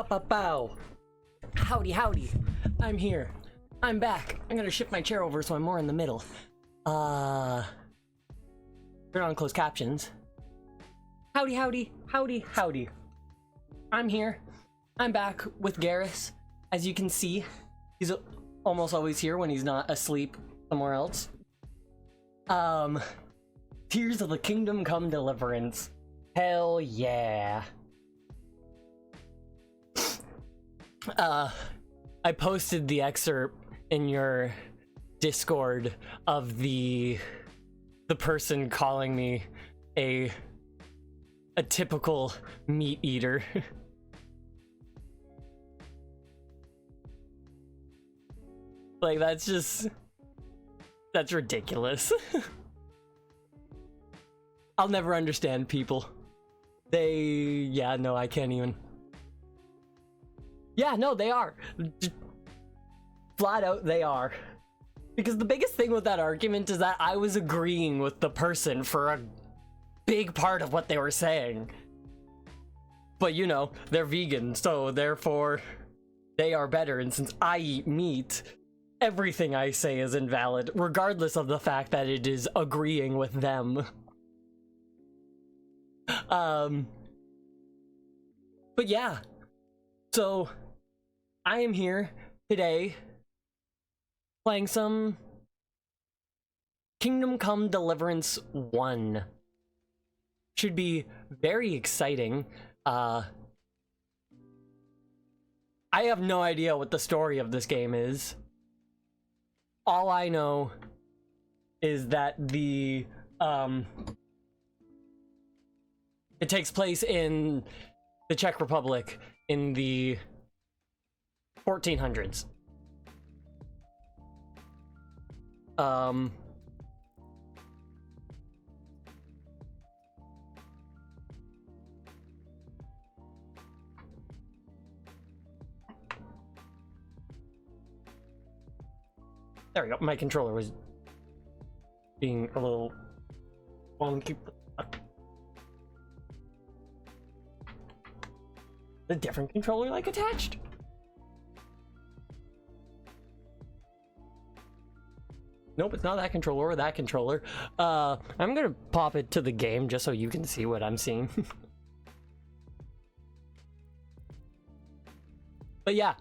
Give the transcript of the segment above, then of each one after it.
Bow. Howdy, howdy. I'm here. I'm back. I'm gonna shift my chair over so I'm more in the middle. Turn on closed captions. Howdy, howdy, howdy, howdy. I'm here. I'm back with Garrus. As you can see, he's almost always here when he's not asleep somewhere else. Tears of the Kingdom Come Deliverance. Hell yeah. I posted the excerpt in your Discord of the person calling me a typical meat eater. Like, that's ridiculous. I'll never understand people. Yeah, no, I can't even. Yeah, no, they are. Just flat out, they are. Because the biggest thing with that argument is that I was agreeing with the person for a big part of what they were saying. But, you know, they're vegan, so therefore they are better. And since I eat meat, everything I say is invalid, regardless of the fact that it is agreeing with them. But yeah, so I am here today playing some Kingdom Come Deliverance 1. Should be very exciting. I have no idea what the story of this game is. All I know is that it takes place in the Czech Republic in the 1400s. There we go. My controller was being a little wonky. A different controller like attached? Nope, it's not that controller or that controller. I'm gonna pop it to the game just so you can see what I'm seeing. But yeah,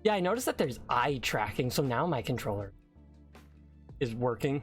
yeah, I noticed that there's eye tracking, so now my controller is working.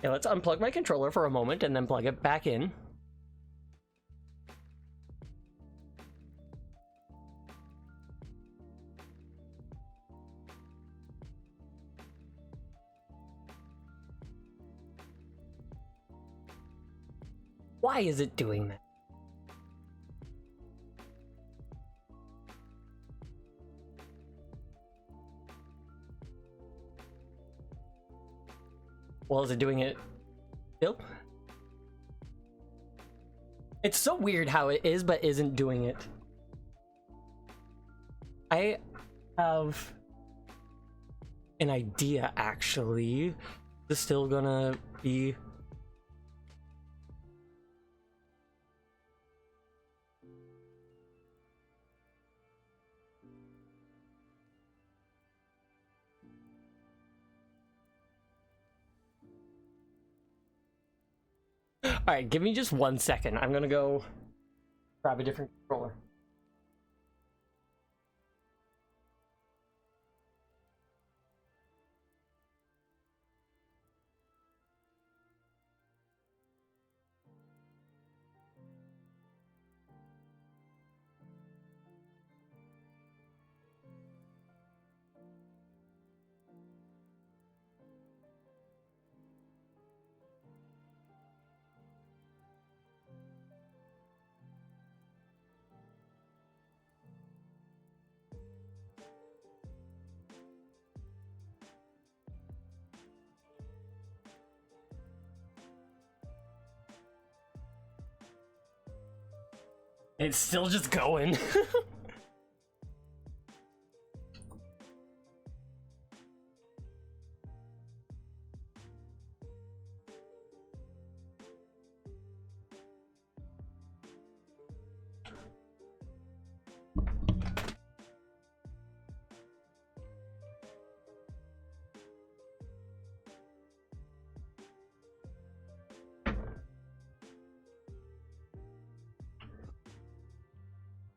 Yeah, let's unplug my controller for a moment and then plug it back in. Why is it doing that? Well, is it doing it still? It's so weird how it is but isn't doing it. I have an idea, actually. This is still gonna be... Alright, give me just 1 second. I'm gonna go grab a different controller. It's still just going.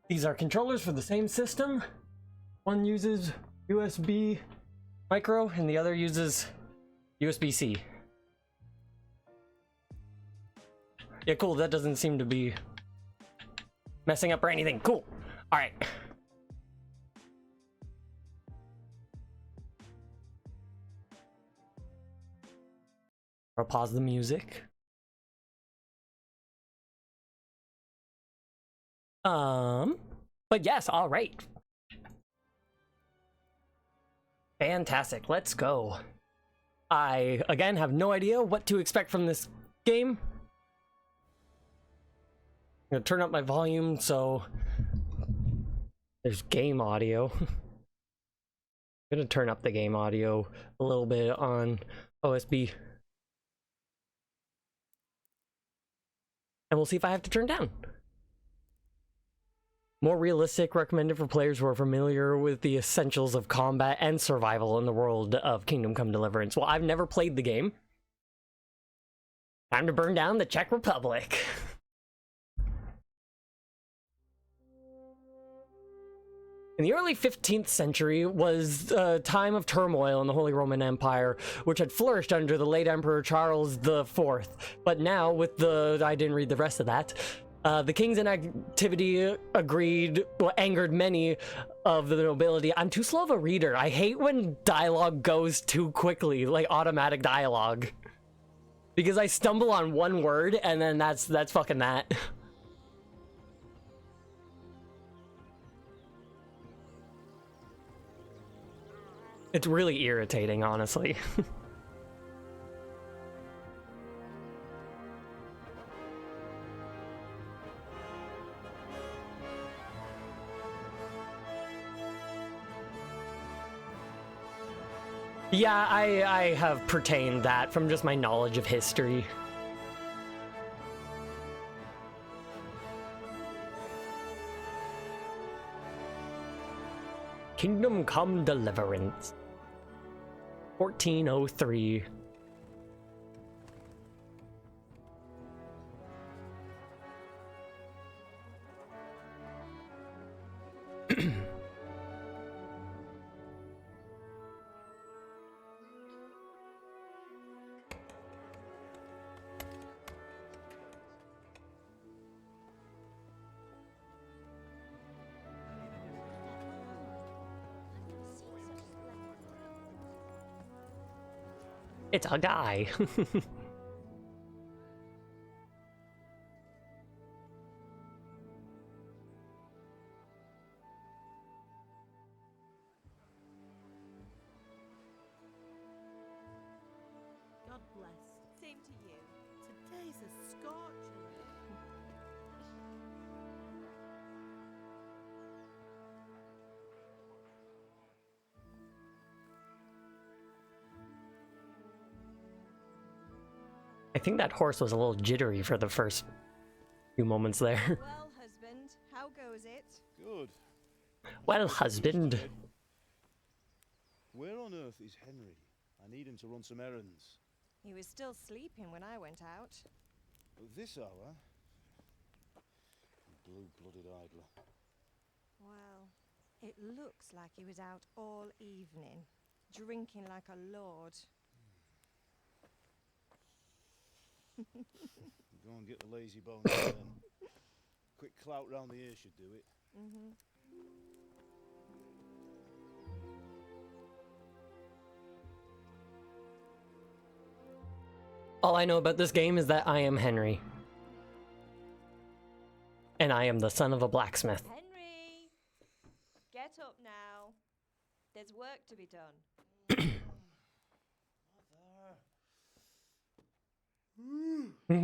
These are controllers for the same system. One uses USB micro and the other uses USB-C. Yeah, cool. That doesn't seem to be messing up or anything. Cool. All right. I'll pause the music. But yes, all right. Fantastic. Let's go. I, again, have no idea what to expect from this game. I'm gonna turn up my volume so there's game audio. I'm gonna turn up the game audio a little bit on OSB. And we'll see if I have to turn down. More realistic, recommended for players who are familiar with the essentials of combat and survival in the world of Kingdom Come Deliverance. Well, I've never played the game. Time to burn down the Czech Republic. In the early 15th century was a time of turmoil in the Holy Roman Empire, which had flourished under the late Emperor Charles IV. But now, with the... I didn't read the rest of that. The king's inactivity angered many of the nobility. I'm too slow of a reader. I hate when dialogue goes too quickly, like automatic dialogue. Because I stumble on one word, and then that's fucking that. It's really irritating, honestly. Yeah, I have pertained that from just my knowledge of history. Kingdom Come Deliverance. 1403. It's a guy. God bless. Same to you. Today's a scorcher. I think that horse was a little jittery for the first few moments there. Well, husband, how goes it? Good. Well, husband. Where on earth is Henry? I need him to run some errands. He was still sleeping when I went out. At this hour? Blue-blooded idler. Well, it looks like he was out all evening, drinking like a lord. Go and get the lazy bones then. Quick clout round the ear should do it. All I know about this game is that I am Henry. And I am the son of a blacksmith. Henry! Get up now. There's work to be done. Get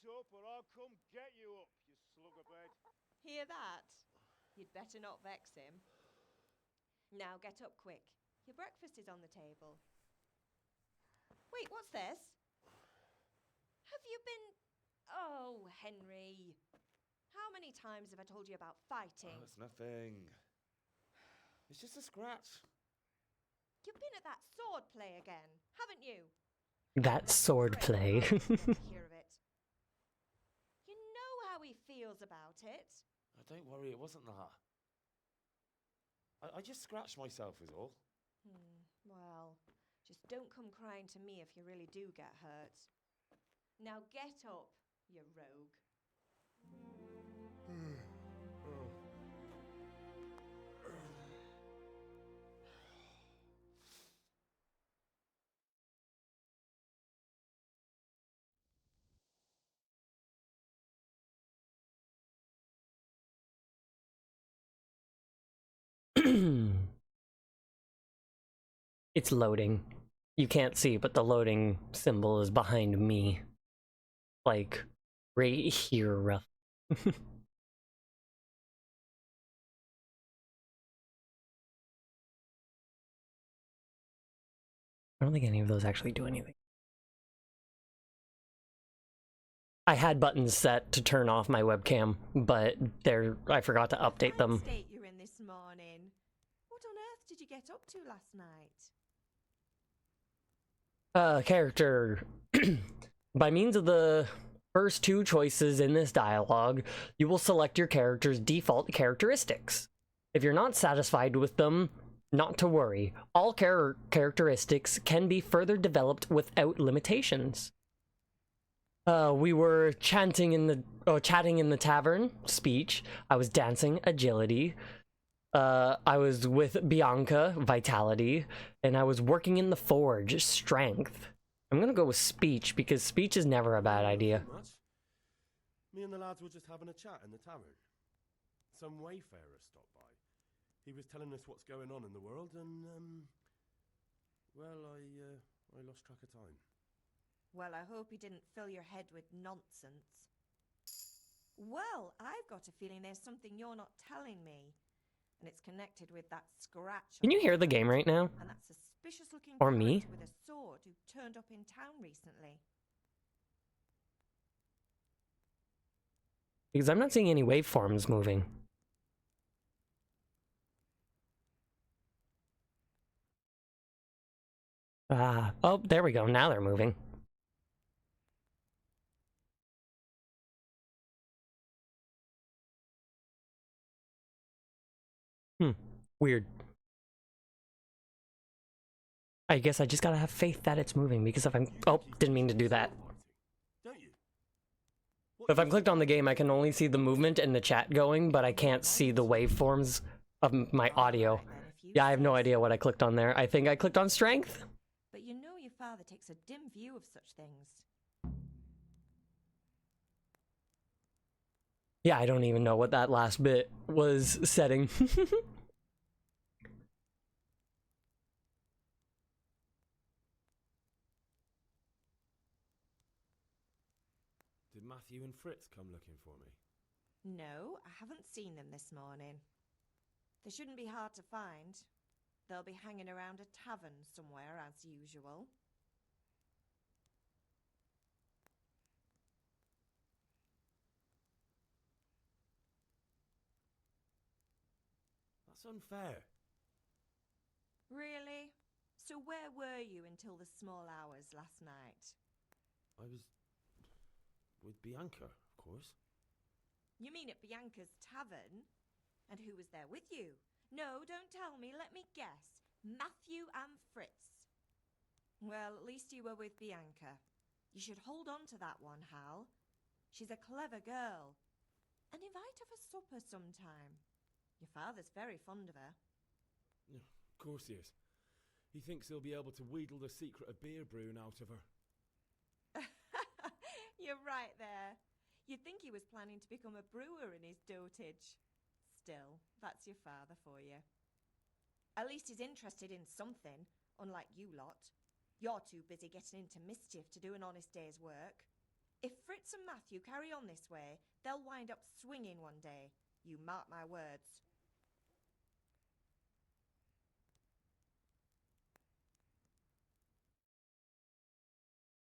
up or I'll come get you up, you slug of bed. hear that? You'd better not vex him. Now get up quick. Your breakfast is on the table. Wait, what's this? Have you been... Oh, Henry. How many times have I told you about fighting? Oh, it's nothing. It's just a scratch. You've been at that sword play again, haven't you? That sword play. I don't want to hear of it. You know how he feels about it. Oh, don't worry, it wasn't that. I just scratched myself is all. Well, just don't come crying to me if you really do get hurt. Now get up, you rogue. It's loading. You can't see, but the loading symbol is behind me. Like, right here, rough. I don't think any of those actually do anything. I had buttons set to turn off my webcam, but I forgot to update them. What state you're in this morning? What on earth did you get up to last night? Character. By means of the first two choices in this dialogue, you will select your character's default characteristics. If you're not satisfied with them, not to worry. All characteristics can be further developed without limitations. We were chatting in the tavern, speech. I was dancing, agility. I was with Bianca, vitality, and I was working in the forge, strength. I'm gonna go with speech because speech is never a bad idea. Much. Me and the lads were just having a chat in the tavern. Some wayfarer stopped by. He was telling us what's going on in the world, and well, I lost track of time. Well, I hope he didn't fill your head with nonsense. Well, I've got a feeling there's something you're not telling me. And it's connected with that scratch. Can you hear the game right now? And that suspicious-looking Or me? with a sword who turned up in town recently. Because I'm not seeing any waveforms moving. Oh, there we go. Now they're moving. Weird. I guess I just gotta have faith that it's moving, because if I'm... Oh, didn't mean to do that. Don't you? If I'm clicked on the game, I can only see the movement and the chat going, but I can't see the waveforms of my audio. Yeah, I have no idea what I clicked on there. I think I clicked on strength. But you know your father takes a dim view of such things. Yeah, I don't even know what that last bit was setting. Did Matthew and Fritz come looking for me? No, I haven't seen them this morning. They shouldn't be hard to find. They'll be hanging around a tavern somewhere, as usual. That's unfair. Really? So where were you until the small hours last night? I was with Bianca, of course. You mean at Bianca's tavern? And who was there with you? No, don't tell me, let me guess. Matthew and Fritz. Well, at least you were with Bianca. You should hold on to that one, Hal. She's a clever girl. And invite her for supper sometime. Your father's very fond of her. Yeah, of course he is. He thinks he'll be able to wheedle the secret of beer brewing out of her. You're right there. You'd think he was planning to become a brewer in his dotage. Still, that's your father for you. At least he's interested in something, unlike you lot. You're too busy getting into mischief to do an honest day's work. If Fritz and Matthew carry on this way, they'll wind up swinging one day. You mark my words.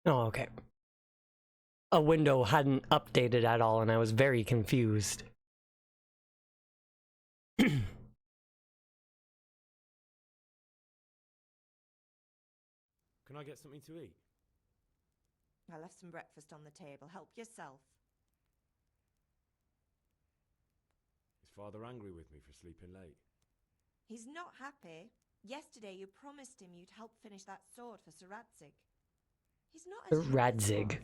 Oh, okay. A window hadn't updated at all, and I was very confused. Can I get something to eat? I left some breakfast on the table. Help yourself. Is Father angry with me for sleeping late? He's not happy. Yesterday you promised him you'd help finish that sword for Sir Radzig. He's not as young as he Radzig. was,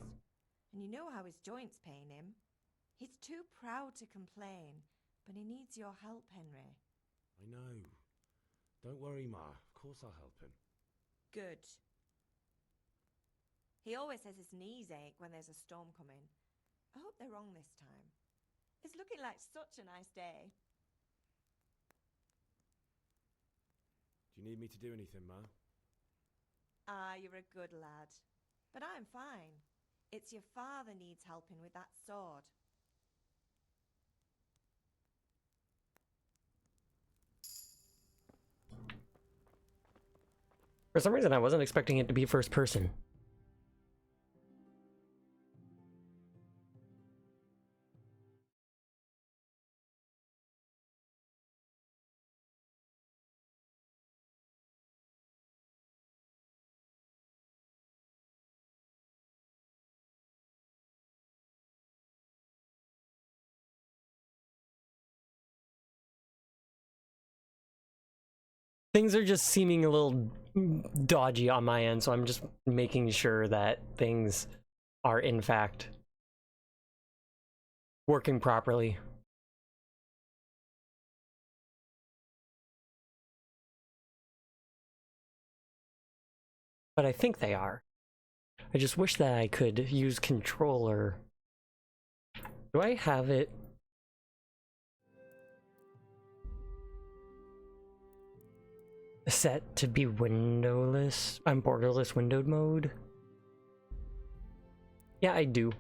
and you know how his joints pain him. He's too proud to complain, but he needs your help, Henry. I know. Don't worry, Ma. Of course I'll help him. Good. He always says his knees ache when there's a storm coming. I hope they're wrong this time. It's looking like such a nice day. Do you need me to do anything, Ma? Ah, you're a good lad. But I'm fine. It's your father needs helping with that sword. For some reason, I wasn't expecting it to be first person. Things are just seeming a little dodgy on my end, so I'm just making sure that things are in fact working properly. But I think they are. I just wish that I could use controller. Do I have it? Set to be windowless? I'm borderless windowed mode? Yeah, I do.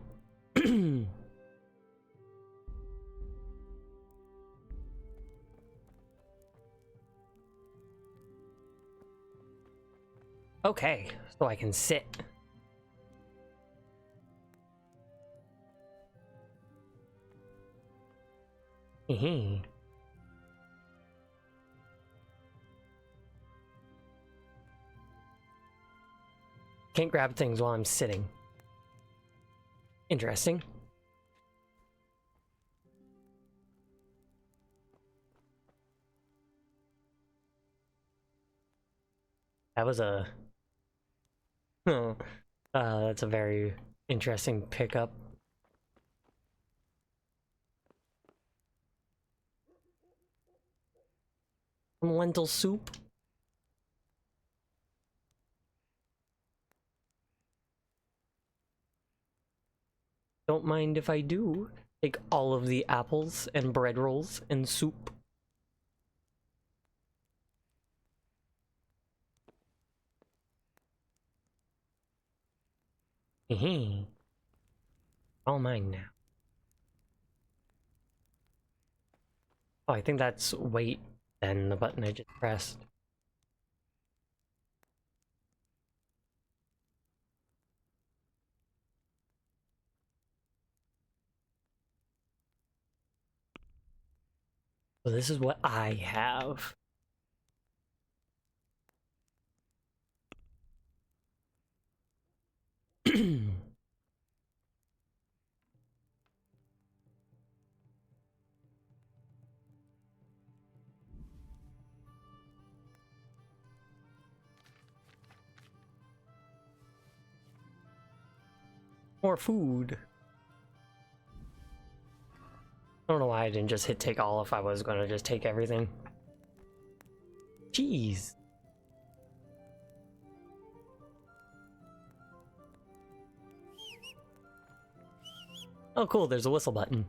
Okay, so I can sit. Hee. Can't grab things while I'm sitting. Interesting. That was a... Oh, that's a very interesting pickup. Lentil soup. Don't mind if I do. Take all of the apples and bread rolls and soup. Hee. All mine now. Oh, I think that's wait, then the button I just pressed. So this is what I have. More food. I don't know why I didn't just hit take all if I was gonna just take everything. Jeez. Oh cool, there's a whistle button.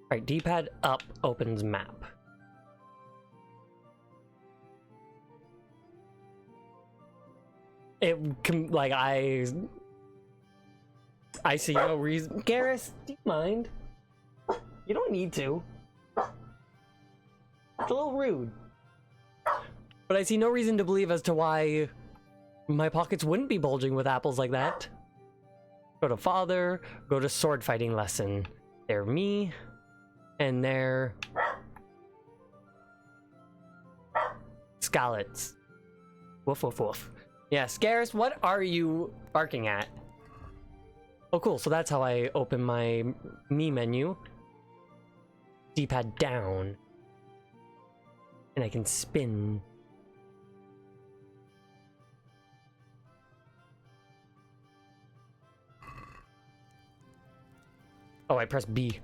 Alright, D-pad up opens map. It can, like, I see no reason. Garrus, do you mind? You don't need to. It's a little rude. But I see no reason to believe as to why my pockets wouldn't be bulging with apples like that. Go to father, go to sword fighting lesson. They're me, and they're Scallots. Woof woof woof. Yeah, Scares, what are you barking at? Oh cool, so that's how I open my me menu. D-pad down. And I can spin. Oh, I press B.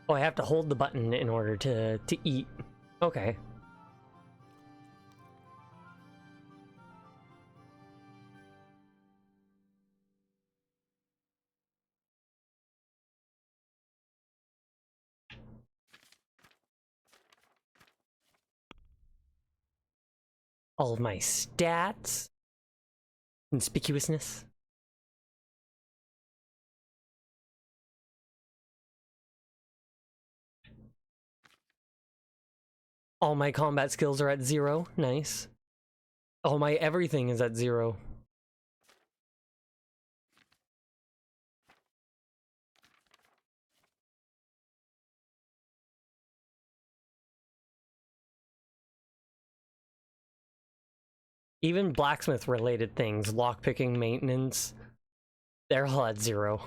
Oh, I have to hold the button in order to eat. Okay. All of my stats. Conspicuousness. All my combat skills are at 0. Nice. All my everything is at 0. Even blacksmith related things, lockpicking, maintenance, they're all at 0.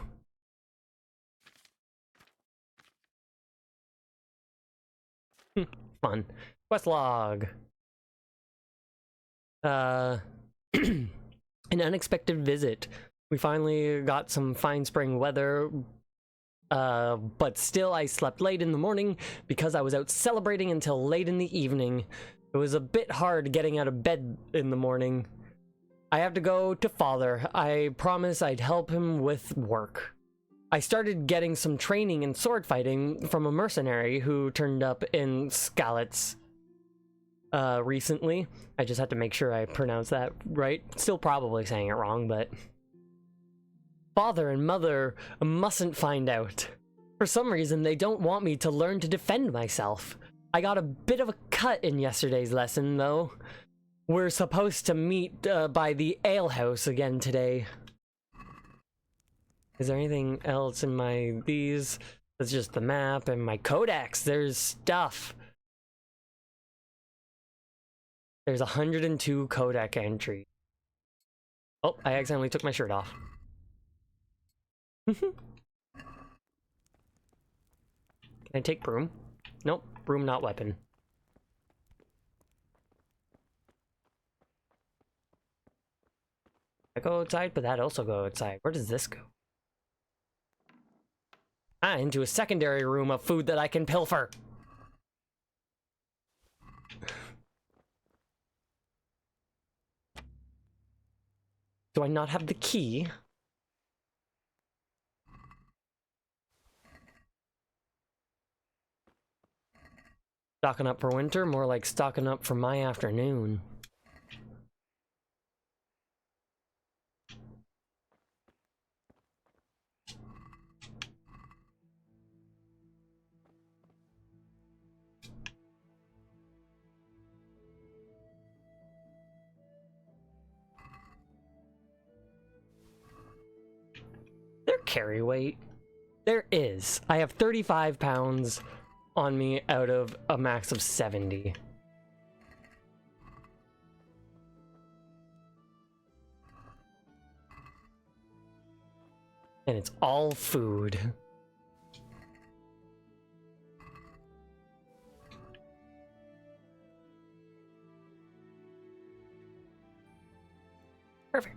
Fun. Quest log. An unexpected visit. We finally got some fine spring weather, but still I slept late in the morning because I was out celebrating until late in the evening. It was a bit hard getting out of bed in the morning. I have to go to father. I promised I'd help him with work. I started getting some training in sword fighting from a mercenary who turned up in Scallots recently. I just had to make sure I pronounced that right. Still probably saying it wrong, but... Father and mother mustn't find out. For some reason, they don't want me to learn to defend myself. I got a bit of a cut in yesterday's lesson, though. We're supposed to meet by the alehouse again today. Is there anything else in my these? That's just the map and my codex. There's stuff. There's 102 codec entries. Oh, I accidentally took my shirt off. Can I take broom? Nope, broom not weapon. I go outside, but that also go outside. Where does this go? Ah, into a secondary room of food that I can pilfer. Do I not have the key? Stocking up for winter? More like stocking up for my afternoon. Their carry weight? There is. I have 35 pounds on me out of a max of 70. And it's all food. Perfect.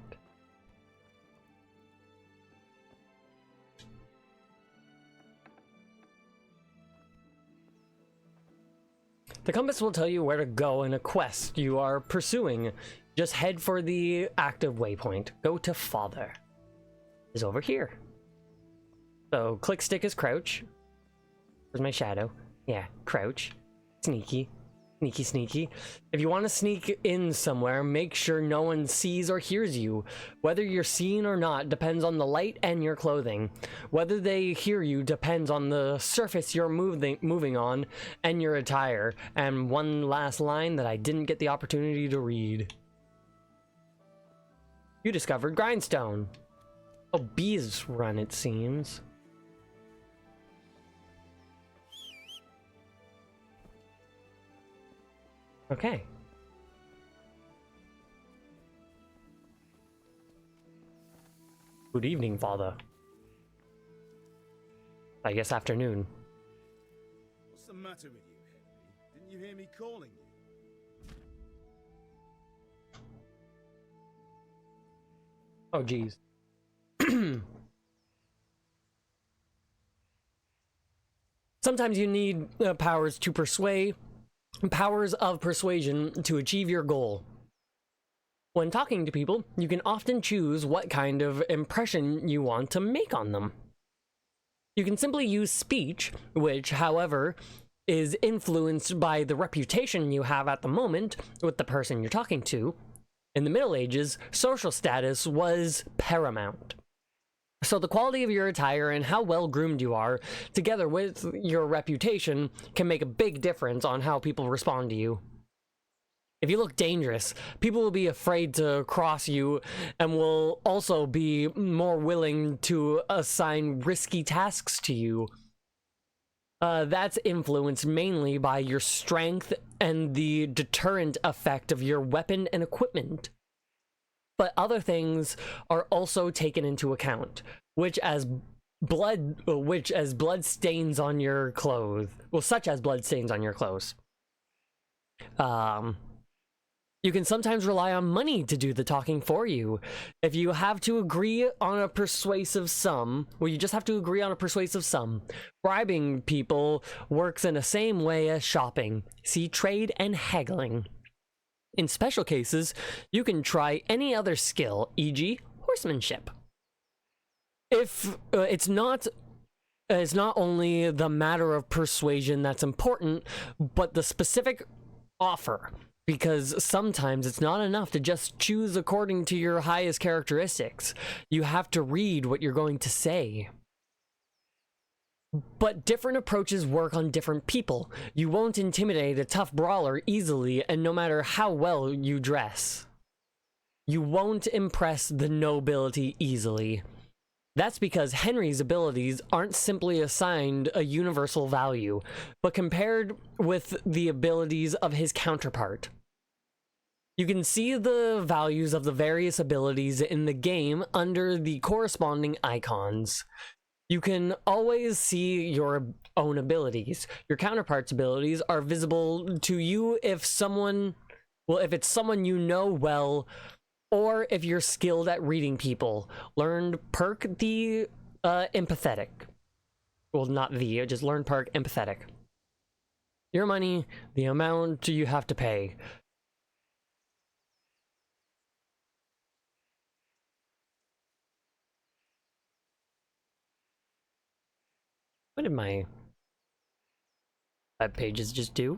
The compass will tell you where to go in a quest you are pursuing. Just head for the active waypoint. Go to father. Is over here. So click stick is crouch. Where's my shadow? Yeah, crouch. Sneaky. Sneaky, sneaky. If you want to sneak in somewhere, make sure no one sees or hears you. Whether you're seen or not depends on the light and your clothing. Whether they hear you depends on the surface you're moving on and your attire. And one last line that I didn't get the opportunity to read. You discovered Grindstone. Oh, bees run, it seems. Okay. Good evening, Father. I guess afternoon. What's the matter with you, Henry? Didn't you hear me calling you? Oh, geez. Sometimes you need powers of persuasion to achieve your goal. When talking to people, you can often choose what kind of impression you want to make on them. You can simply use speech, which, however, is influenced by the reputation you have at the moment with the person you're talking to. In the Middle Ages, social status was paramount. So the quality of your attire and how well groomed you are, together with your reputation, can make a big difference on how people respond to you. If you look dangerous, people will be afraid to cross you and will also be more willing to assign risky tasks to you. That's influenced mainly by your strength and the deterrent effect of your weapon and equipment. But other things are also taken into account, such as blood stains on your clothes. You can sometimes rely on money to do the talking for you. If you have to agree on a persuasive sum, you just have to agree on a persuasive sum. Bribing people works in the same way as shopping. See trade and haggling. In special cases, you can try any other skill, e.g., horsemanship. If it's not only the matter of persuasion that's important, but the specific offer, because sometimes it's not enough to just choose according to your highest characteristics. You have to read what you're going to say. But different approaches work on different people. You won't intimidate a tough brawler easily, and no matter how well you dress. You won't impress the nobility easily. That's because Henry's abilities aren't simply assigned a universal value, but compared with the abilities of his counterpart. You can see the values of the various abilities in the game under the corresponding icons. You can always see your own abilities. Your counterpart's abilities are visible to you if it's someone you know well, or if you're skilled at reading people. Learned perk the empathetic. Well, not the, just learn perk empathetic. Your money, the amount you have to pay. What did my web pages just do?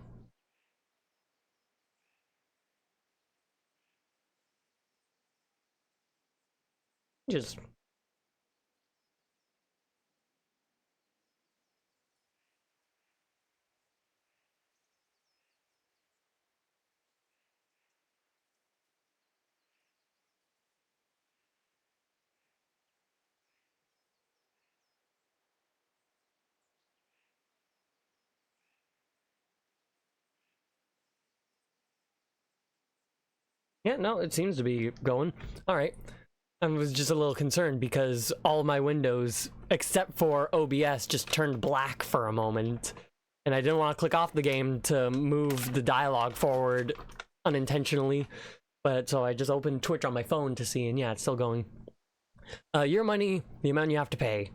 Just yeah, no, it seems to be going. All right. I was just a little concerned because all my windows, except for OBS, just turned black for a moment. And I didn't want to click off the game to move the dialogue forward unintentionally. But so I just opened Twitch on my phone to see, and yeah, it's still going. Your money, the amount you have to pay.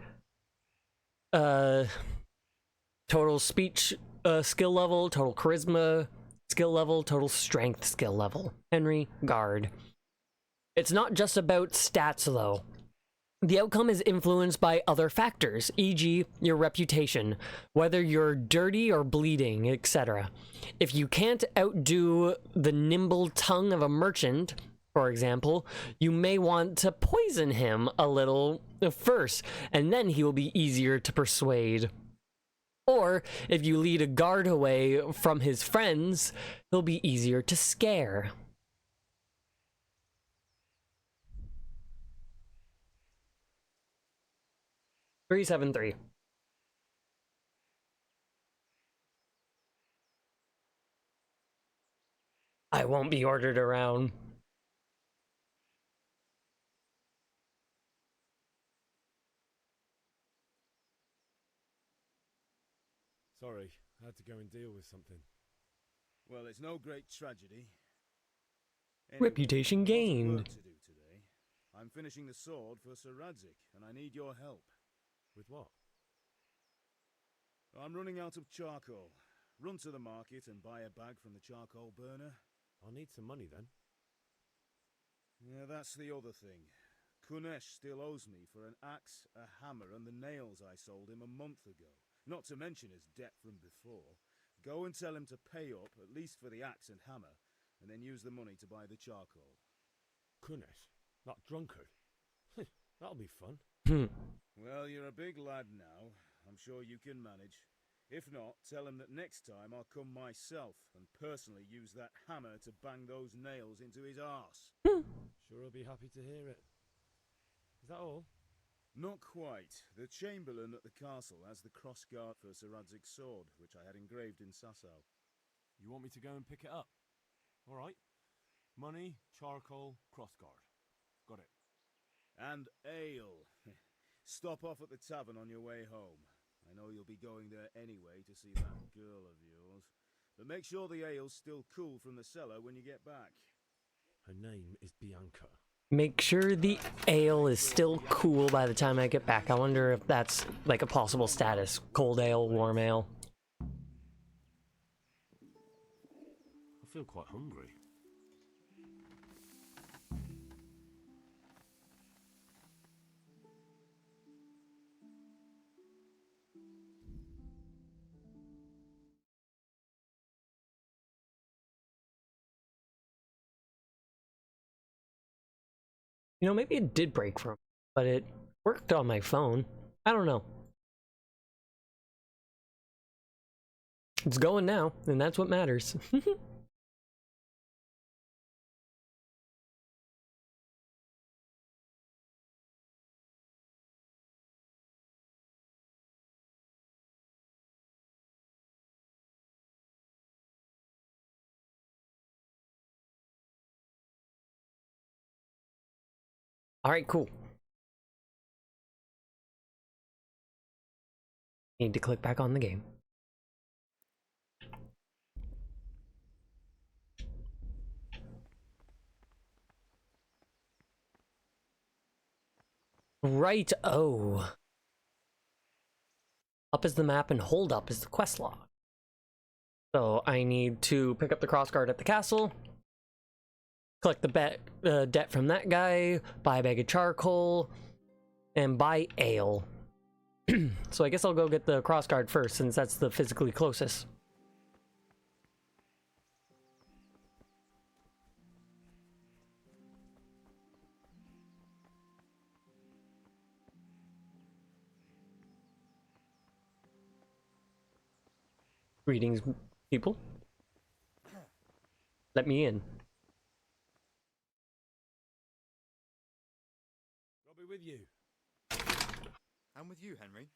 Total speech skill level, total charisma skill level, total strength skill level. Henry, guard. It's not just about stats though. The outcome is influenced by other factors, e.g., your reputation, whether you're dirty or bleeding, etc. If you can't outdo the nimble tongue of a merchant, for example, you may want to poison him a little first, and then he will be easier to persuade. Or, if you lead a guard away from his friends, he'll be easier to scare. $373. I won't be ordered around. Sorry, I had to go and deal with something. Well, it's no great tragedy. Reputation I've got some gained. work to do today. I'm finishing the sword for Sir Radzik, and I need your help. With what? I'm running out of charcoal. Run to the market and buy a bag from the charcoal burner. I'll need some money then. Yeah, that's the other thing. Kunesh still owes me for an axe, a hammer, and the nails I sold him a month ago. Not to mention his debt from before. Go and tell him to pay up, at least for the axe and hammer, and then use the money to buy the charcoal. Kunesh? That drunkard? That'll be fun. Well, you're a big lad now. I'm sure you can manage. If not, tell him that next time I'll come myself and personally use that hammer to bang those nails into his arse. Sure I'll be happy to hear it. Is that all? Not quite. The Chamberlain at the castle has the crossguard for Sir Radzig's sword, which I had engraved in Sasau. You want me to go and pick it up? All right. Money, charcoal, crossguard. Got it. And ale. Stop off at the tavern on your way home. I know you'll be going there anyway to see that girl of yours. But make sure the ale's still cool from the cellar when you get back. Her name is Bianca. Make sure the ale is still cool by the time I get back. I wonder if that's like a possible status. Cold ale, warm ale. I feel quite hungry. You know, maybe it did break from, but it worked on my phone. I don't know. It's going now, and that's what matters. All right, cool. Need to click back on the game. Right, oh. Up is the map and hold up is the quest log. So I need to pick up the crossguard at the castle, collect the debt from that guy, buy a bag of charcoal, and buy ale. So I guess I'll go get the crossguard first, since that's the physically closest. Greetings, people. Let me in. I'll be with you. I'm with you, Henry.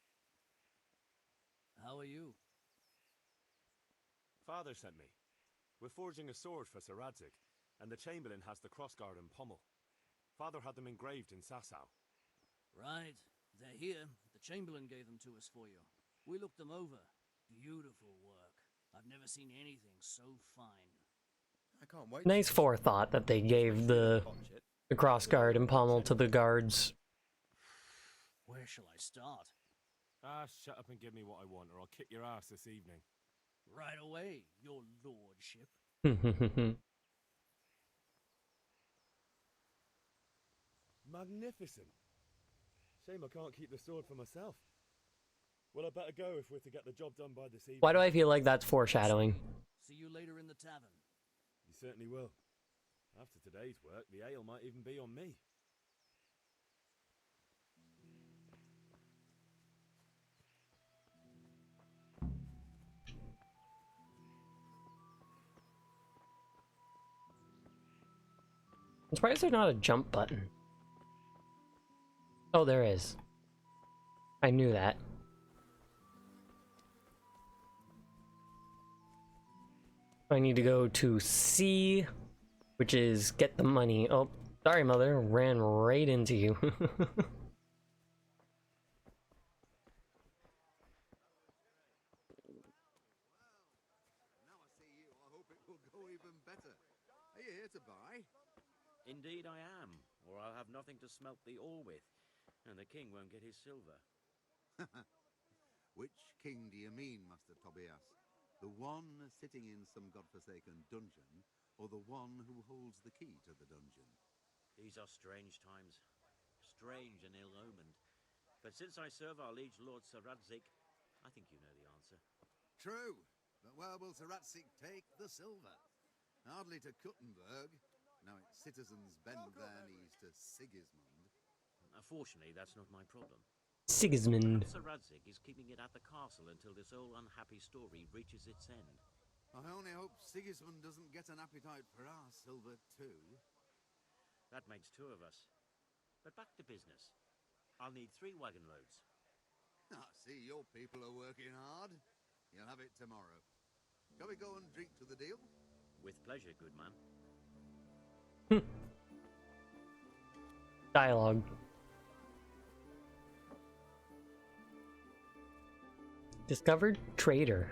How are you? Father sent me. We're forging a sword for Sir Radzik, and the Chamberlain has the crossguard and pommel. Father had them engraved in Sasau. Right. They're here. The Chamberlain gave them to us for you. We looked them over. Beautiful work. I've never seen anything so fine. I can't wait. Nice forethought that they gave the crossguard and pommel to the guards. Where shall I start? Ah, shut up and give me what I want, or I'll kick your ass this evening. Right away, your lordship. Magnificent. Shame I can't keep the sword for myself. Well, I better go if we're to get the job done by this evening. Why do I feel like that's foreshadowing? See you later in the tavern. You certainly will. After today's work, the ale might even be on me. I'm surprised there's not a jump button. Oh, there is. I knew that. I need to go to C, which is get the money. Oh, sorry, mother. Ran right into you. Now I see you, I hope it will go even better. Are you here to buy? Indeed I am, or I'll have nothing to smelt the ore with, and the king won't get his silver. Which king do you mean, Master Tobias? The one sitting in some godforsaken dungeon, or the one who holds the key to the dungeon? These are strange times, strange and ill-omened. But since I serve our liege lord Sir Radzig, I think you know the answer. True, but where will Sir Ratsik take the silver? Hardly to Kuttenberg. Now its citizens bend their knees to Sigismund. Fortunately, that's not my problem. Sigismund. Sir Radzig is keeping it at the castle until this old unhappy story reaches its end. I only hope Sigismund doesn't get an appetite for our silver too. That makes two of us. But back to business. I'll need 3 wagon loads. I see your people are working hard. You'll have it tomorrow. Shall we go and drink to the deal? With pleasure, good man. Dialogue. Discovered traitor.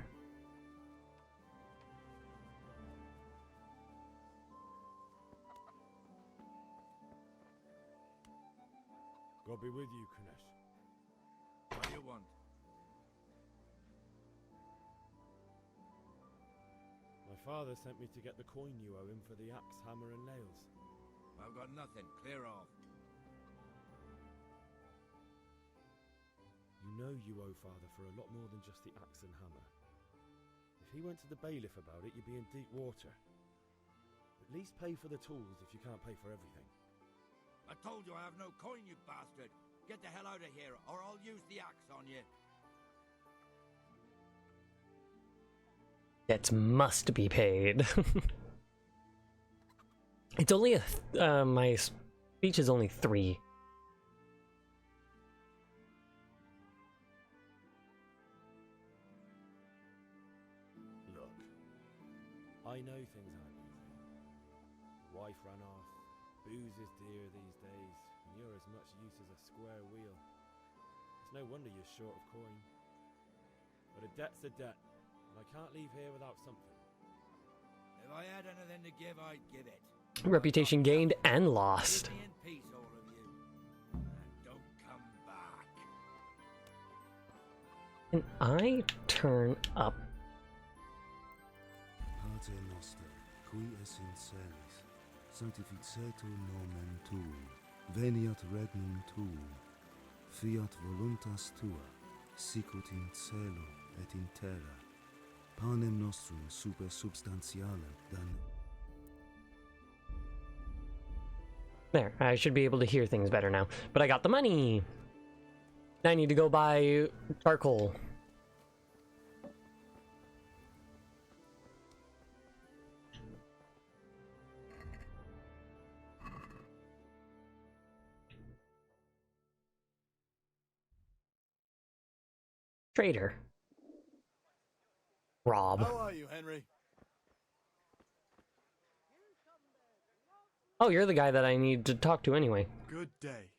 God be with you, Kunesh. What do you want? My father sent me to get the coin you owe him for the axe, hammer, and nails. I've got nothing. Clear off. You know you owe father for a lot more than just the axe and hammer. If he went to the bailiff about it, you'd be in deep water. At least pay for the tools if you can't pay for everything. I told you I have no coin, you bastard. Get the hell out of here, or I'll use the axe on you. Debts must be paid. It's only a my speech is only 3. Look, I know things aren't easy. Wife ran off, booze is dear these days, and you're as much use as a square wheel. It's no wonder you're short of coin. But a debt's a debt, and I can't leave here without something. If I had anything to give, I'd give it. Reputation gained and lost. Leave me in peace, all of you. And don't come back. Can I turn up? Pater noster, qui es in celis, sanctificetur nomen tuum, veniat regnum tuum, fiat voluntas tua, sicut in cielo et in terra. Panem nostrum super substantialem dan. There, I should be able to hear things better now. But I got the money! Now I need to go buy charcoal. Trader. Rob. How are you, Henry? Oh, you're the guy that I need to talk to anyway. Good day.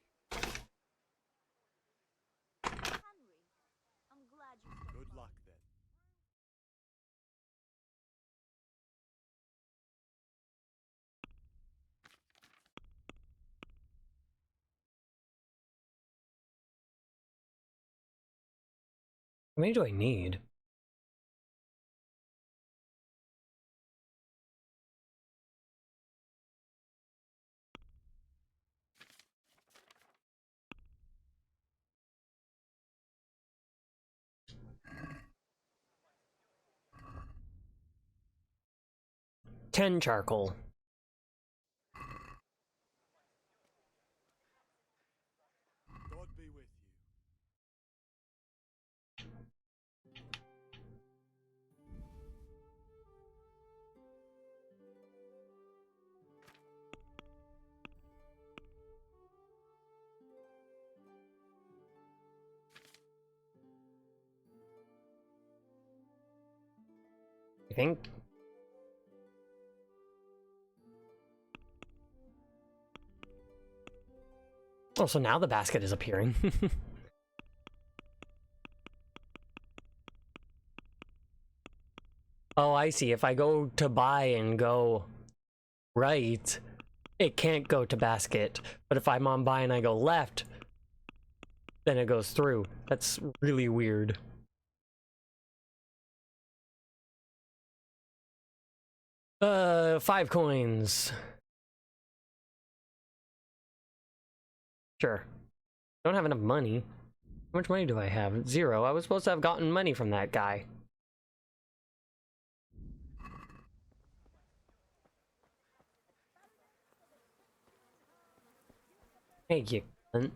Henry, I'm glad you stopped Good by. luck, then. How many do I need? 10 charcoal. God be with you. I think. Oh, so now the basket is appearing. Oh, I see. If I go to buy and go right, it can't go to basket. But if I'm on buy and I go left, then it goes through. That's really weird. $5 coins. Sure. Don't have enough money. How much money do I have? 0. I was supposed to have gotten money from that guy. Hey, you cunt.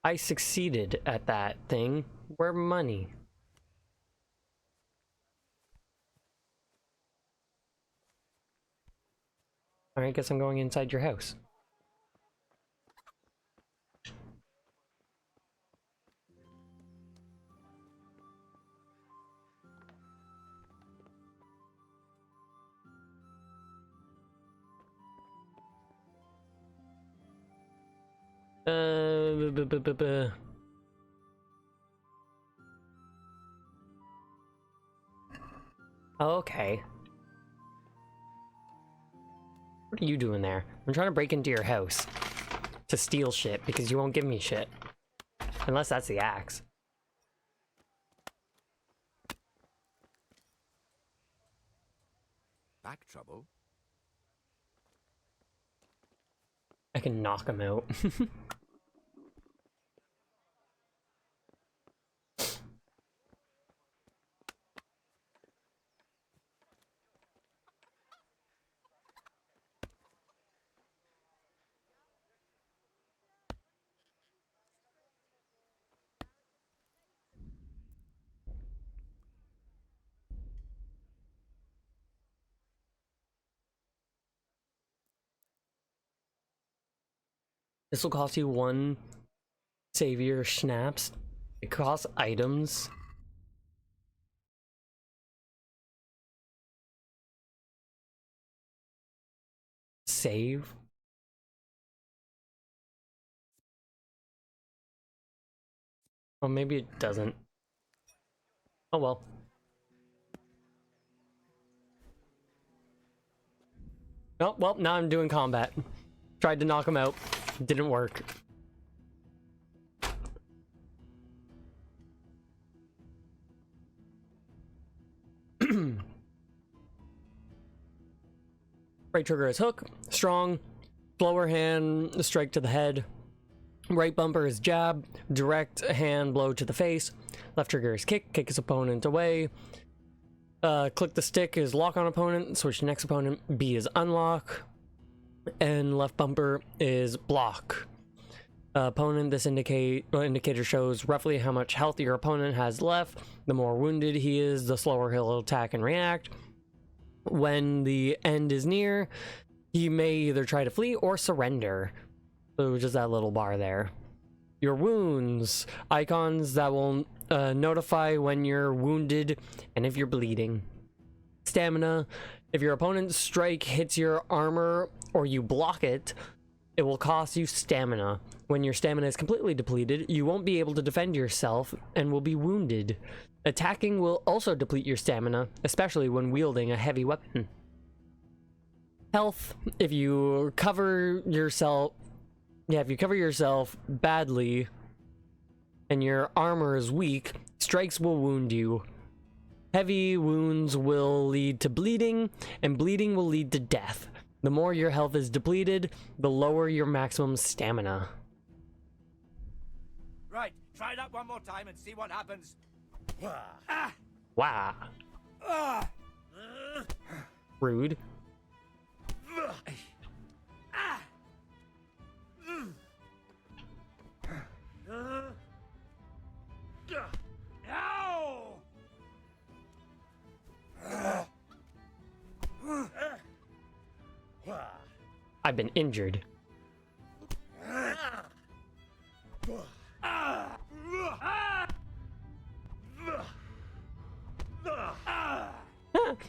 I succeeded at that thing. Where money? Alright, guess I'm going inside your house. Okay. What are you doing there? I'm trying to break into your house to steal shit because you won't give me shit. Unless that's the axe. Back trouble? I can knock him out. This will cost you 1 savior schnapps. It costs items. Save. Oh, maybe it doesn't. Oh well. Oh, well, now I'm doing combat. Tried to knock him out. Didn't work. Right trigger is hook, strong, slower hand, strike to the head. Right bumper is jab, direct hand blow to the face. Left trigger is kick, kick his opponent away. Click the stick is lock on opponent, switch to next opponent. B is unlock. And left bumper is block. Opponent, this indicator shows roughly how much health your opponent has left. The more wounded he is, the slower he'll attack and react. When the end is near, he may either try to flee or surrender. So just that little bar there. Your wounds, icons that will notify when you're wounded and if you're bleeding. Stamina, if your opponent's strike hits your armor or you block it, it will cost you stamina. When your stamina is completely depleted, you won't be able to defend yourself and will be wounded. Attacking will also deplete your stamina, especially when wielding a heavy weapon. Health, if you cover yourself badly and your armor is weak, strikes will wound you. Heavy wounds will lead to bleeding, and bleeding will lead to death. The more your health is depleted, the lower your maximum stamina. Right, try that one more time and see what happens. Wow. Rude. I've been injured.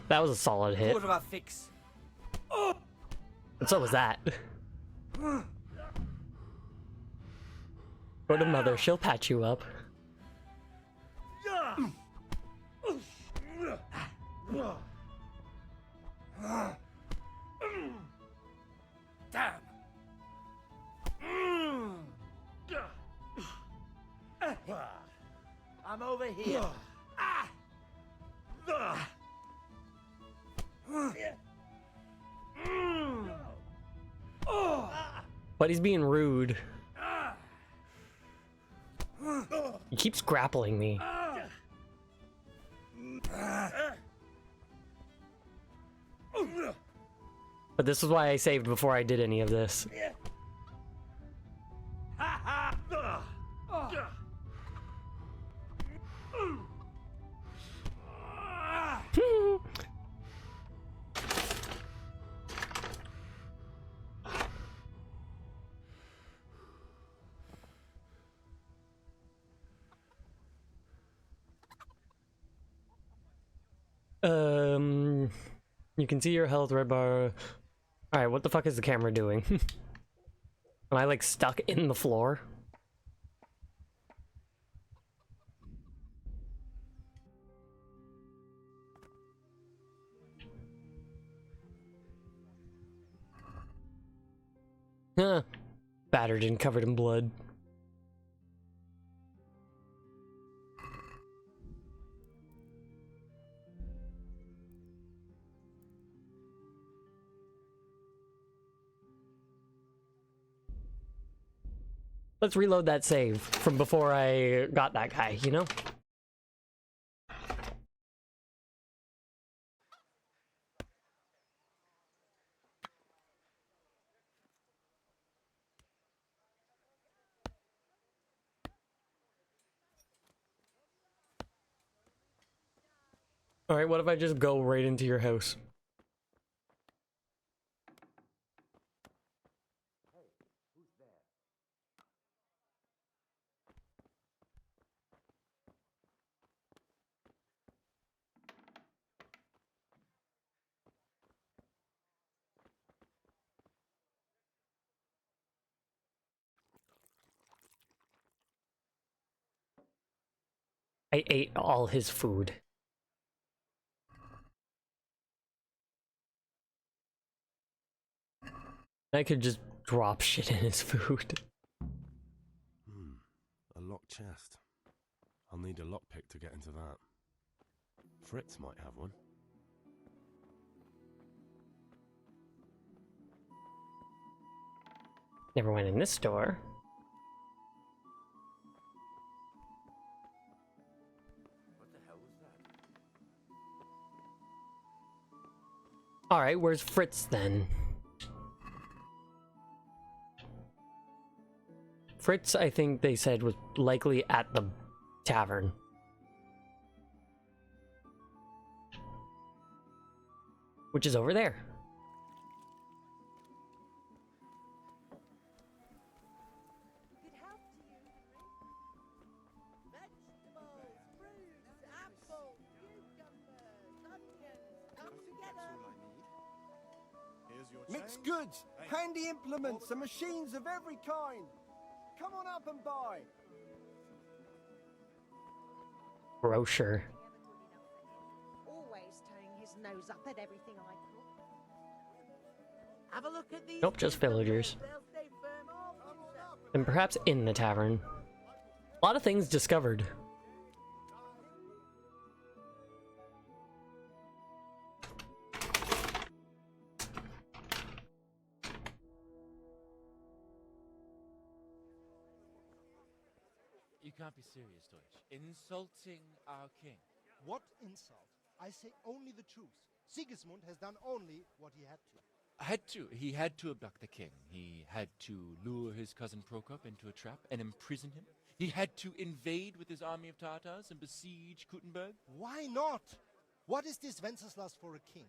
That was a solid hit. What about fix? And so was that. Go to mother, she'll patch you up. Damn. I'm over here. But he's being rude. He keeps grappling me. But this is why I saved before I did any of this. You can see your health red bar. Alright, what the fuck is the camera doing? Am I like stuck in the floor? Huh. Battered and covered in blood. Let's reload that save from before I got that guy, you know? Alright, what if I just go right into your house? I ate all his food. I could just drop shit in his food. A locked chest. I'll need a lockpick to get into that. Fritz might have one. Never went in this door. What the hell was that? Alright, where's Fritz then? Fritz, I think they said, was likely at the tavern. Which is over there. Good health to you, vegetables, fruits, apples, cucumbers, onions, come together. Mixed goods, handy implements, and machines of every kind. Come on up and buy. Grocer. Always turning his nose up at everything I cook. Have a look at these. Nope, just villagers. They'll stay firm all winter. And perhaps in the tavern. A lot of things discovered. You can't be serious, Deutsch. Insulting our king. What insult? I say only the truth. Sigismund has done only what he had to. He had to abduct the king. He had to lure his cousin Prokop into a trap and imprison him. He had to invade with his army of Tatars and besiege Kuttenberg. Why not? What is this Wenceslas for a king?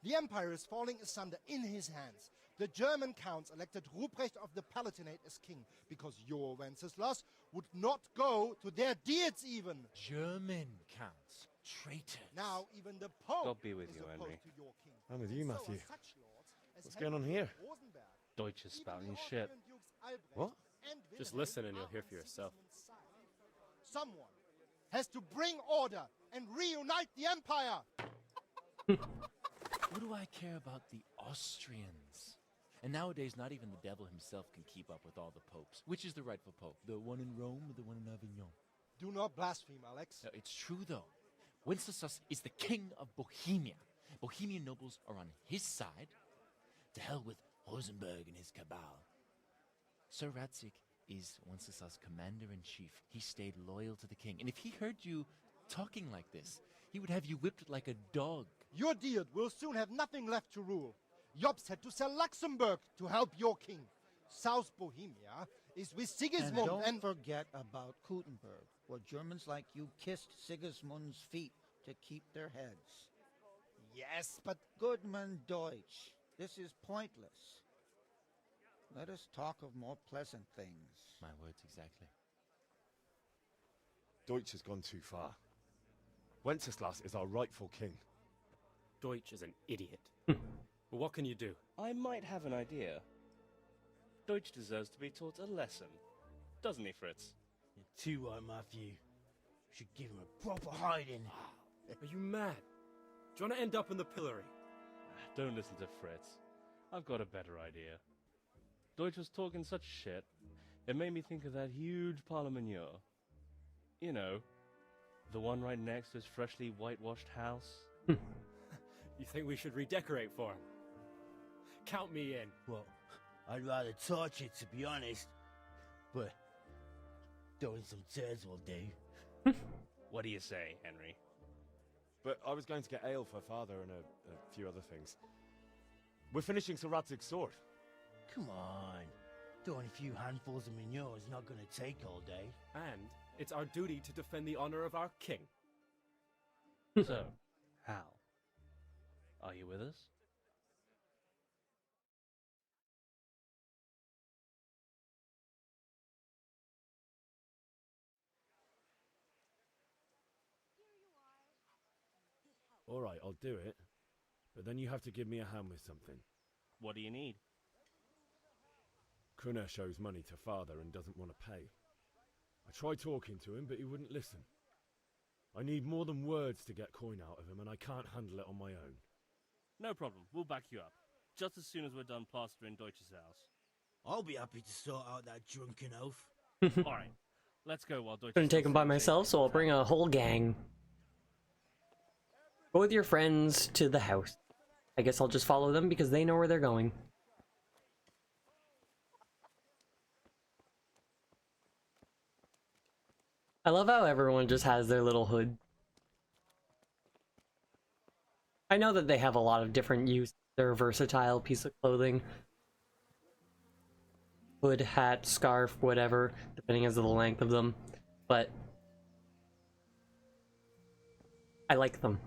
The empire is falling asunder in his hands. The German counts elected Ruprecht of the Palatinate as king because your Wenceslas would not go to their deeds even. German counts. Traitors. Now even the Pope God be with is you, opposed Henry. to your king. I'm with you, And so Matthew. are such lords as What's going on Henry here? Rosenberg. Deutsch is Even spouting the shit. Austrian Dukes Albrecht What? and Just Wilhelm listen and you'll are hear on for yourself. Sigismund's side. Someone has to bring order and reunite the empire. What do I care about the Austrians? And nowadays, not even the devil himself can keep up with all the popes. Which is the rightful pope? The one in Rome or the one in Avignon? Do not blaspheme, Alex. No, it's true, though. Wenceslas is the king of Bohemia. Bohemian nobles are on his side. To hell with Rosenberg and his cabal. Sir Radzik is Wenceslas' commander-in-chief. He stayed loyal to the king. And if he heard you talking like this, he would have you whipped like a dog. Your Diet will soon have nothing left to rule. Jobst had to sell Luxembourg to help your king. South Bohemia is with Sigismund And don't forget about Kuttenberg, where Germans like you kissed Sigismund's feet to keep their heads. Yes, but Goodman Deutsch, this is pointless. Let us talk of more pleasant things. My words exactly. Deutsch has gone too far. Wenceslas is our rightful king. Deutsch is an idiot. But what can you do? I might have an idea. Deutsch deserves to be taught a lesson. Doesn't he, Fritz? You're too right, Matthew. Should give him a proper hiding. Are you mad? Do you want to end up in the pillory? Don't listen to Fritz. I've got a better idea. Deutsch was talking such shit, it made me think of that huge parliament. You know, the one right next to his freshly whitewashed house. You think we should redecorate for him? Count me in. Well, I'd rather torch it, to be honest. But throwing some tears will do. What do you say, Henry? But I was going to get ale for father and a few other things. We're finishing Sir Radzig's sword. Come on. Throwing a few handfuls of manure is not going to take all day. And it's our duty to defend the honor of our king. So, Hal, are you with us? All right, I'll do it. But then you have to give me a hand with something. What do you need? Kunesh owes money to father and doesn't want to pay. I tried talking to him, but he wouldn't listen. I need more than words to get coin out of him, and I can't handle it on my own. No problem, we'll back you up. Just as soon as we're done plastering Deutsch's house. I'll be happy to sort out that drunken oaf. Alright, let's go while Deutsch... Couldn't take them by myself, so I'll bring a whole gang. Go with your friends to the house. I guess I'll just follow them because they know where they're going. I love how everyone just has their little hood. I know that they have a lot of different use. They're a versatile piece of clothing. Hood, hat, scarf, whatever, depending as to the length of them. But I like them.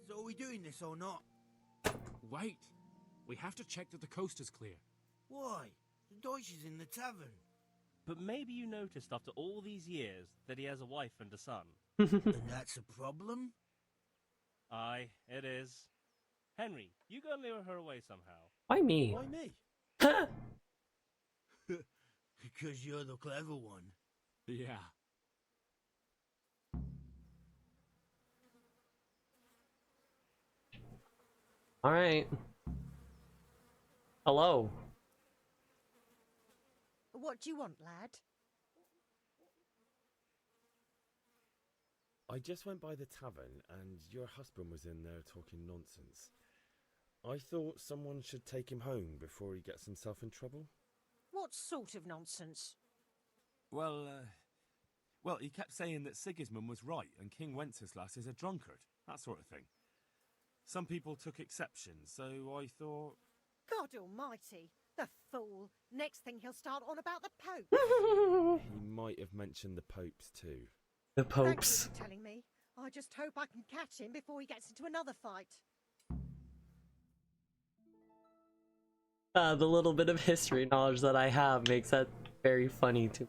So are we doing this or not? Wait! We have to check that the coast is clear. Why? The Deutsch is in the tavern. But maybe you noticed after all these years that he has a wife and a son. And that's a problem? Aye, it is. Henry, you go and lure her away somehow. Why me? Why me? Because you're the clever one. Yeah. Alright. Hello. What do you want, lad? I just went by the tavern, and your husband was in there talking nonsense. I thought someone should take him home before he gets himself in trouble. What sort of nonsense? Well, he kept saying that Sigismund was right and King Wenceslas is a drunkard, that sort of thing. Some people took exception, so I thought... God almighty, the fool. Next thing he'll start on about the Pope. He might have mentioned the popes too. The Thank you popes. for telling me. I just hope I can catch him before he gets into another fight. The little bit of history knowledge that I have makes that very funny too.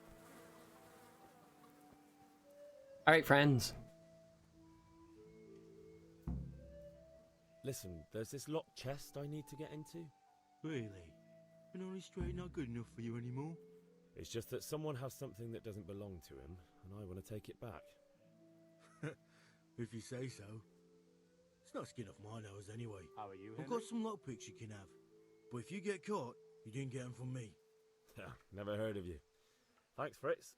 Alright, friends. Listen, there's this locked chest I need to get into. Really? And only straight not good enough for you anymore? It's just that someone has something that doesn't belong to him, and I want to take it back. If you say so. It's not skin off my nose anyway. How are you, I've Henry? got some lockpicks you can have. But if you get caught, you didn't get them from me. Never heard of you. Thanks, Fritz.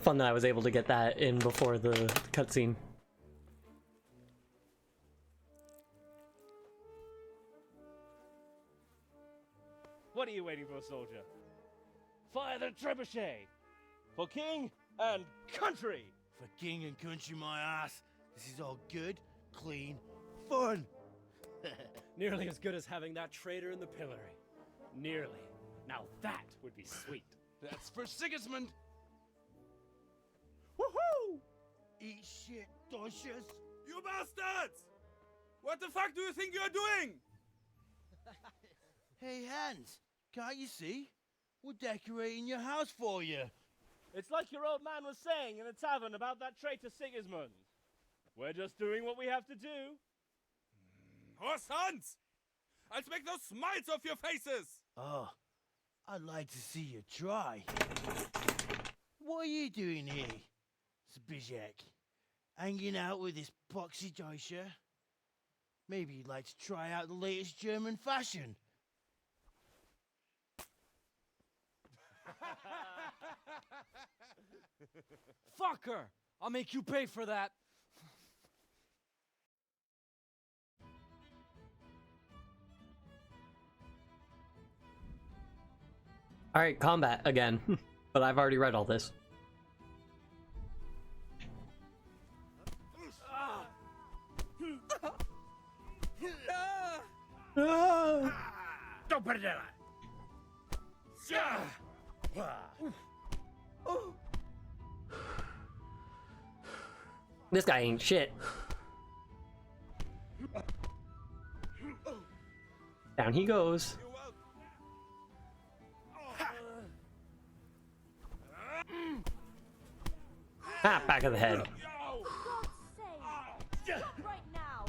Fun that I was able to get that in before the cutscene. What are you waiting for, soldier? Fire the trebuchet! For king and country! For king and country, my ass. This is all good, clean, fun. Nearly as good as having that traitor in the pillory. Nearly. Now that would be sweet. That's for Sigismund. Woohoo! Eat shit, doshes. You bastards! What the fuck do you think you're doing? Hey, Hans, can't you see? We're decorating your house for you. It's like your old man was saying in the tavern about that traitor Sigismund. We're just doing what we have to do. Horse Hans! I'll make those smiles off your faces! Oh, I'd like to see you try. What are you doing here, Zbizek? Hanging out with this boxy Deutscher? Maybe you'd like to try out the latest German fashion. Fucker! I'll make you pay for that. Alright, combat again. But I've already read all this. This guy ain't shit. Down he goes. Ah, back of the head. Right now!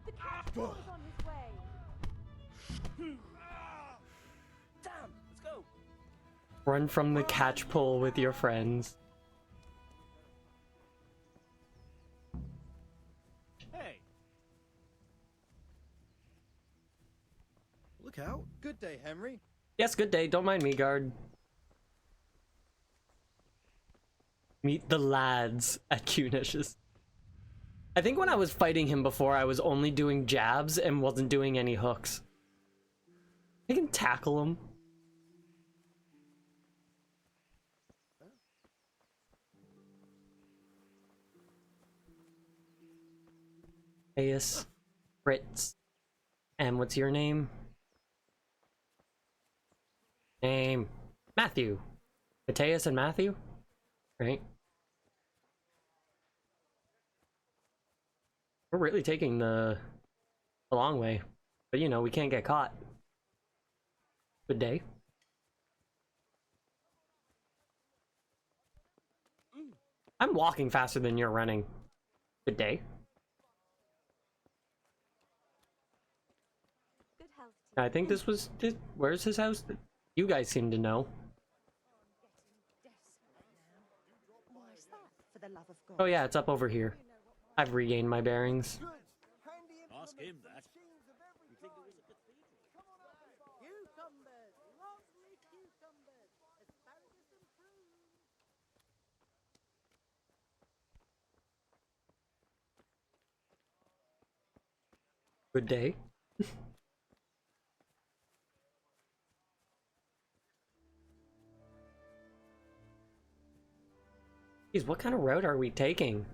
The catapult is on his way! Damn! Let's go! Run from the catch pole with your friends. Hey! Look out. Good day, Henry. Yes, good day. Don't mind me, guard. Meet the lads at Kunish's. I think when I was fighting him before, I was only doing jabs and wasn't doing any hooks. I can tackle him. Aeus, Fritz, and what's your name? Name Matthew. Mateus and Matthew? Right? We're really taking the long way. But you know, we can't get caught. Good day. I'm walking faster than you're running. Good day. Good health. I think this was... Where's his house? You guys seem to know. Why's that, for the love of God? Oh yeah, it's up over here. I've regained my bearings. Ask him that. You think it was a cathedral? Cucumbers! Lovely cucumbers! Asparagus and prunes! Good day. Jeez, what kind of route are we taking?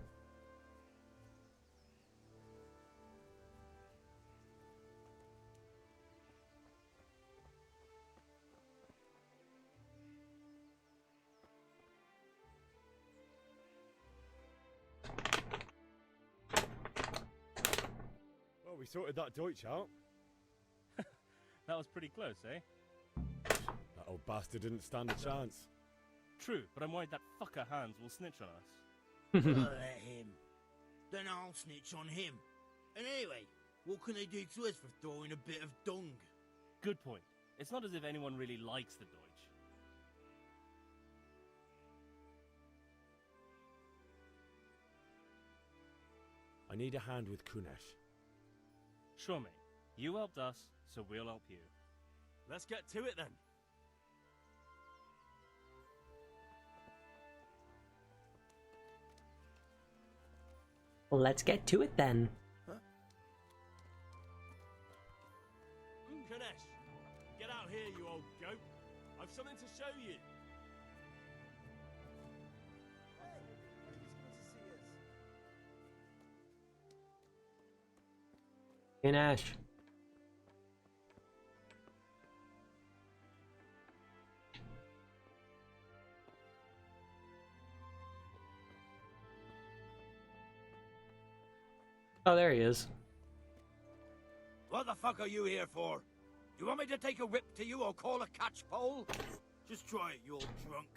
Well, we sorted that Deutsch out. That was pretty close, eh? That old bastard didn't stand a chance. True, but I'm worried that fucker Hans will snitch on us. Let him. Then I'll snitch on him. And anyway, what can they do to us for throwing a bit of dung? Good point. It's not as if anyone really likes the Deutsch. I need a hand with Kunesh. Sure, mate. You helped us, so we'll help you. Let's get to it then. Well, let's get to it then. Kunesh, get out here, you old goat. I've something to show you. Hey, Nash. Oh, there he is. What the fuck are you here for? Do you want me to take a whip to you or call a catch pole? Just try it, you old drunk.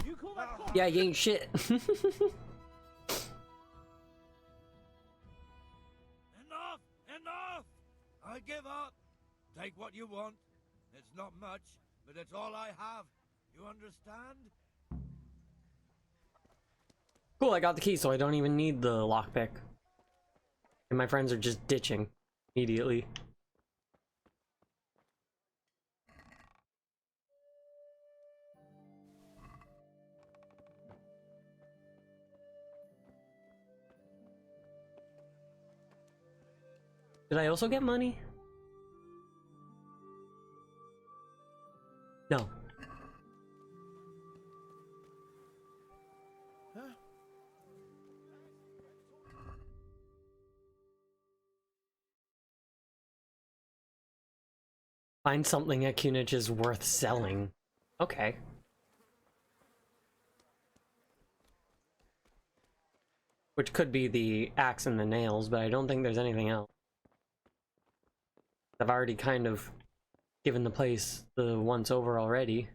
You call that Yeah, you ain't shit. Enough! Enough! I give up. Take what you want. It's not much, but it's all I have. You understand? Cool, I got the key, so I don't even need the lockpick. And my friends are just ditching immediately. Did I also get money? No. Find something at Kunich is worth selling. Okay. Which could be the axe and the nails, but I don't think there's anything else. I've already kind of given the place the once over already.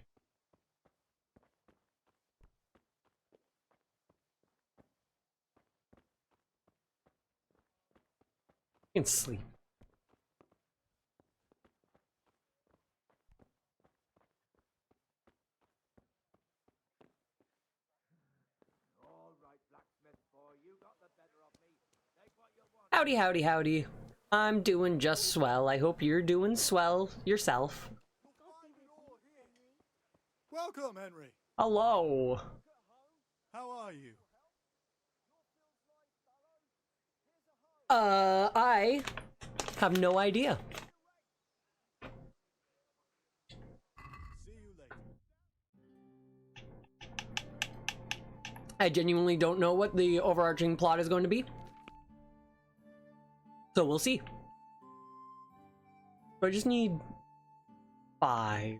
You can sleep. Howdy, howdy, howdy. I'm doing just swell. I hope you're doing swell yourself. Welcome, Henry. Hello. How are you? I have no idea. I genuinely don't know what the overarching plot is going to be. So we'll see. I just need 5.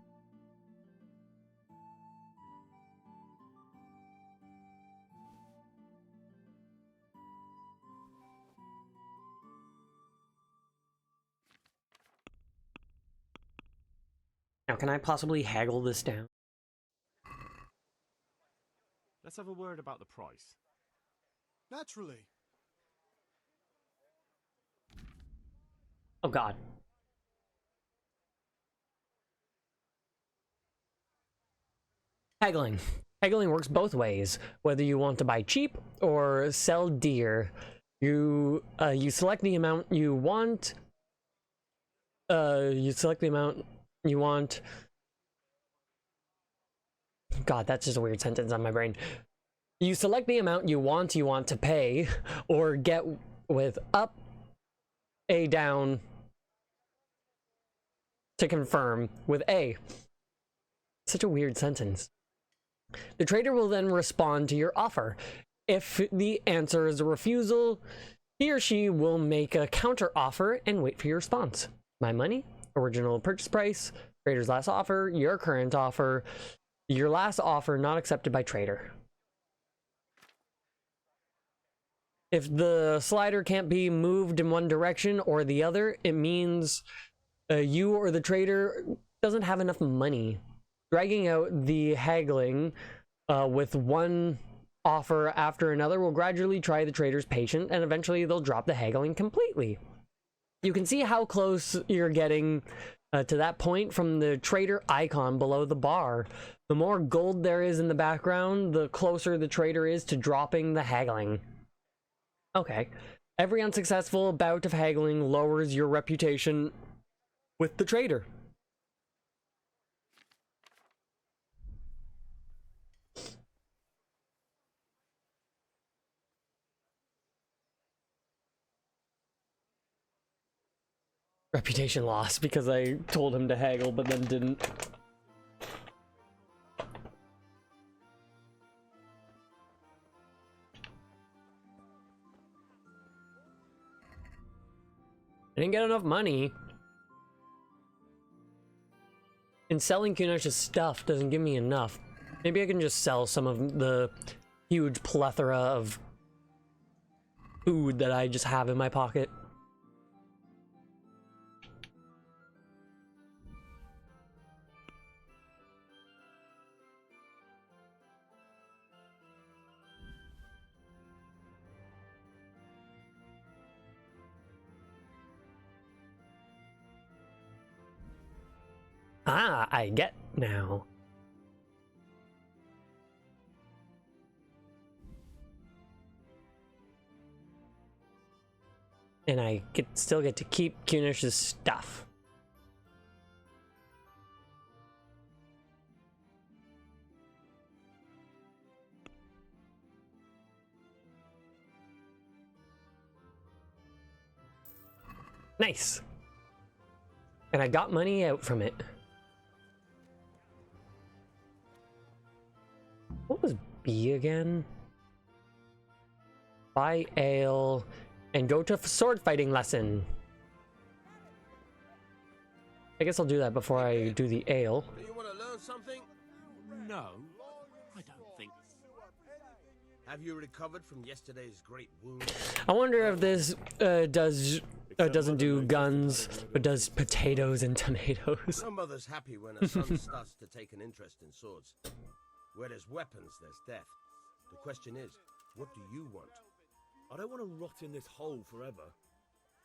Now, can I possibly haggle this down? Let's have a word about the price. Naturally. Oh god. Haggling. Haggling works both ways. Whether you want to buy cheap or sell dear, you select the amount you want. You select the amount you want God, that's just a weird sentence on my brain. You select the amount you want to pay, or get with up, A down to confirm with A. Such a weird sentence. The trader will then respond to your offer. If the answer is a refusal, he or she will make a counter offer and wait for your response. My money, original purchase price, trader's last offer, your current offer, your last offer not accepted by trader. If the slider can't be moved in one direction or the other, it means you or the trader doesn't have enough money. Dragging out the haggling with one offer after another will gradually try the trader's patience, and eventually they'll drop the haggling completely. You can see how close you're getting to that point from the trader icon below the bar. The more gold there is in the background, the closer the trader is to dropping the haggling. Okay. Every unsuccessful bout of haggling lowers your reputation with the trader. Reputation loss because I told him to haggle but then didn't. I didn't get enough money. And selling Kunesh's stuff doesn't give me enough. Maybe I can just sell some of the huge plethora of food that I just have in my pocket. Ah, I get now. And I still get to keep Kunesh's stuff. Nice. And I got money out from it. What was B again? Buy ale and go to sword fighting lesson. I guess I'll do that before I do the ale. Do you want to learn something? No, I don't think. Have you recovered from yesterday's great wound? I wonder if this doesn't do guns, but does potatoes and tomatoes. No mother's happy when her son starts to take an interest in swords. Where there's weapons, there's death. The question is, what do you want? I don't want to rot in this hole forever.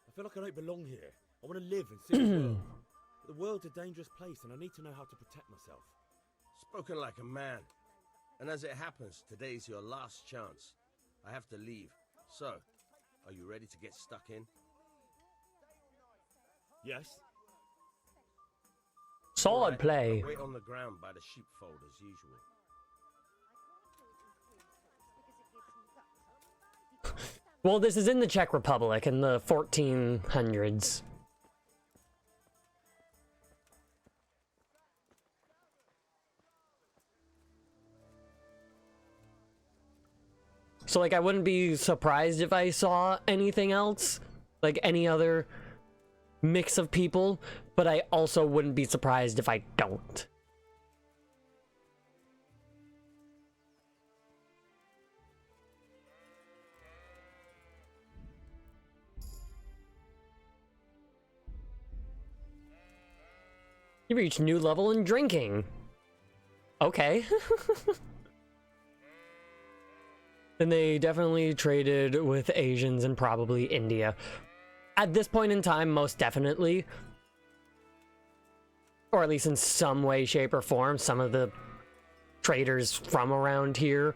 I feel like I don't belong here. I want to live and see the world. The world's a dangerous place and I need to know how to protect myself. Spoken like a man. And as it happens, today's your last chance. I have to leave. So, are you ready to get stuck in? Yes. Solid play. I'll wait on the ground by the sheepfold as usual. Well, this is in the Czech Republic in the 1400s. So, like, I wouldn't be surprised if I saw anything else, like any other mix of people, but I also wouldn't be surprised if I don't. You reach new level in drinking. Okay. Then they definitely traded with Asians and probably India. At this point in time, most definitely. Or at least in some way, shape, or form, some of the traders from around here.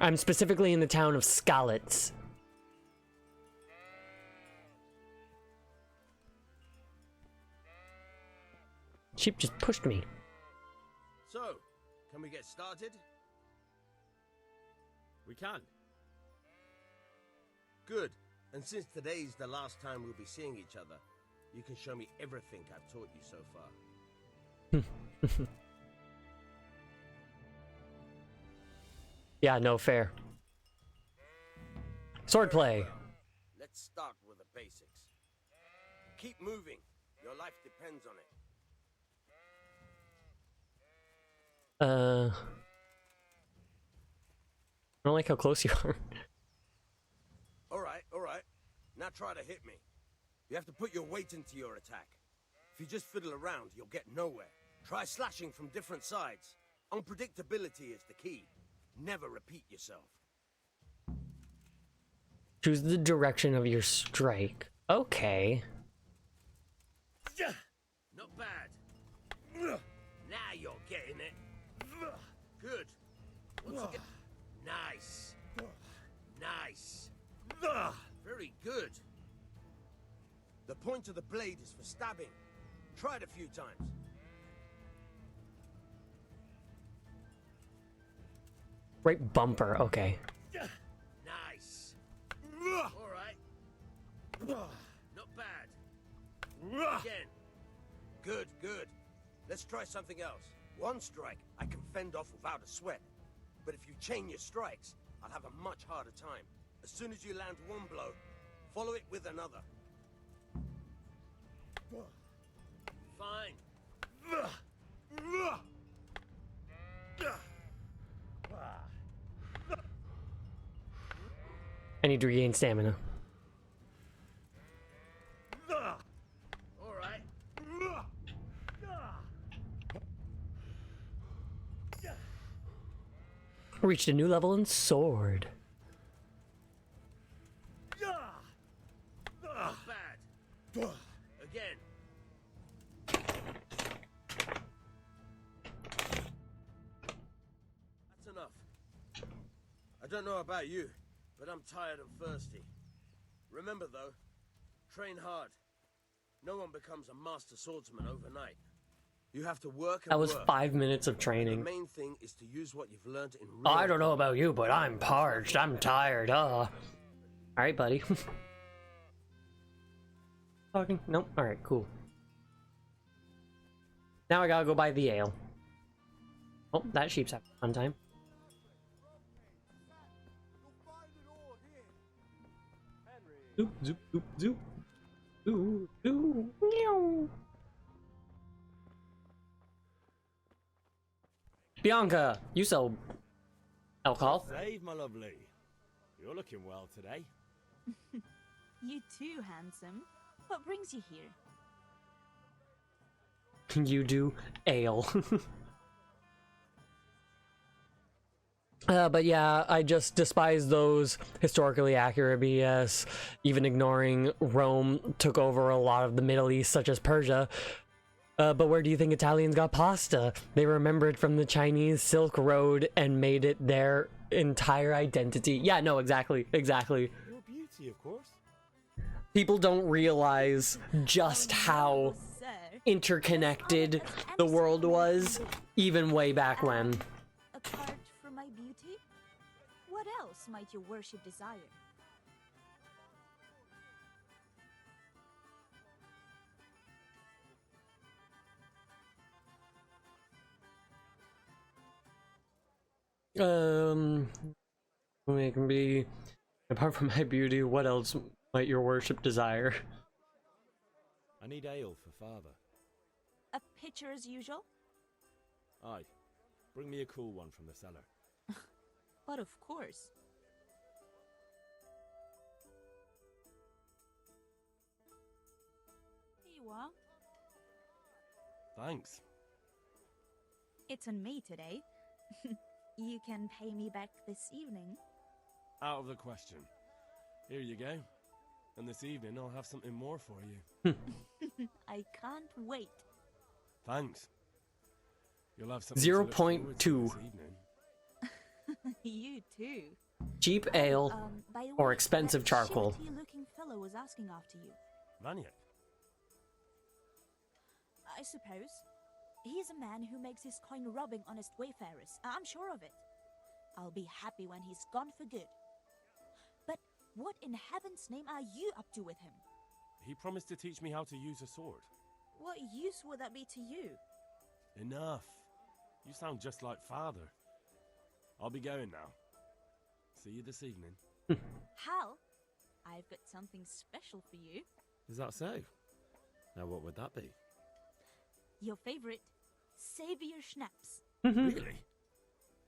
I'm specifically in the town of Skalitz. Sheep just pushed me. So, can we get started? We can. Good. And since today's the last time we'll be seeing each other, you can show me everything I've taught you so far. Yeah, no fair. Swordplay. Let's start with the basics. Keep moving. Your life depends on it. I don't like how close you are. All right. Now try to hit me. You have to put your weight into your attack. If you just fiddle around, you'll get nowhere. Try slashing from different sides. Unpredictability is the key. Never repeat yourself. Choose the direction of your strike. Okay. Not bad. Now you're getting it. Good. Once again. Nice. Nice. Very good. The point of the blade is for stabbing. Try it a few times. Right bumper, okay. Nice. All right. Not bad. Again. Good. Let's try something else. One strike I can fend off without a sweat. But if you chain your strikes, I'll have a much harder time. As soon as you land one blow, follow it with another. Fine. I need to regain stamina. All right. Reached a new level in sword. Not bad. Again. That's enough. I don't know about you, but I'm tired and thirsty. Remember though, train hard. No one becomes a master swordsman overnight. You have to work and That was work. 5 minutes of The training. main thing is to use what you've learned in real I don't know about you, but I'm parched. I'm tired. Alright, buddy. Talking? Nope. Alright, cool. Now I gotta go buy the ale. Oh, that sheep's having a fun time. Zoop, zoop, zoop, zoop. Ooh, ooh, meow. Bianca, you sell alcohol? Save, my lovely. You're looking well today. You too, handsome. What brings you here? You do ale. But yeah, I just despise those historically accurate BS, even ignoring Rome took over a lot of the Middle East, such as Persia. But where do you think Italians got pasta? They remembered from the Chinese Silk Road and made it their entire identity. Yeah, no, exactly. Your beauty, of course. People don't realize just how interconnected the world was, even way back when. Apart from my beauty, what else might your worship desire? It can be, apart from my beauty, what else might your worship desire? I need ale for father. A pitcher as usual? Aye. Bring me a cool one from the cellar. But of course. Here you are. Thanks. It's on me today. You can pay me back this evening. Out of the question. Here you go. And this evening I'll have something more for you. I can't wait. Thanks. You'll have something to look forward to 0.2. this evening. You too. Cheap ale By the or way, expensive that charcoal. shifty-looking fellow was asking after you. Vanya. I suppose. He's a man who makes his coin robbing honest wayfarers. I'm sure of it. I'll be happy when he's gone for good. But what in heaven's name are you up to with him? He promised to teach me how to use a sword. What use would that be to you? Enough. You sound just like father. I'll be going now. See you this evening. Hal, I've got something special for you. Is that so? Now what would that be? Your favorite Savior Schnapps. Really?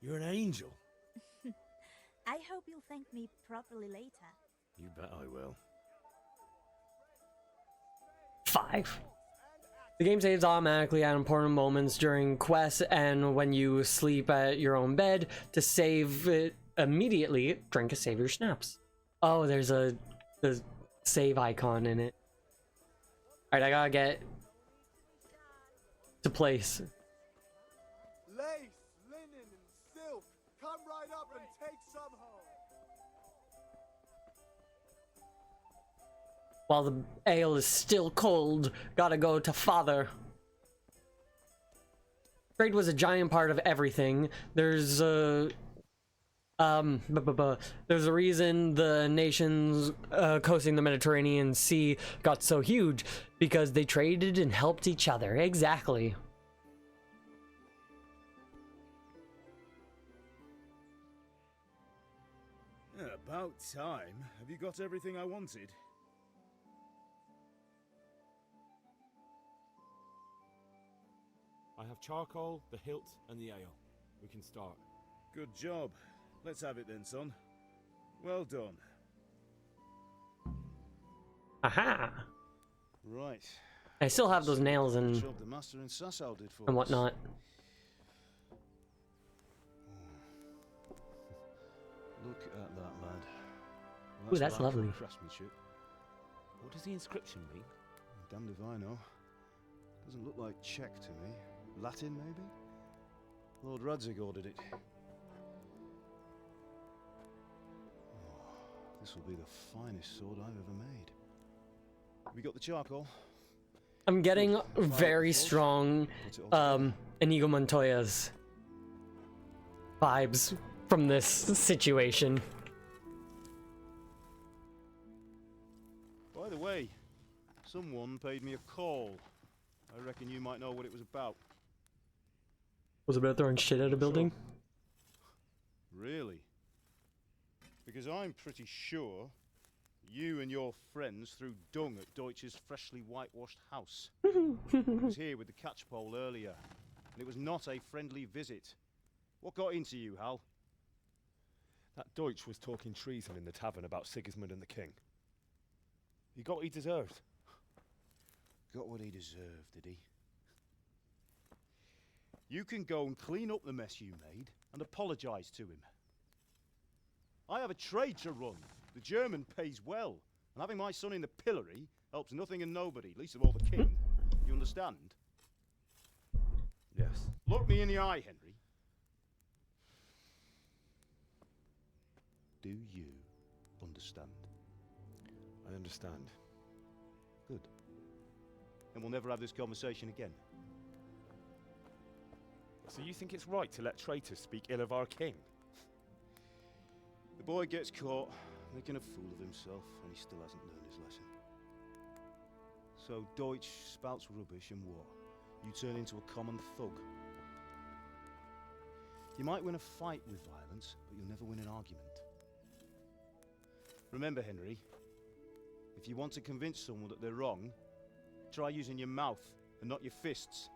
You're an angel. I hope you'll thank me properly later. You bet I will. 5. The game saves automatically at important moments during quests and when you sleep at your own bed. To save it immediately, drink a Savior Schnapps. Oh, there's a save icon in it. Alright, I gotta get to place. Lace, linen, and silk. Come right up and take some home. While the ale is still cold, gotta go to father. Trade was a giant part of everything. There's a there's a reason the nations coasting the Mediterranean Sea got so huge, because they traded and helped each other. Exactly. About time. Have you got everything I wanted? I have charcoal, the hilt, and the ale. We can start. Good job. Let's have it then, son. Well done. Aha! Right. I still have those nails and Job the master in Sasau did for and us. whatnot. Look at that, lad. Ooh, that's what I call lovely. craftsmanship. What does the inscription mean? Damned if I know. Doesn't look like Czech to me. Latin, maybe? Lord Radzig ordered it. Oh, this will be the finest sword I've ever made. We got the charcoal. I'm getting very strong Inigo Montoya's vibes from this situation. By the way, someone paid me a call. I reckon you might know what it was about. Was it about throwing shit at a building? Really? Because I'm pretty sure you and your friends threw dung at Deutsch's freshly whitewashed house. I was here with the catchpole earlier, and it was not a friendly visit. What got into you, Hal? That Deutsch was talking treason in the tavern about Sigismund and the king. He got what he deserved. Got what he deserved, did he? You can go and clean up the mess you made and apologise to him. I have a trade to run. The German pays well, and having my son in the pillory helps nothing and nobody, least of all the king. You understand? Yes. Look me in the eye, Henry. Do you understand? I understand. Good. Then we'll never have this conversation again. So you think it's right to let traitors speak ill of our king? The boy gets caught, making a fool of himself, and he still hasn't learned his lesson. So Deutsch spouts rubbish, and what? You turn into a common thug. You might win a fight with violence, but you'll never win an argument. Remember, Henry, if you want to convince someone that they're wrong, try using your mouth and not your fists.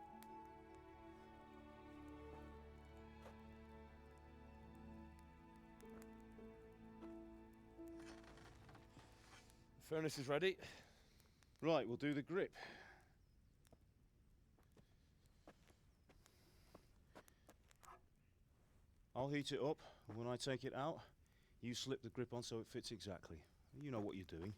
The furnace is ready. Right, we'll do the grip. I'll heat it up, and when I take it out, you slip the grip on so it fits exactly. You know what you're doing.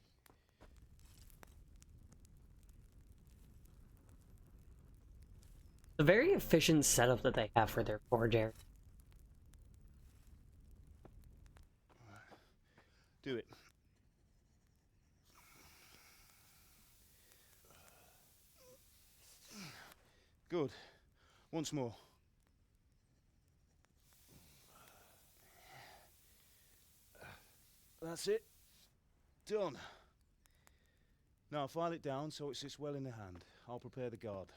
The very efficient setup that they have for their forge area. Do it. Good. Once more. That's it. Done. Now file it down so it sits well in the hand. I'll prepare the guard.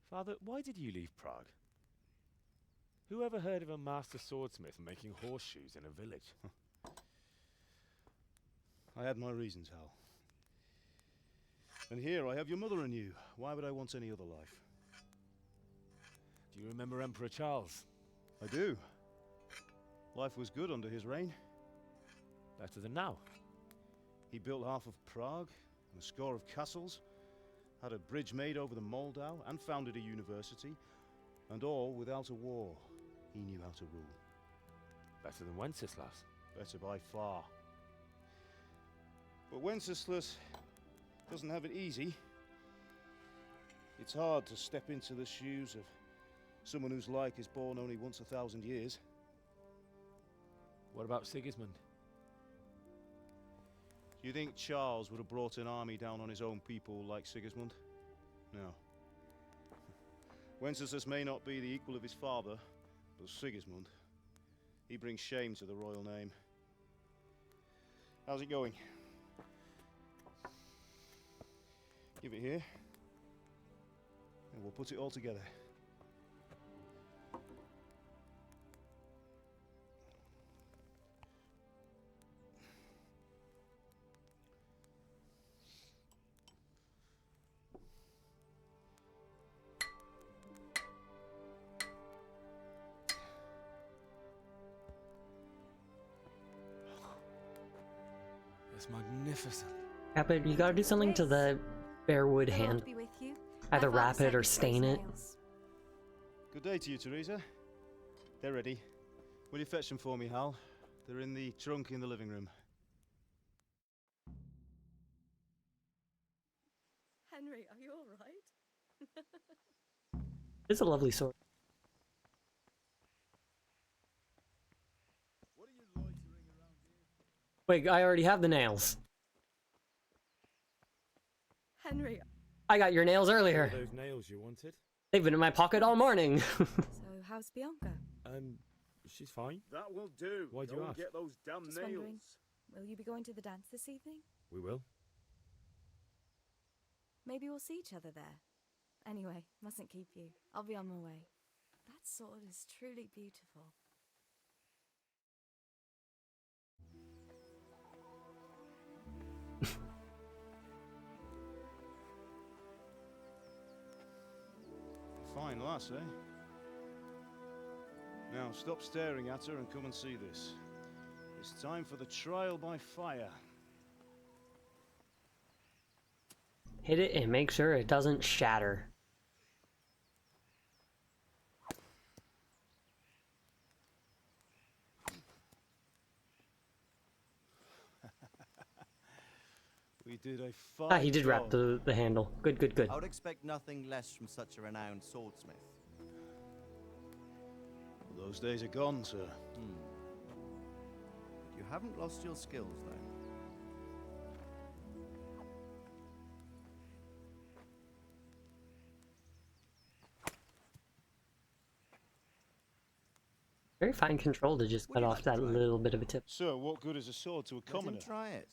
Father, why did you leave Prague? Who ever heard of a master swordsmith making horseshoes in a village? I had my reasons, Hal. And here I have your mother and you. Why would I want any other life? Do you remember Emperor Charles? I do. Life was good under his reign. Better than now. He built half of Prague and a score of castles, had a bridge made over the Moldau, and founded a university, and all without a war. He knew how to rule. Better than Wenceslas. Better by far. But Wenceslas doesn't have it easy. It's hard to step into the shoes of someone whose like is born only once 1,000 years. What about Sigismund? Do you think Charles would have brought an army down on his own people like Sigismund? No. Wenceslas may not be the equal of his father, but Sigismund, he brings shame to the royal name. How's it going? Give it here, and we'll put it all together. It's magnificent. Yeah, but you gotta do something to the bare wood hand. Be with you. Either My father wrap said it or we chose stain it. nails. Good day to you, Teresa. They're ready. Will you fetch them for me, Hal? They're in the trunk in the living room. Henry, are you all right? It's a lovely sword. Wait, I already have the nails. Henry. I got your nails earlier. Are those nails you wanted? They've been in my pocket all morning. So how's Bianca? She's fine. That will do. Why do you Go and ask? get those damn Just nails. wondering, will you be going to the dance this evening? We will. Maybe we'll see each other there. Anyway, mustn't keep you. I'll be on my way. That sword is truly beautiful. Fine lass, eh? Now stop staring at her and come and see this. It's time for the trial by fire. Hit it and make sure it doesn't shatter. We did a Ah, fine he did wrap job. the handle. Good, good, good. I would expect nothing less from such a renowned swordsmith. Well, those days are gone, sir. You haven't lost your skills, though. Very fine control to just cut off that little bit of a tip. Sir, what good is a sword to a Let commoner? him try it.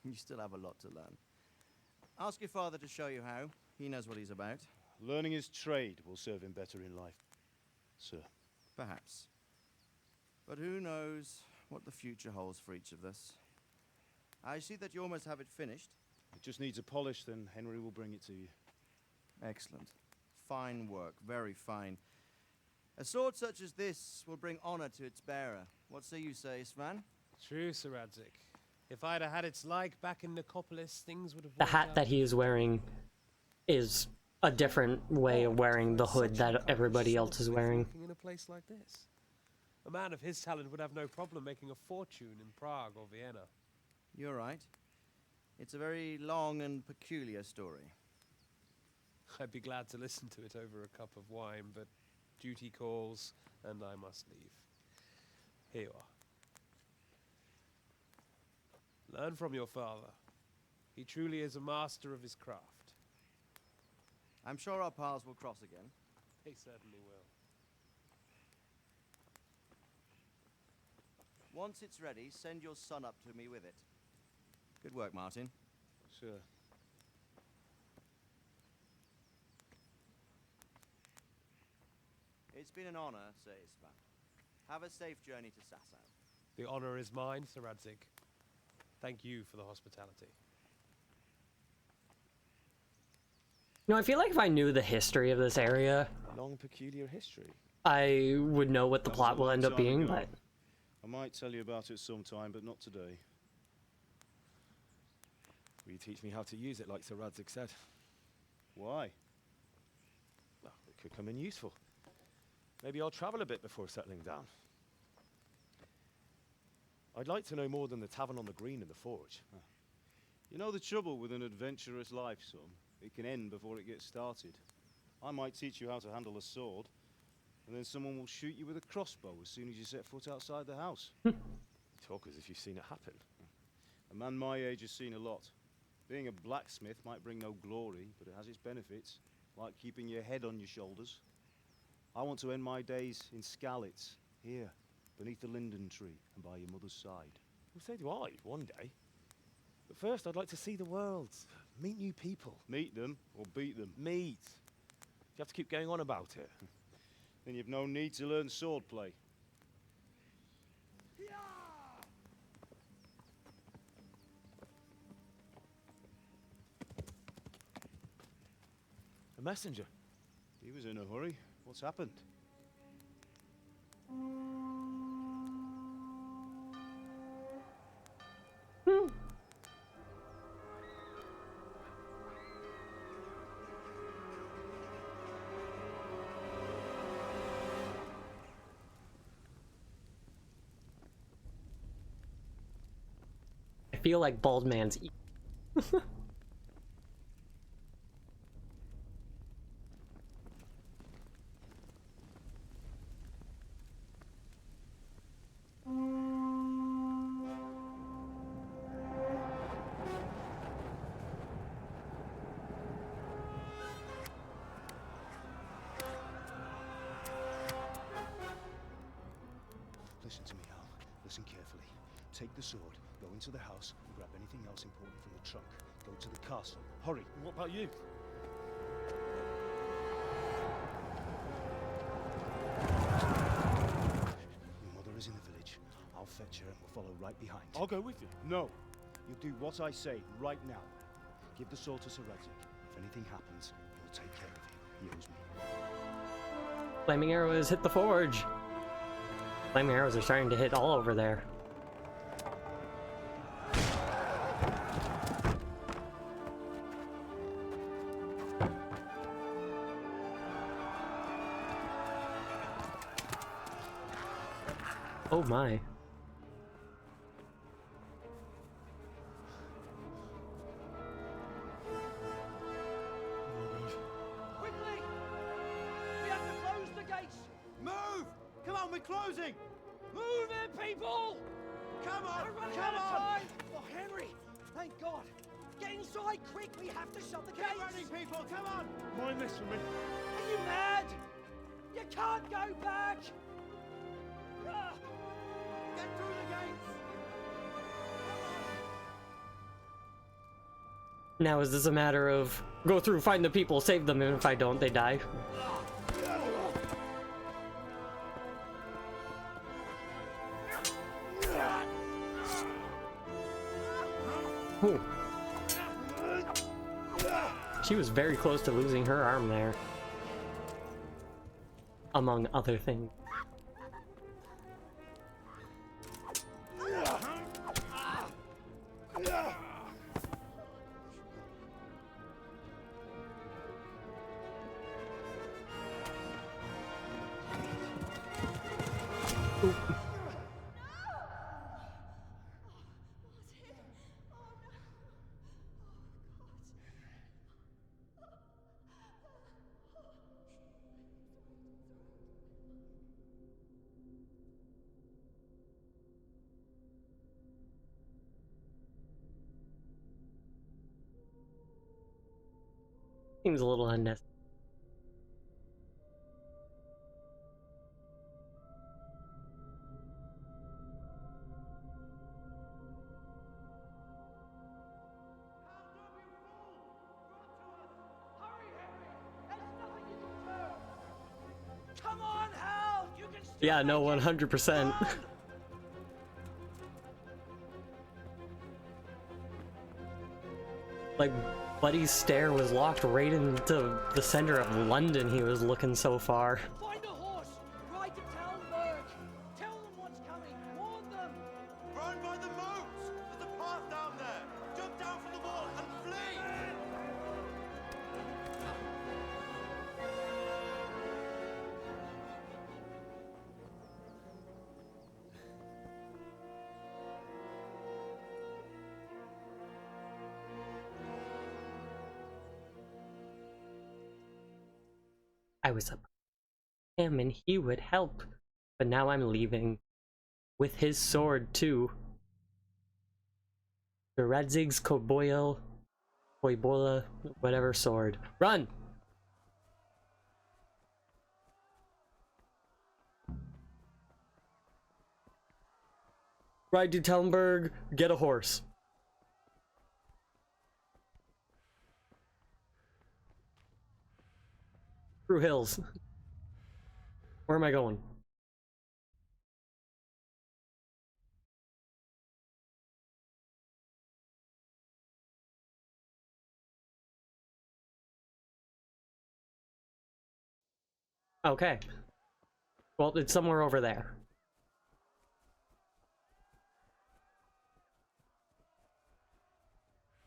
You still have a lot to learn. Ask your father to show you how. He knows what he's about. Learning his trade will serve him better in life, sir. Perhaps. But who knows what the future holds for each of us. I see that you almost have it finished. It just needs a polish, then Henry will bring it to you. Excellent. Fine work, very fine. A sword such as this will bring honor to its bearer. What say you, Svan? True, Sir Radzik. If I'd have had its like back in Nicopolis, things would have The worked hat out. that he is wearing is a different way of wearing the hood that everybody else is wearing. Working in a place like this. A man of his talent would have no problem making a fortune in Prague or Vienna. You're right. It's a very long and peculiar story. I'd be glad to listen to it over a cup of wine, but duty calls, and I must leave. Here you are. Learn from your father. He truly is a master of his craft. I'm sure our paths will cross again. They certainly will. Once it's ready, send your son up to me with it. Good work, Martin. Sure. It's been an honor, Sir Istvan. Have a safe journey to Sasau. The honor is mine, Sir Radzik. Thank you for the hospitality. You know, I feel like if I knew the history of this area, Long, peculiar history. I would know what the plot will end up being, but... I might tell you about it sometime, but not today. Will you teach me how to use it like Sir Radzik said? Why? Well, it could come in useful. Maybe I'll travel a bit before settling down. I'd like to know more than the tavern on the green and the forge. You know the trouble with an adventurous life, son? It can end before it gets started. I might teach you how to handle a sword, and then someone will shoot you with a crossbow as soon as you set foot outside the house. You talk as if you've seen it happen. A man my age has seen a lot. Being a blacksmith might bring no glory, but it has its benefits, like keeping your head on your shoulders. I want to end my days in Skalitz, here, beneath the linden tree and by your mother's side. Well, so do I, one day. But first, I'd like to see the world, meet new people. Meet them or beat them? Meet. You have to keep going on about it. Then you've no need to learn swordplay. A messenger. He was in a hurry. What's happened? I feel like Bald Man's Listen to me, Al. Listen carefully. Take the sword, go into the house, and grab anything else important from the trunk. Go to the castle. Hurry. And what about you? Your mother is in the village. I'll fetch her and we'll follow right behind. I'll go with you. No. You'll do what I say right now. Give the sword to Sir Radzik. If anything happens, he'll take care of you. He owes me. Flaming arrows hit the forge. Flaming arrows are starting to hit all over there. Oh my. Quickly! We have to close the gates! Move! Come on, we're closing! Move it, people! Come on! We're running Come out of on! time! Oh, Henry! Thank God! Get inside, quick! We have to shut the gates! Keep running, people! Come on! Mind this for me. Are you mad? You can't go back! Ah! Get through the gates! Now is this a matter of go through, find the people, save them, and if I don't, they die? Ooh. She was very close to losing her arm there. Among other things. Seems a little unnecessary. Come on, Hal! You can still Yeah, no, make it. 100%. Like, Buddy's stare was locked right into the center of London. He was looking so far. Find a horse! Ride to Talmberg! Tell them what's coming! Warn them! Run by the moats! There's a path down there! Jump down from the wall and flee! I was up him and he would help, but now I'm leaving with his sword too. The Radzig's Koboil, whatever sword. Run! Ride to Talmberg, get a horse. Through hills. Where am I going? Okay. Well, it's somewhere over there.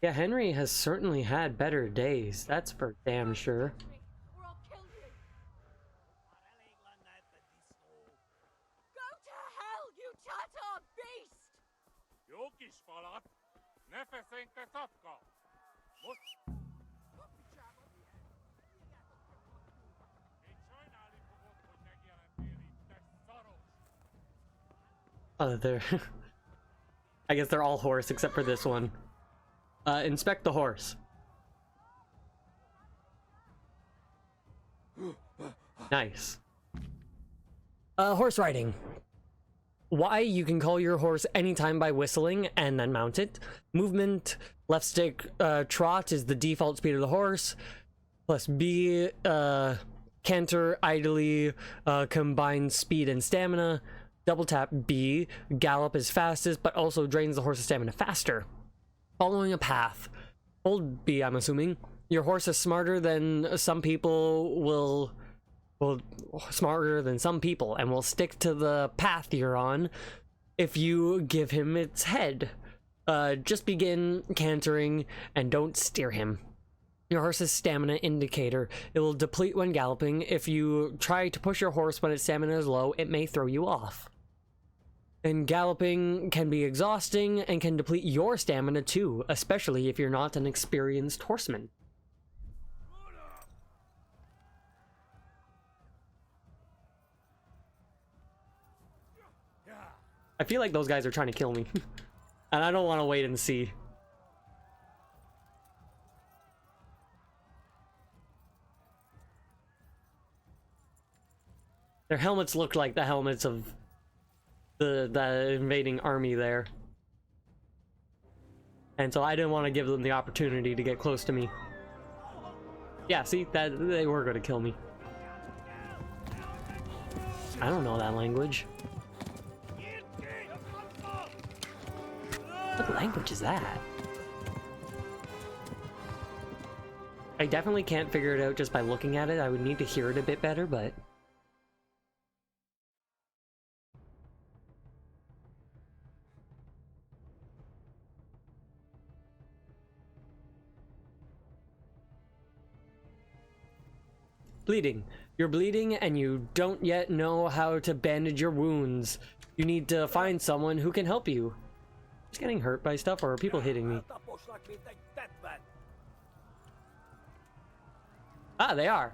Yeah, Henry has certainly had better days, that's for damn sure. Go to hell, you Tatar beast! They're... I guess they're all horse except for this one. Inspect the horse. Nice. Horse riding. Y, you can call your horse anytime by whistling and then mount it. Movement, left stick trot is the default speed of the horse. Plus B, canter, idly, combines speed and stamina. Double tap B, gallop is fastest, but also drains the horse's stamina faster. Following a path. Hold B, I'm assuming. Your horse is smarter than some people smarter than some people and will stick to the path you're on if you give him its head. Just begin cantering and don't steer him. Your horse's stamina indicator. It will deplete when galloping. If you try to push your horse when its stamina is low, it may throw you off. And galloping can be exhausting and can deplete your stamina too, especially if you're not an experienced horseman. I feel like those guys are trying to kill me. And I don't want to wait and see. Their helmets look like the helmets of the invading army there. And so I didn't want to give them the opportunity to get close to me. Yeah, see, that they were going to kill me. I don't know that language. What language is that? I definitely can't figure it out just by looking at it. I would need to hear it a bit better, but... Bleeding. You're bleeding and you don't yet know how to bandage your wounds. You need to find someone who can help you. Just getting hurt by stuff, or are people hitting me? Ah, they are.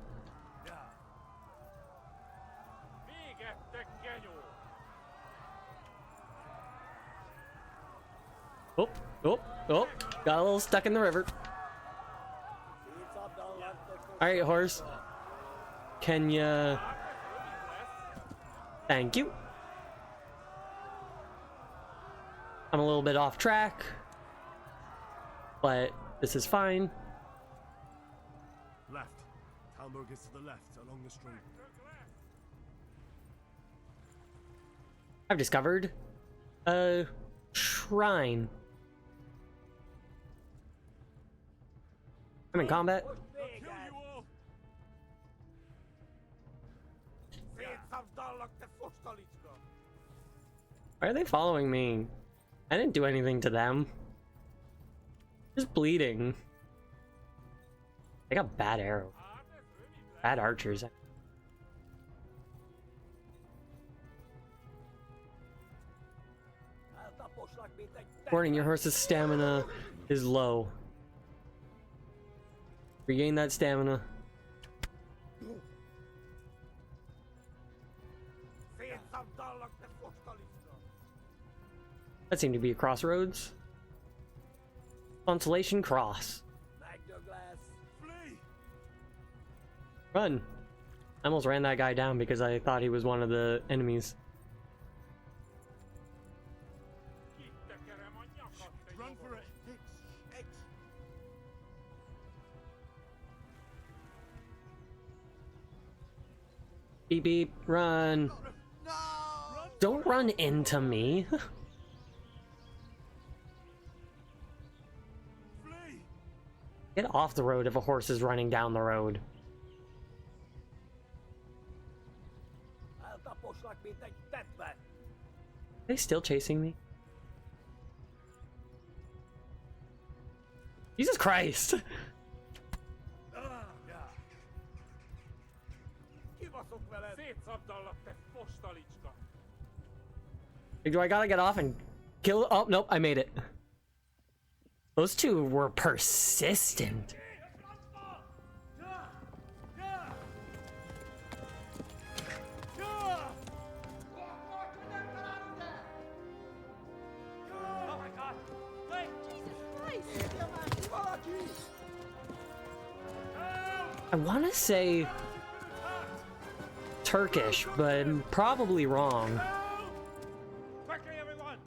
Oh, oh, oh. Got a little stuck in the river. Alright, horse. Can ya... Thank you. I'm a little bit off track, but this is fine. Left. Talmberg is to the left, along the stream. I've discovered a shrine. I'm in combat. Why are they following me? I didn't do anything to them. Just bleeding. They got bad arrows. Bad archers. Warning, your horse's stamina is low. Regain that stamina. That seemed to be a crossroads. Consolation Cross. Run! I almost ran that guy down because I thought he was one of the enemies. Run for it. Beep beep, run! No! Don't run into me! Get off the road if a horse is running down the road. Are they still chasing me? Jesus Christ! Do I gotta get off and kill? Oh, nope, I made it. Those two were persistent. I want to say Turkish, but I'm probably wrong. Quickly, everyone!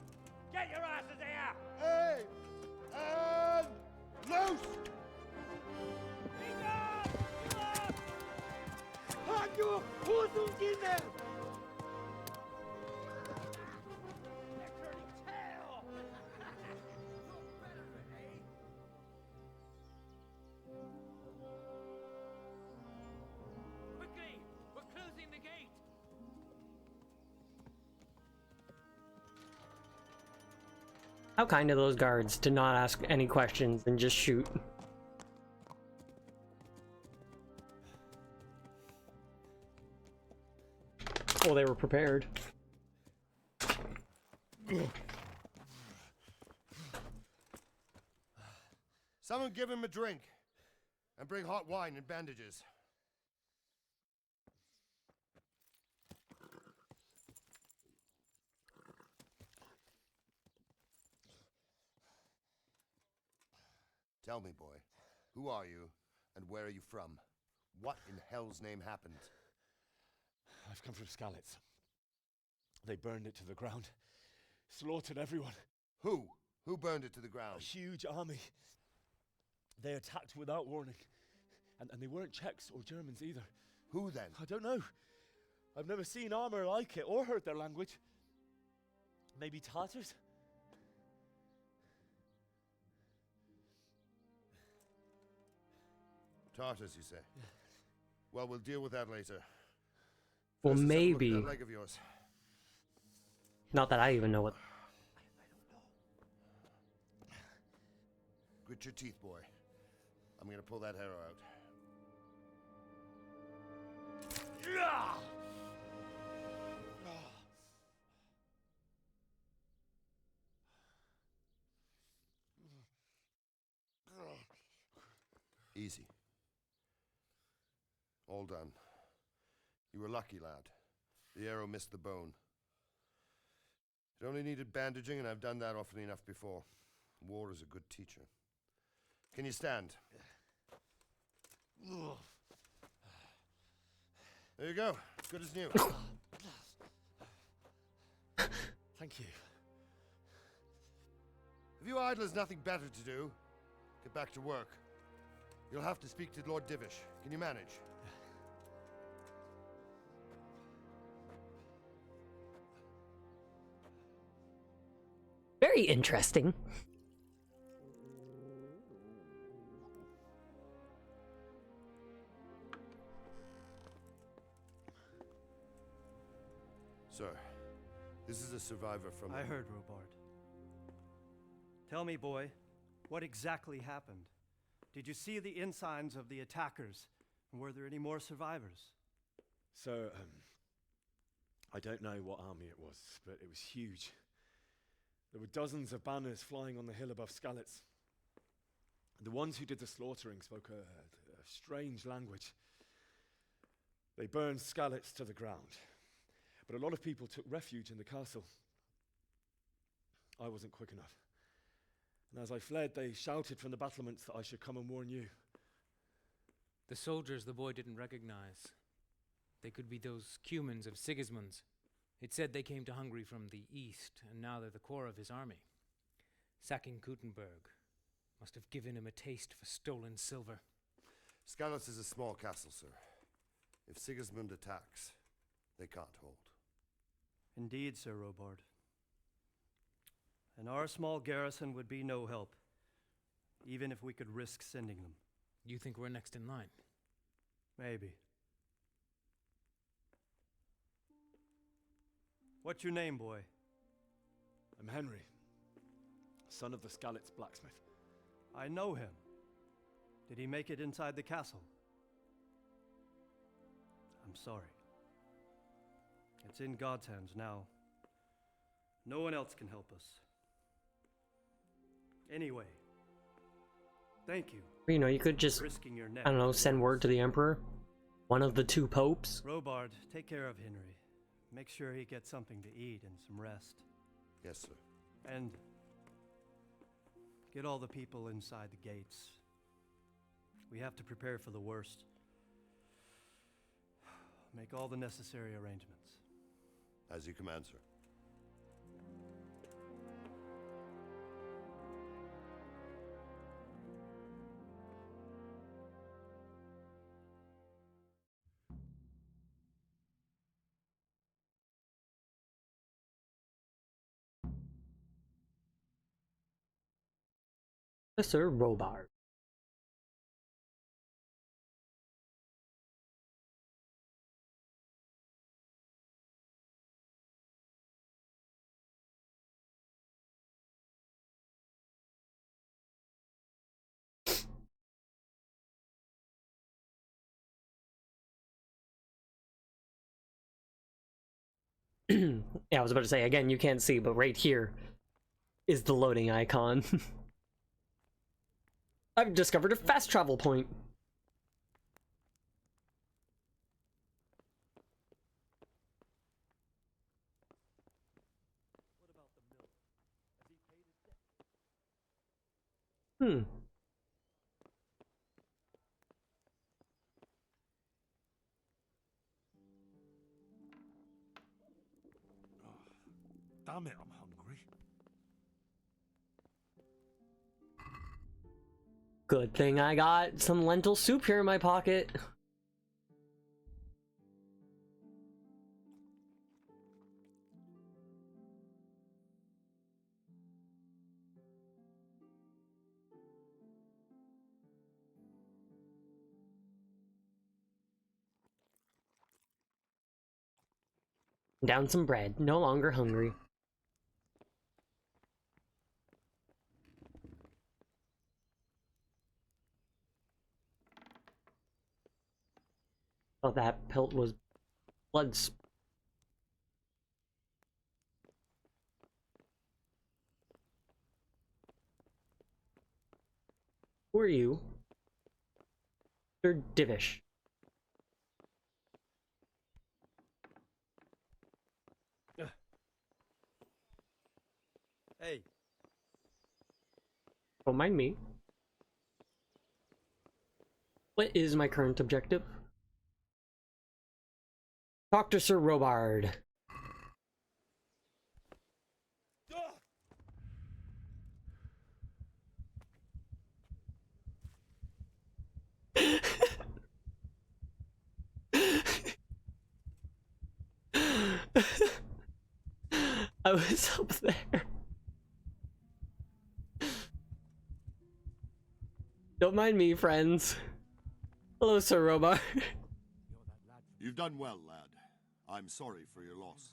Get your asses here! Hey! Loose! Hadi uzun gine! Quickly! We're closing the gate! How kind of those guards to not ask any questions and just shoot. Well, they were prepared. Someone give him a drink. And bring hot wine and bandages. Tell me, boy, who are you, and where are you from? What in hell's name happened? I've come from Skalitz. They burned it to the ground. Slaughtered everyone. Who? Who burned it to the ground? A huge army. They attacked without warning. And they weren't Czechs or Germans either. Who then? I don't know. I've never seen armor like it or heard their language. Maybe Tatars? Tartars, you say? Yeah. Well, we'll deal with that later. Well, First, let's have a look at maybe. that leg of yours. Not that I even know what. Grit your teeth, boy. I'm gonna pull that arrow out. Easy. All done. You were lucky, lad. The arrow missed the bone. It only needed bandaging, and I've done that often enough before. War is a good teacher. Can you stand? There you go. Good as new. Thank you. If you idlers nothing better to do, get back to work. You'll have to speak to Lord Divish. Can you manage? Very interesting. Sir, this is a survivor from... I heard, Robard. Tell me, boy, what exactly happened? Did you see the ensigns of the attackers? And were there any more survivors? So, I don't know what army it was, but it was huge. There were dozens of banners flying on the hill above Skalitz. The ones who did the slaughtering spoke a strange language. They burned Skalitz to the ground, but a lot of people took refuge in the castle. I wasn't quick enough. And as I fled, they shouted from the battlements that I should come and warn you. The soldiers the boy didn't recognize. They could be those Cumans of Sigismund's. It said they came to Hungary from the east, and now they're the core of his army. Sacking Gutenberg must have given him a taste for stolen silver. Skalitz is a small castle, sir. If Sigismund attacks, they can't hold. Indeed, Sir Robard. And our small garrison would be no help, even if we could risk sending them. You think we're next in line? Maybe. What's your name, boy? I'm Henry, son of the Skalitz blacksmith. I know him. Did he make it inside the castle? I'm sorry. It's in God's hands now. No one else can help us. Anyway, thank you. You know, you could just, risking your neck I don't know, send word to the Emperor. One of the two popes. Robard, take care of Henry. Make sure he gets something to eat and some rest. Yes, sir. And get all the people inside the gates. We have to prepare for the worst. Make all the necessary arrangements. As you command, sir. Sir Robard. Yeah, I was about to say, again, you can't see, but right here is the loading icon. I've discovered a fast travel point. Hmm. Damn it, I'm hungry. Good thing I got some lentil soup here in my pocket. Down some bread, no longer hungry. Oh, that pelt was blood. Who are you? They're divish. Hey. Don't mind me. What is my current objective? Talk to Sir Robard. I was up there. Don't mind me, friends. Hello, Sir Robard. You've done well, lad. I'm sorry for your loss.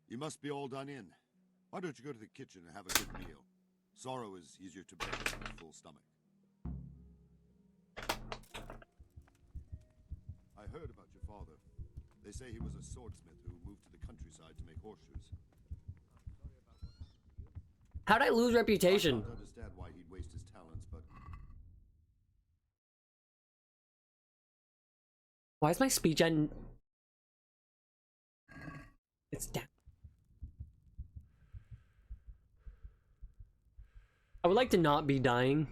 You must be all done in. Why don't you go to the kitchen and have a good meal? Sorrow is easier to bear on a full stomach. I heard about your father. They say he was a swordsmith who moved to the countryside to make horseshoes. How'd I lose reputation? I don't understand why he'd waste his talents, but Why is my speech on? It's down. I would like to not be dying.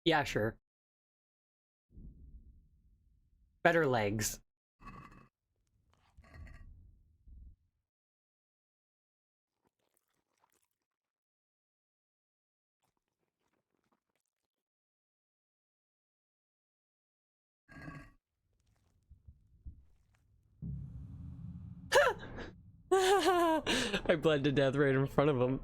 Yeah, sure. Better legs. I bled to death right in front of him.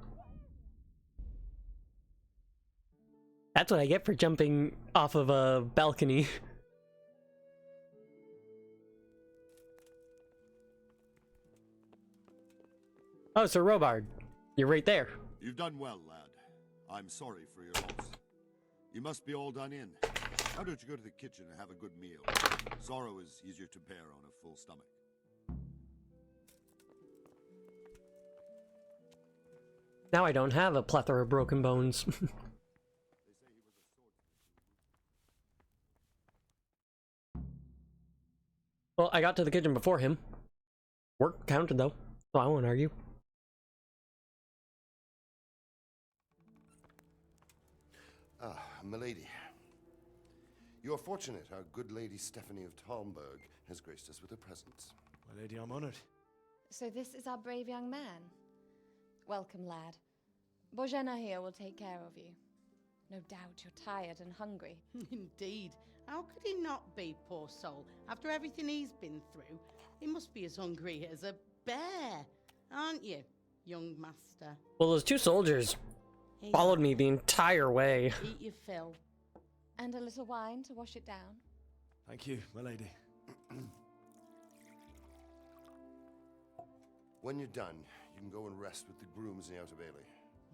That's what I get for jumping off of a balcony. Oh, Sir Robard. You're right there. you've done well, lad. I'm sorry for your loss. You must be all done in. Why don't you go to the kitchen and have a good meal? Sorrow is easier to bear on a full stomach. Now I don't have a plethora of broken bones. Well, I got to the kitchen before him. Work counted though, so I won't argue. Ah, milady. You are fortunate our good lady Stephanie of Talmberg has graced us with her presence. My lady, I'm honored. So this is our brave young man. Welcome, lad. Bojena here will take care of you. No doubt you're tired and hungry. Indeed. How could he not be, poor soul? After everything he's been through, he must be as hungry as a bear, aren't you, young master? Well, those two soldiers followed me the entire way. Eat your fill. And a little wine to wash it down. Thank you, my lady. When you're done, you can go and rest with the grooms in the Outer Bailey.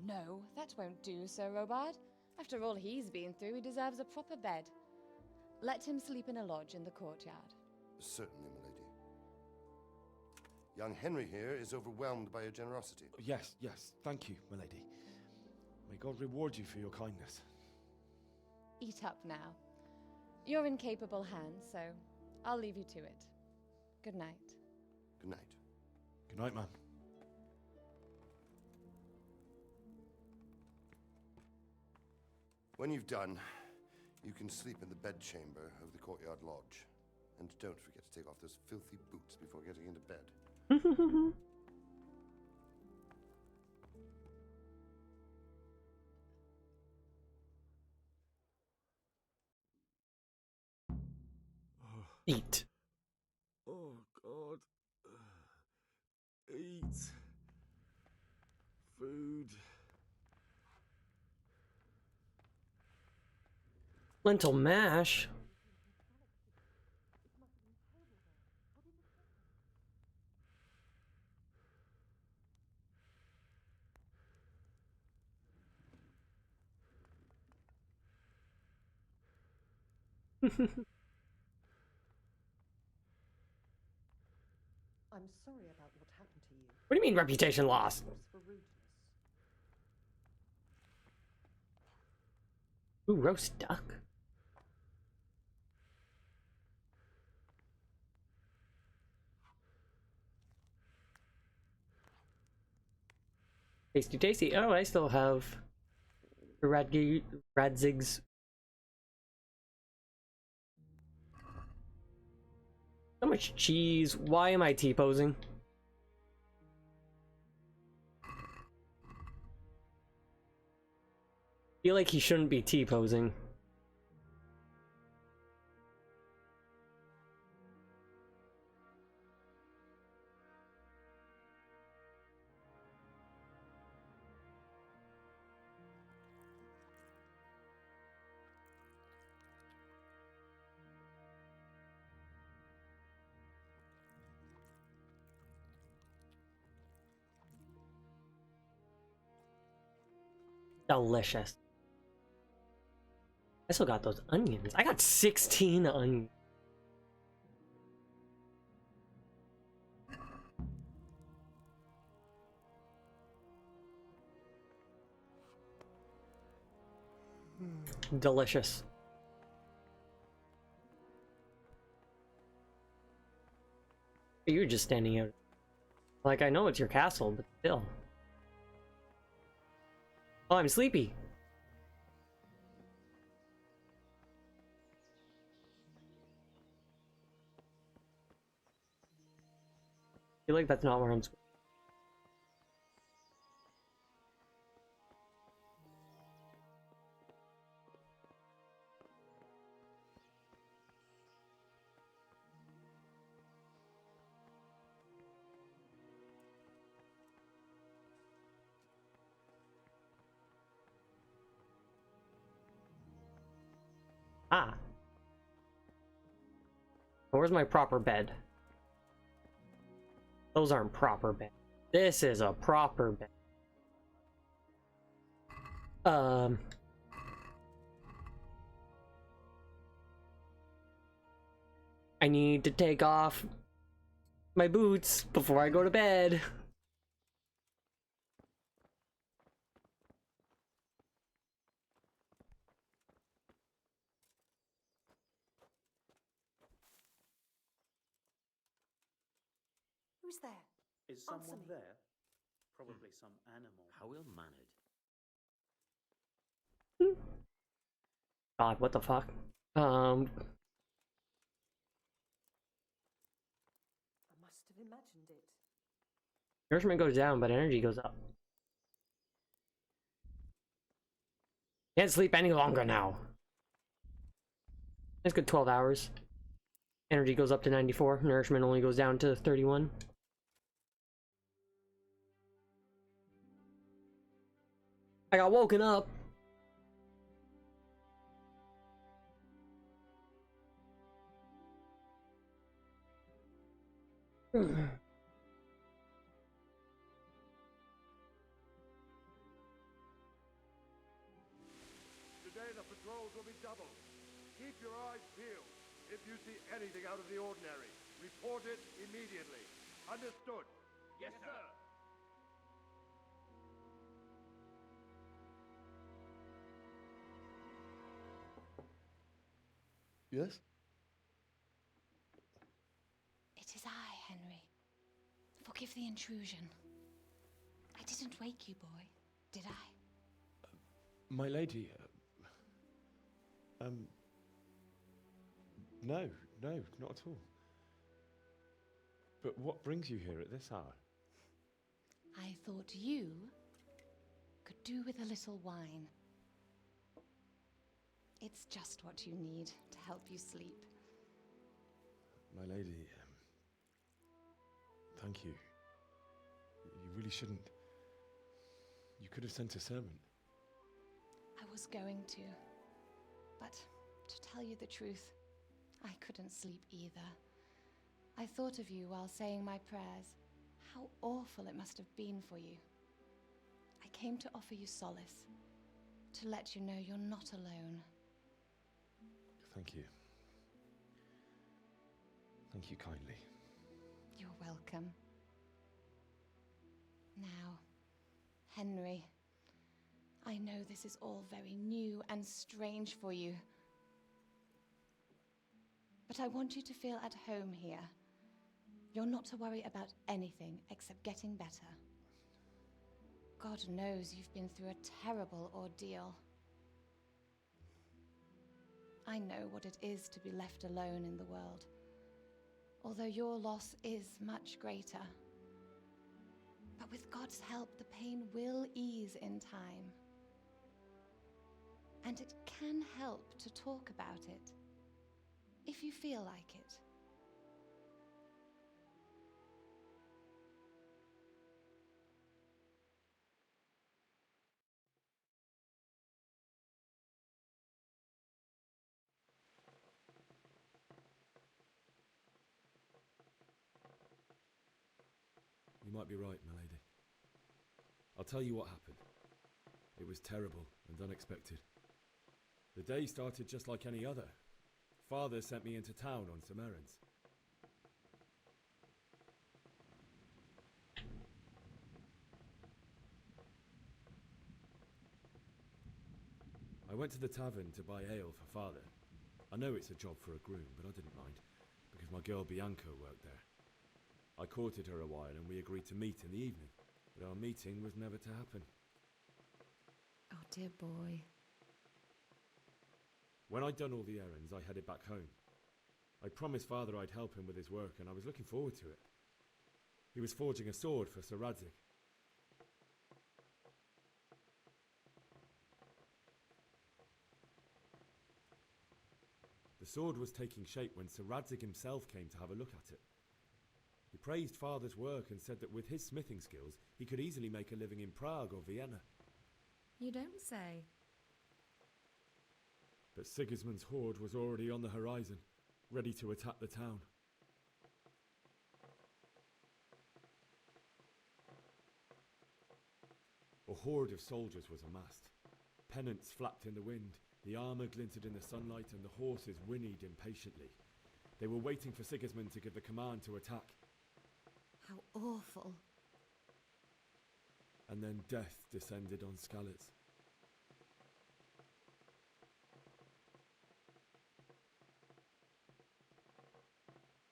No, that won't do, Sir Robard. After all he's been through, he deserves a proper bed. Let him sleep in a lodge in the courtyard. Certainly, milady. Young Henry here is overwhelmed by your generosity. Yes, yes, thank you, my lady. May God reward you for your kindness. Eat up now. You're in capable hands, so I'll leave you to it. Good night. Good night. Good night, ma'am. When you've done, you can sleep in the bedchamber of the courtyard lodge. And don't forget to take off those filthy boots before getting into bed. Eat. Oh, God. Eat. Food. Lentil mash? I'm sorry about what happened to you. What do you mean reputation loss? For rudeness. Ooh, roast duck. Tasty, tasty. Oh, I still have the Radzigs. So much cheese. Why am I T-posing? I feel like he shouldn't be T-posing. Delicious. I still got those onions. I got 16 onions. Delicious. You're just standing out. Like, I know it's your castle, but still. Oh, I'm sleepy. I feel like that's not where I'm supposed. Ah. Where's my proper bed? Those aren't proper bed. This is a proper bed. I need to take off my boots before I go to bed. Who's there? Is Answer someone me. there? Probably some animal. How ill-mannered. God, what the fuck? I must have imagined it. Nourishment goes down, but energy goes up. Can't sleep any longer now. That's good 12 hours. Energy goes up to 94. Nourishment only goes down to 31. I got woken up. Today the patrols will be doubled. Keep your eyes peeled. If you see anything out of the ordinary, report it immediately. Understood? Yes, sir. Yes? It is I, Henry. Forgive the intrusion. I didn't wake you, boy, did I? My lady, no, not at all. But what brings you here at this hour? I thought you could do with a little wine. It's just what you need to help you sleep. My lady, thank you. You really shouldn't. You could have sent a servant. I was going to. But to tell you the truth, I couldn't sleep either. I thought of you while saying my prayers. How awful it must have been for you. I came to offer you solace, to let you know you're not alone. Thank you. Thank you kindly. You're welcome. Now, Henry, I know this is all very new and strange for you. But I want you to feel at home here. You're not to worry about anything except getting better. God knows you've been through a terrible ordeal. I know what it is to be left alone in the world, although your loss is much greater. But with God's help, the pain will ease in time. And it can help to talk about it, if you feel like it. You might be right, my lady. I'll tell you what happened. It was terrible and unexpected. The day started just like any other. Father sent me into town on some errands. I went to the tavern to buy ale for Father. I know it's a job for a groom, but I didn't mind, because my girl Bianca worked there. I courted her a while and we agreed to meet in the evening, but our meeting was never to happen. Oh, dear boy. When I'd done all the errands, I headed back home. I promised Father I'd help him with his work, and I was looking forward to it. He was forging a sword for Sir Radzig. The sword was taking shape when Sir Radzig himself came to have a look at it. He praised Father's work and said that with his smithing skills, he could easily make a living in Prague or Vienna. You don't say. But Sigismund's horde was already on the horizon, ready to attack the town. A horde of soldiers was amassed. Pennants flapped in the wind, the armour glinted in the sunlight, and the horses whinnied impatiently. They were waiting for Sigismund to give the command to attack. How awful. And then death descended on Skalitz.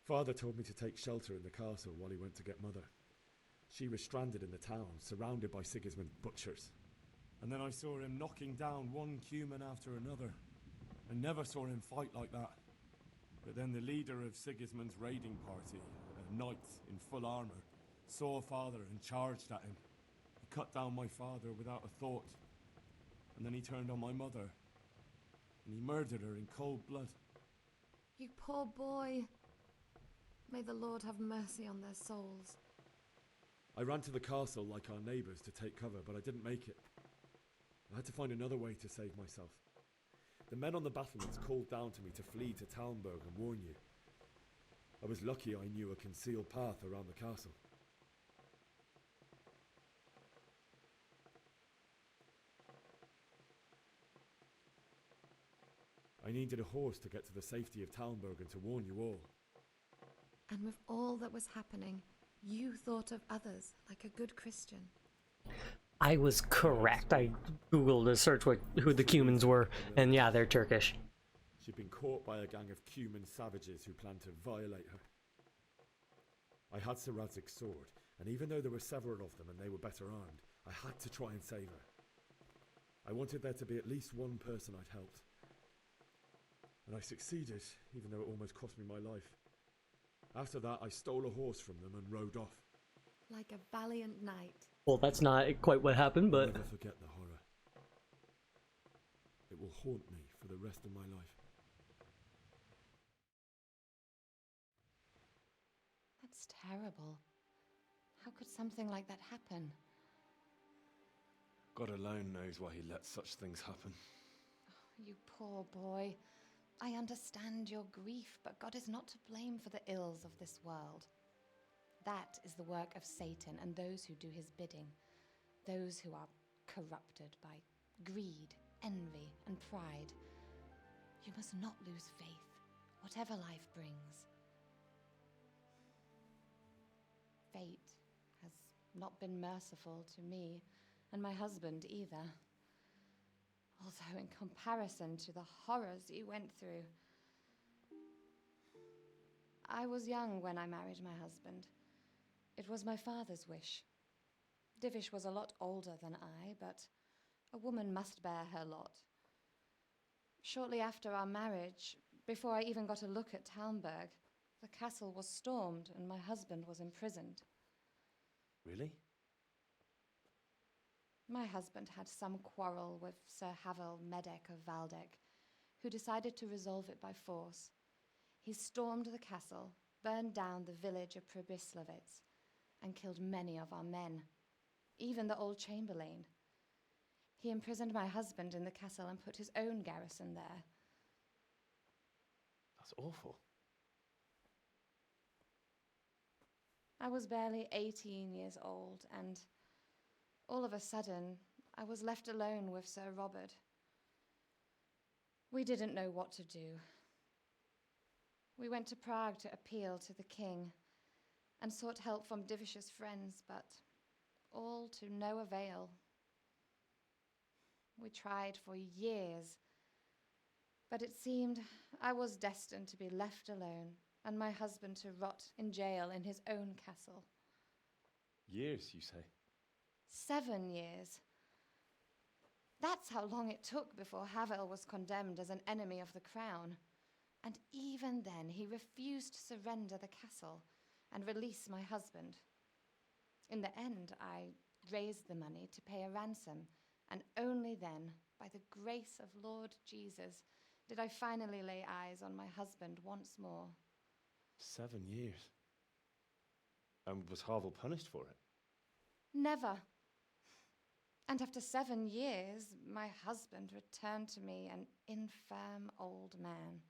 Father told me to take shelter in the castle while he went to get Mother. She was stranded in the town, surrounded by Sigismund's butchers. And then I saw him knocking down one Cuman after another. I never saw him fight like that. But then the leader of Sigismund's raiding party, a knight in full armour, saw Father and charged at him. He cut down my father without a thought. And then he turned on my mother. And he murdered her in cold blood. You poor boy. May the Lord have mercy on their souls. I ran to the castle like our neighbours to take cover, but I didn't make it. I had to find another way to save myself. The men on the battlements called down to me to flee to Talmberg and warn you. I was lucky I knew a concealed path around the castle. I needed a horse to get to the safety of Talmberg and to warn you all. And with all that was happening, you thought of others like a good Christian. I was correct. I googled to search who the Cumans were, and yeah, they're Turkish. She'd been caught by a gang of Cuman savages who planned to violate her. I had Sir Radzig's sword, and even though there were several of them and they were better armed, I had to try and save her. I wanted there to be at least one person I'd helped. And I succeeded, even though it almost cost me my life. After that, I stole a horse from them and rode off. Like a valiant knight. Well, that's not quite what happened, but... I'll never forget the horror. It will haunt me for the rest of my life. That's terrible. How could something like that happen? God alone knows why he lets such things happen. Oh, you poor boy. I understand your grief, but God is not to blame for the ills of this world. That is the work of Satan and those who do his bidding. Those who are corrupted by greed, envy, and pride. You must not lose faith, whatever life brings. fate has not been merciful to me and my husband either. Although in comparison to the horrors you went through. I was young when I married my husband. It was my father's wish. Divish was a lot older than I, but a woman must bear her lot. Shortly after our marriage, before I even got a look at Talmberg, the castle was stormed and my husband was imprisoned. Really? My husband had some quarrel with Sir Havel Medek of Valdek, who decided to resolve it by force. He stormed the castle, burned down the village of Probislavitz, and killed many of our men, even the old chamberlain. He imprisoned my husband in the castle and put his own garrison there. That's awful. I was barely 18 years old, and all of a sudden, I was left alone with Sir Robert. We didn't know what to do. We went to Prague to appeal to the king and sought help from Divish's friends, but all to no avail. We tried for years, but it seemed I was destined to be left alone and my husband to rot in jail in his own castle. Years, you say? 7 years. That's how long it took before Havel was condemned as an enemy of the crown. And even then, he refused to surrender the castle and release my husband. In the end, I raised the money to pay a ransom, and only then, by the grace of Lord Jesus, did I finally lay eyes on my husband once more. 7 years. And was Havel punished for it? Never. And after 7 years, my husband returned to me an infirm old man.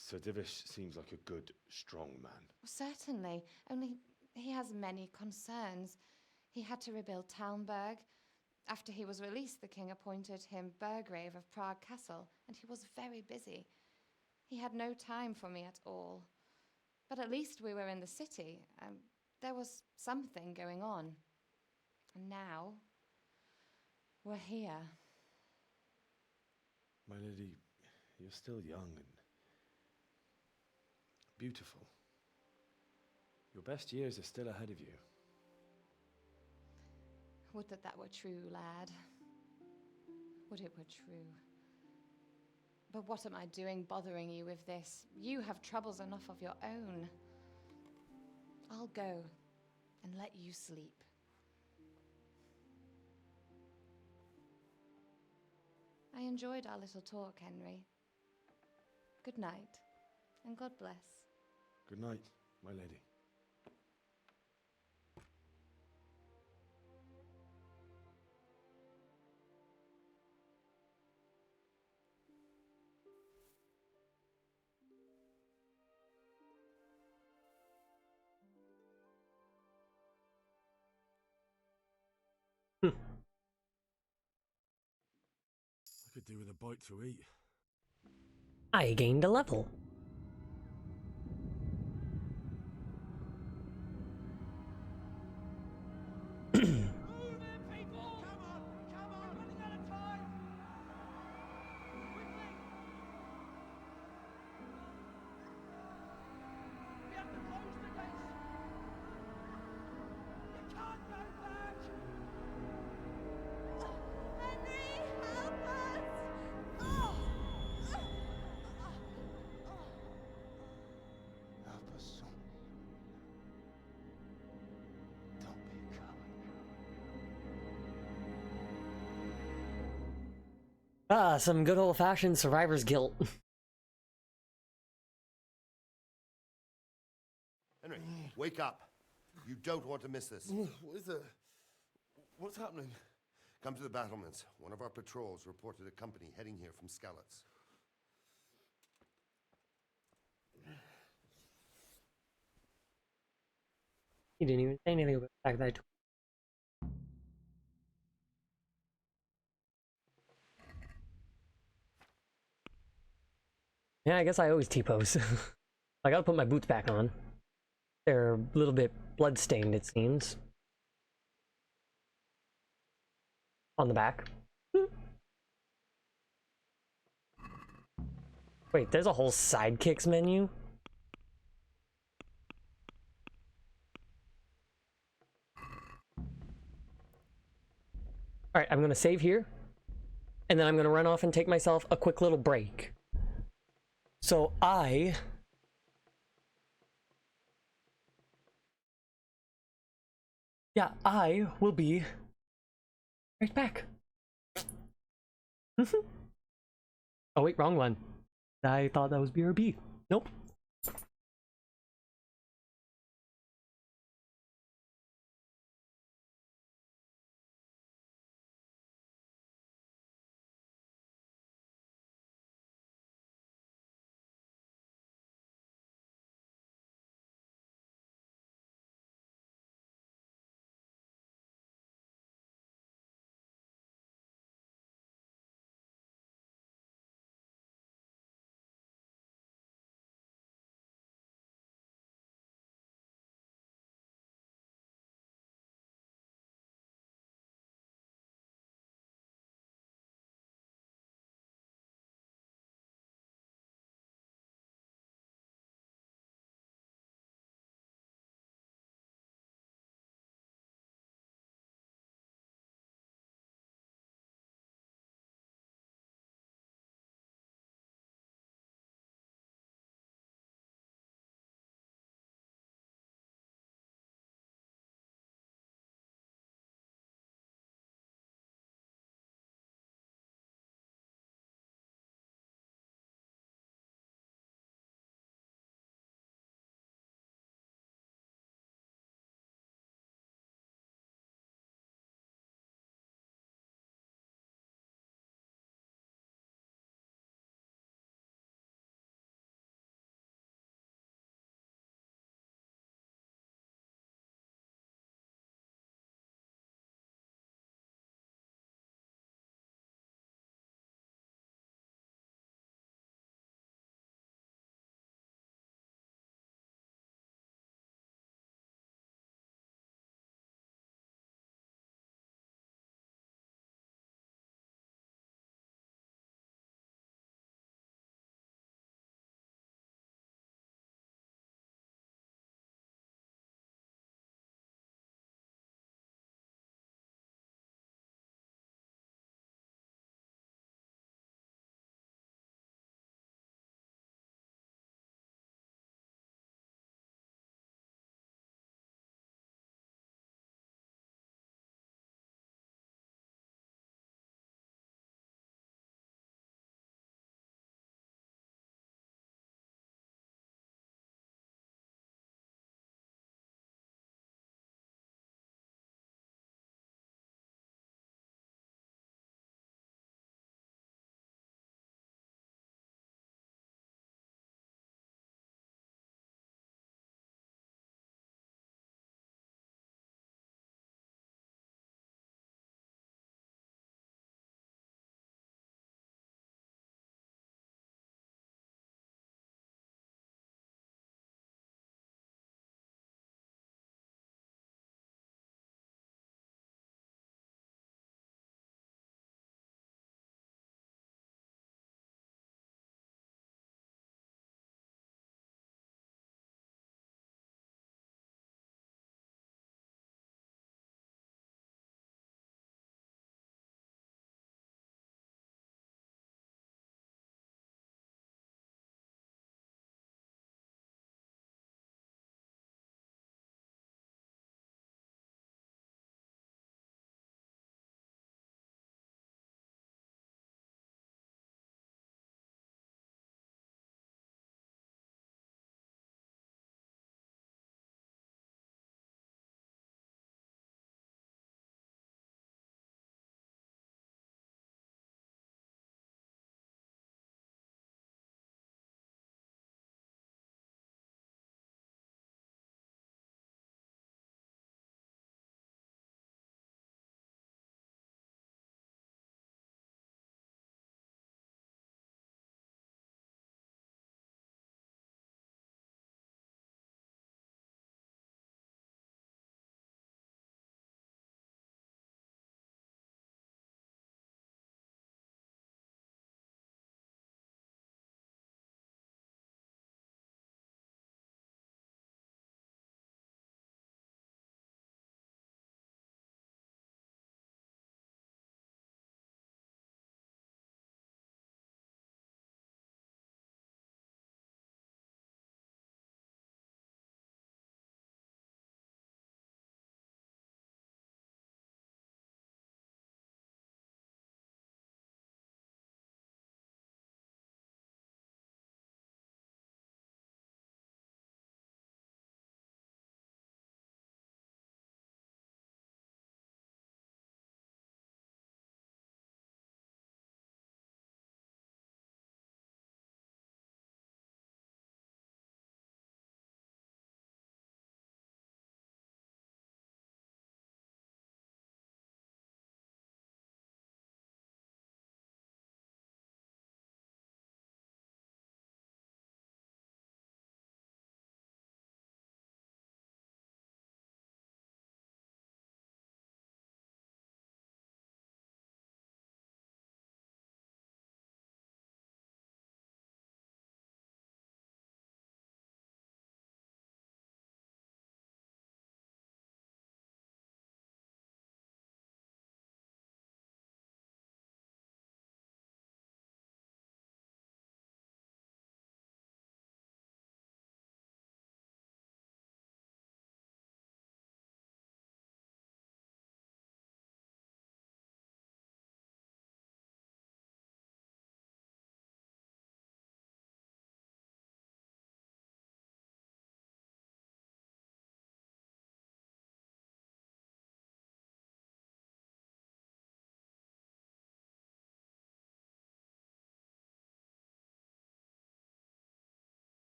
Sir Divish seems like a good, strong man. Certainly, only he has many concerns. He had to rebuild Talmberg. After he was released, the king appointed him Burgrave of Prague Castle, and he was very busy. He had no time for me at all. But at least we were in the city, and there was something going on. And now, we're here. My lady, you're still young and beautiful. Your best years are still ahead of you. Would that were true, lad. Would it were true. But what am I doing bothering you with this? You have troubles enough of your own. I'll go and let you sleep. I enjoyed our little talk, Henry. Good night, and God bless. Good night, my lady. I could do with a bite to eat. I gained a level. Help us, son. Don't be a coward. Ah, some good old-fashioned survivor's guilt. Henry, wake up. You don't want to miss this. What is it? What's happening? Come to the battlements. One of our patrols reported a company heading here from Skalitz. He didn't even say anything about the fact that I took. Yeah, I guess I always T-pose. I gotta put my boots back on. They're a little bit bloodstained, it seems. On the back. Wait, there's a whole sidekicks menu? Alright, I'm gonna save here. And then I'm gonna run off and take myself a quick little break. So yeah, I will be right back. Oh wait, wrong one. I thought that was BRB. Nope.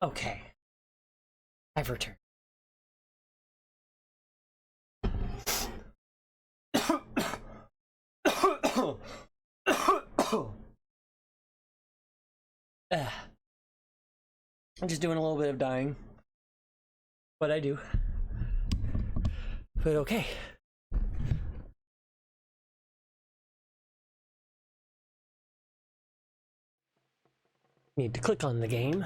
Okay. I've returned. I'm just doing a little bit of dying. But I do. But okay. Need to click on the game.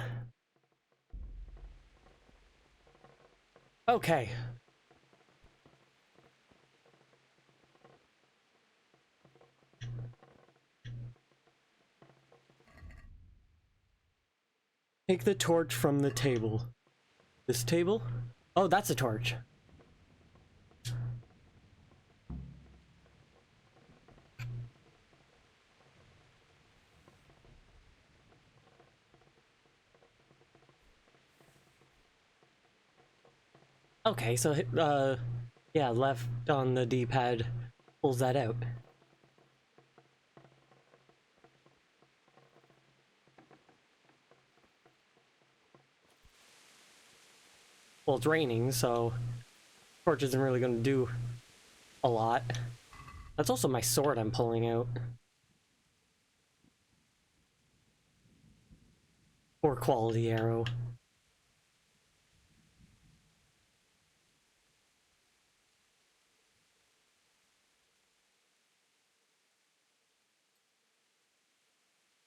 Okay. Take the torch from the table. This table? Oh, that's a torch. Okay, so yeah, left on the D-pad pulls that out. Well, it's raining, so torch isn't really going to do a lot. That's also my sword I'm pulling out. Poor quality arrow.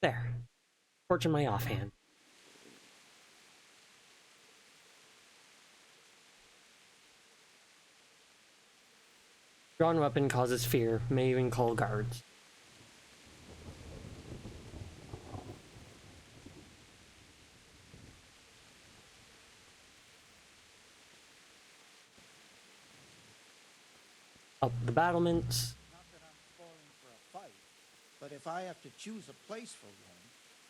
There. Torch in my offhand. Drawn weapon causes fear, may even call guards. Up the battlements. Not that I'm falling for a fight, but if I have to choose a place for one,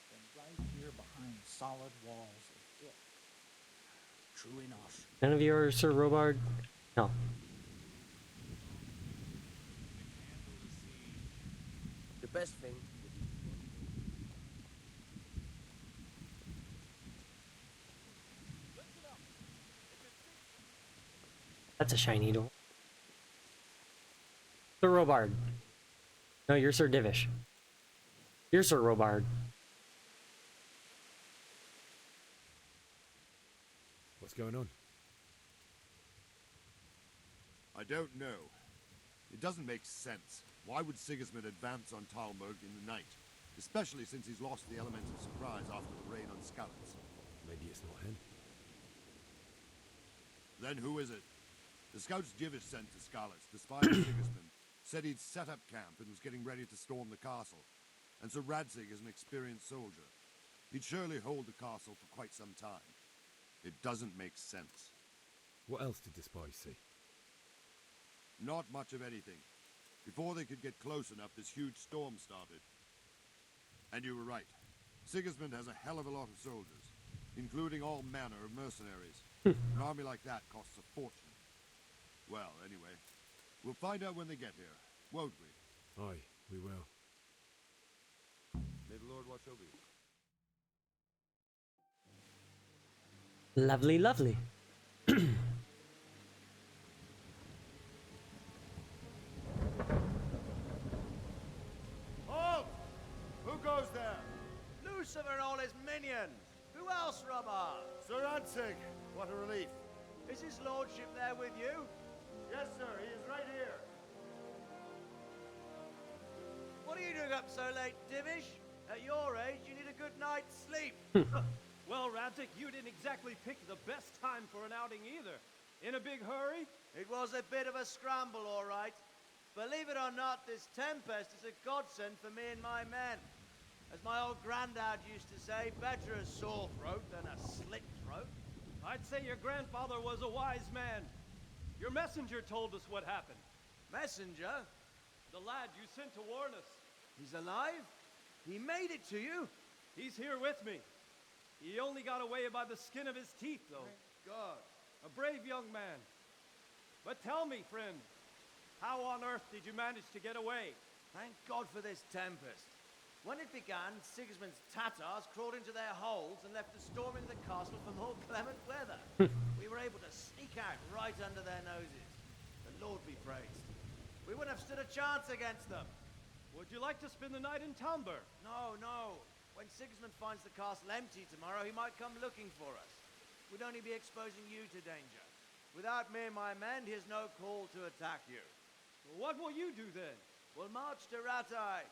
then right here behind solid walls is it. True enough. None of you are Sir Robard? No. The best thing. That's a shiny door. Sir Robard. No, you're Sir Divish. You're Sir Robard. What's going on? I don't know. It doesn't make sense. Why would Sigismund advance on Talmberg in the night? Especially since he's lost the element of surprise after the raid on Skalitz. Maybe it's not him. Then who is it? The scouts Divish sent to Skalitz to spy on Sigismund said he'd set up camp and was getting ready to storm the castle. And Sir Radzig is an experienced soldier. He'd surely hold the castle for quite some time. It doesn't make sense. What else did the spies see? Not much of anything. Before they could get close enough, this huge storm started. And you were right. Sigismund has a hell of a lot of soldiers, including all manner of mercenaries. An army like that costs a fortune. Well, anyway, we'll find out when they get here, won't we? Aye, we will. May the Lord watch over you. Lovely, lovely. Halt! Who goes there? Lucifer and all his minions. Who else, Robert? Sir Radzig, what a relief. Is his lordship there with you? Yes, sir, he is right here. What are you doing up so late, Divish? At your age, you need a good night's sleep. Well, Radzig, you didn't exactly pick the best time for an outing either. In a big hurry? It was a bit of a scramble, all right. Believe it or not, this tempest is a godsend for me and my men. As my old granddad used to say, better a sore throat than a slit throat. I'd say your grandfather was a wise man. Your messenger told us what happened. Messenger? The lad you sent to warn us. He's alive? He made it to you? He's here with me. He only got away by the skin of his teeth, though. Thank God. A brave young man. But tell me, friend, how on earth did you manage to get away? Thank God for this tempest. When it began, Sigismund's Tatars crawled into their holes and left us storming the castle for more clement weather. We were able to sneak out right under their noses. The Lord be praised. We wouldn't have stood a chance against them. Would you like to spend the night in Talmberg? No, no. When Sigismund finds the castle empty tomorrow, he might come looking for us. We'd only be exposing you to danger. Without me and my men, he has no call to attack you. What will you do then? We'll march to Ratai.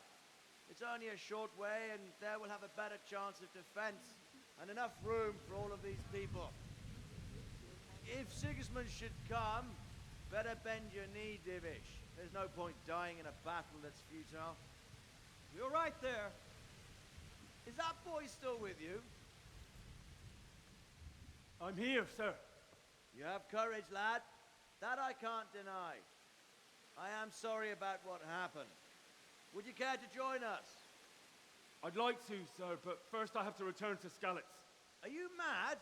It's only a short way, and there we'll have a better chance of defense and enough room for all of these people. If Sigismund should come, better bend your knee, Divish. There's no point dying in a battle that's futile. You're right there. Is that boy still with you? I'm here, sir. You have courage, lad. That I can't deny. I am sorry about what happened. Would you care to join us? I'd like to, sir, but first I have to return to Skalitz. Are you mad?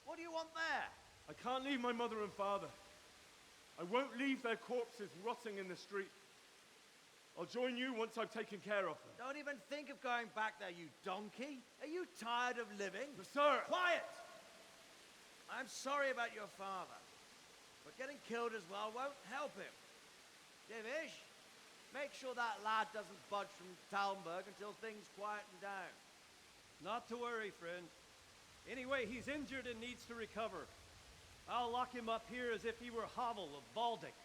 What do you want there? I can't leave my mother and father. I won't leave their corpses rotting in the street. I'll join you once I've taken care of them. Don't even think of going back there, you donkey. Are you tired of living? But sir! Quiet! I'm sorry about your father, but getting killed as well won't help him. Divish, make sure that lad doesn't budge from Talmberg until things quieten down. Not to worry, friend. Anyway, he's injured and needs to recover. I'll lock him up here as if he were Havel of Baldic.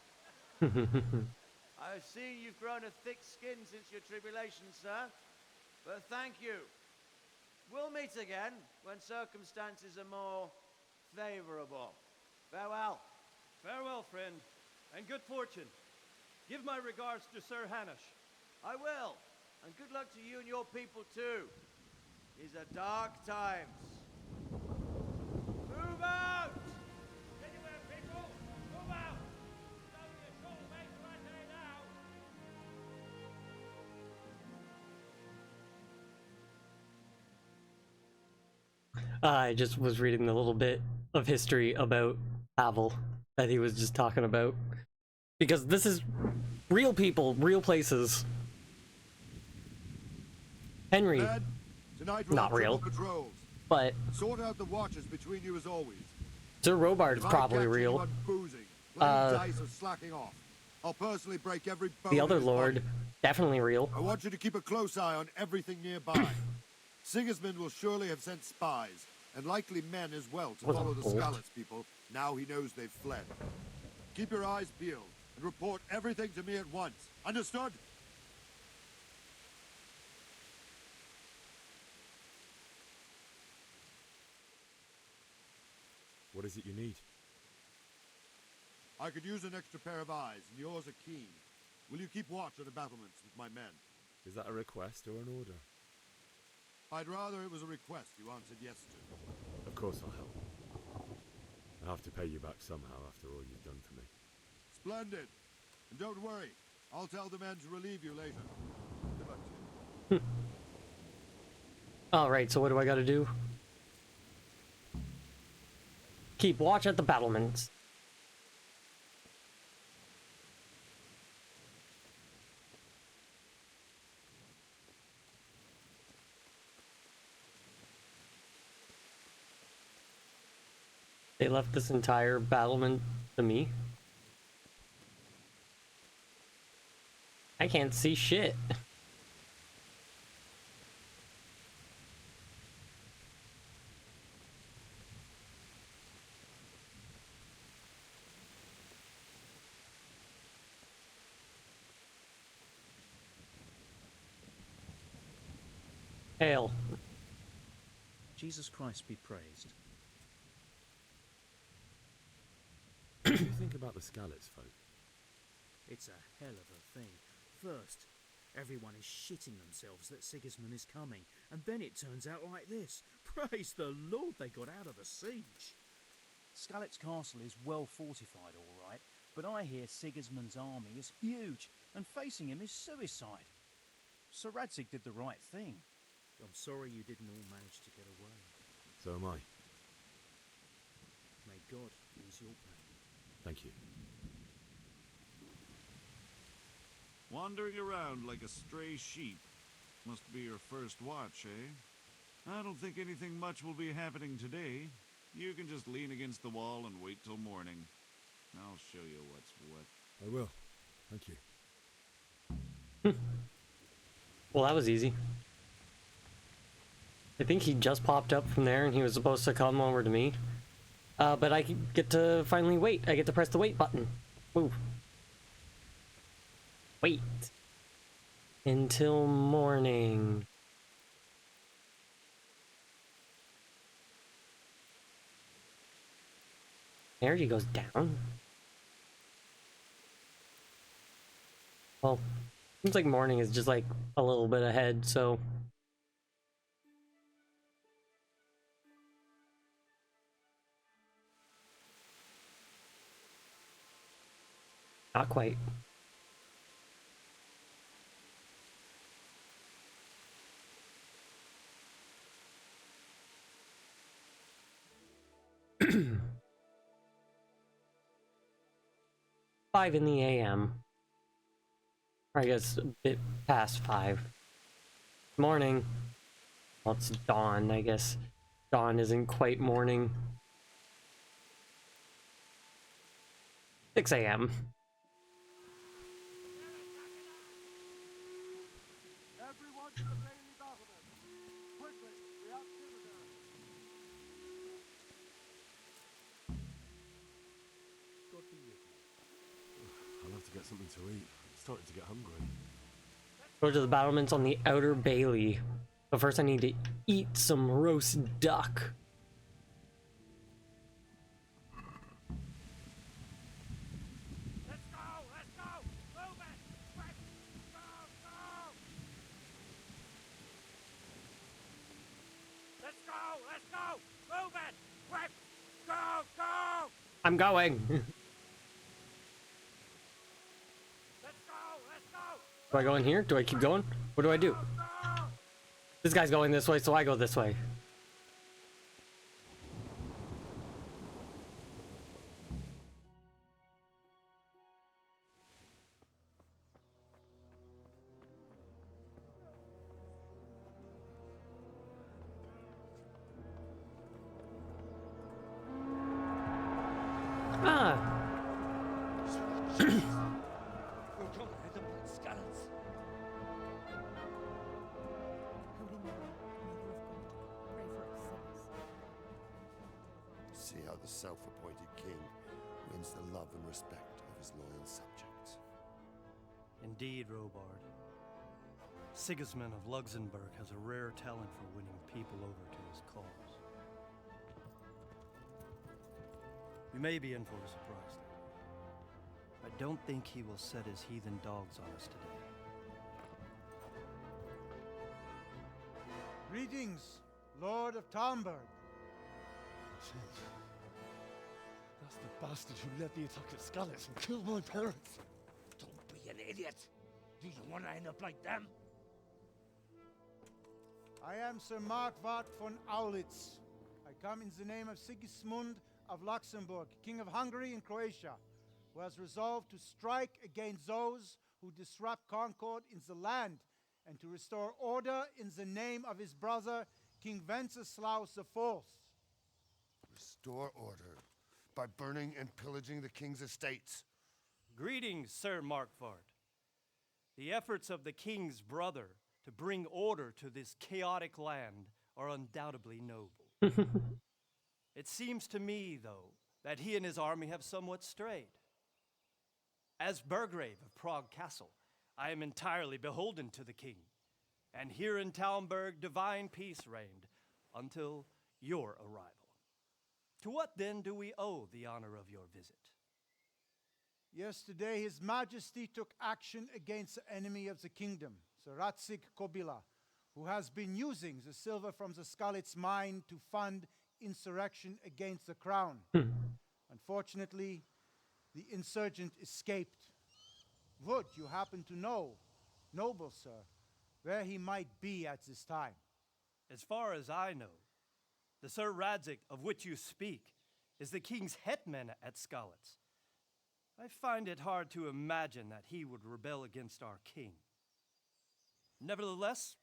I've seen you've grown a thick skin since your tribulation, sir. But thank you. We'll meet again when circumstances are more favorable. Farewell. Farewell, friend, and good fortune. Give my regards to Sir Hanush. I will. And good luck to you and your people, too. These are dark times. Move out! Anywhere, people! Move out! It's only a short way to Rattay now! I just was reading the little bit of history about Havel that he was just talking about. Because this is real people, real places. Henry, Ned, tonight we'll not have real, patrols. but Sort out the watches between you as always. Sir Robard's If I probably catch real. anyone boozing, playing dice or slacking off, I'll personally break every bone The in other his lord, body. definitely real. I want you to keep a close eye on everything nearby. Sigismund will surely have sent spies, and likely men as well, to Was follow it the bolt? Skalitz people, now he knows they've fled. Keep your eyes peeled, and report everything to me at once. Understood? What is it you need? I could use an extra pair of eyes, and yours are keen. Will you keep watch on the battlements with my men? Is that a request or an order? I'd rather it was a request you answered yes to. Of course I'll help. I have to pay you back somehow after all you've done for me. Splendid. And don't worry, I'll tell the men to relieve you later. Good luck to you. Alright, so what do I gotta do? Keep watch at the battlements. They left this entire battlement to me. I can't see shit. Hail. Jesus Christ be praised. What do you think about the Skalitz folk? It's a hell of a thing. First, everyone is shitting themselves that Sigismund is coming, and then it turns out like this. Praise the Lord they got out of the siege. Skalitz Castle is well fortified, all right, but I hear Sigismund's army is huge, and facing him is suicide. Sir Radzig did the right thing. I'm sorry you didn't all manage to get away. So am I. May God ease your pain. Thank you. Wandering around like a stray sheep. Must be your first watch, eh? I don't think anything much will be happening today. You can just lean against the wall and wait till morning. I'll show you what's what. I will. Thank you. Well, that was easy. I think he just popped up from there and he was supposed to come over to me. But I get to finally wait. I get to press the wait button. Woo. Wait. Until morning. Energy goes down. Well, seems like morning is just like a little bit ahead, so. Not quite. Five in the AM. Or I guess a bit past 5. Morning. Well, it's dawn, I guess. Dawn isn't quite morning. 6 AM. Everyone to the daily battlement. Quickly, we have Citadel. God be with you. I'll have to get something to eat. I'm starting to get hungry. Go to the battlements on the Outer Bailey. But first I need to eat some roast duck. Let's go! Let's go! Move it! Quick! Go! Go! Let's go! Let's go! Move it! Quick! Go! Go! I'm going. Let's go! Let's go! Do I go in here? Do I keep going? What do I do? This guy's going this way, so I go this way. Ah. We're gonna hit them like skeletons. See how the self-appointed king wins the love and respect of his loyal subjects. Indeed, Robard. Sigismund of Luxembourg has a rare talent for winning people over to his cause. We may be in for a surprise, though. I don't think he will set his heathen dogs on us today. Greetings, Lord of Talmberg. That's the bastard who led the attack at Scarlet and killed my parents. Don't be an idiot. Do you want to end up like them? I am Sir Markwart von Aulitz. I come in the name of Sigismund of Luxembourg, King of Hungary and Croatia, who has resolved to strike against those who disrupt concord in the land and to restore order in the name of his brother, King Wenceslaus IV. Restore order by burning and pillaging the king's estates. Greetings, Sir Markwart. The efforts of the king's brother to bring order to this chaotic land are undoubtedly noble. It seems to me, though, that he and his army have somewhat strayed. As Burgrave of Prague Castle, I am entirely beholden to the king, and here in Talmberg divine peace reigned until your arrival. To what then do we owe the honor of your visit? Yesterday, His Majesty took action against the enemy of the kingdom, Sir Ratsig Kobila, who has been using the silver from the Skalitz mine to fund insurrection against the crown. Unfortunately, the insurgent escaped. Would you happen to know, noble sir, where he might be at this time? As far as I know, the Sir Radzik of which you speak is the king's hetman at Skalitz. I find it hard to imagine that he would rebel against our king. Nevertheless,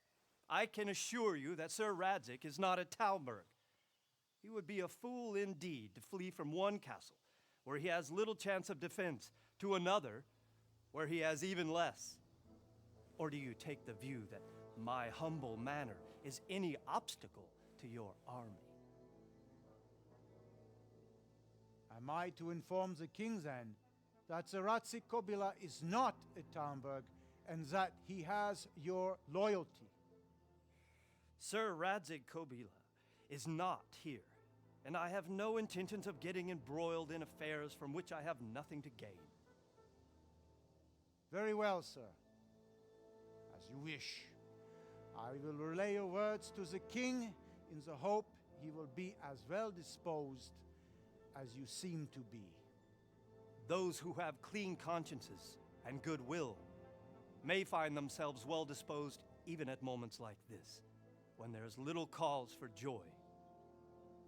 I can assure you that Sir Radzig is not at Talmberg. He would be a fool indeed to flee from one castle, where he has little chance of defense, to another, where he has even less. Or do you take the view that my humble manner is any obstacle to your army? Am I to inform the king then that Sir Radzig Kobyla is not at Talmberg and that he has your loyalty? Sir Radzig Kobyla is not here, and I have no intentions of getting embroiled in affairs from which I have nothing to gain. Very well, sir. As you wish. I will relay your words to the king in the hope he will be as well disposed as you seem to be. Those who have clean consciences and goodwill may find themselves well disposed even at moments like this, when there's little cause for joy.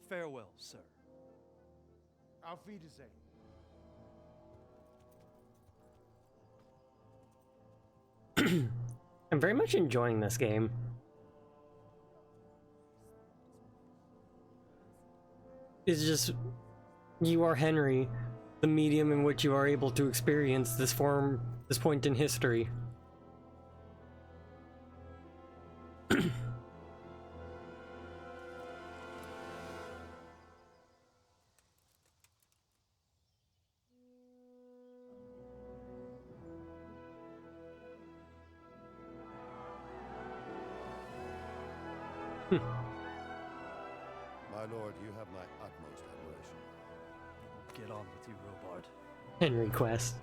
Farewell, sir. Auf Wiedersehen. I'm very much enjoying this game. It's just, you are Henry, the medium in which you are able to experience this point in history. My lord, you have my utmost admiration. Get on with you, Robard. Henry Quest.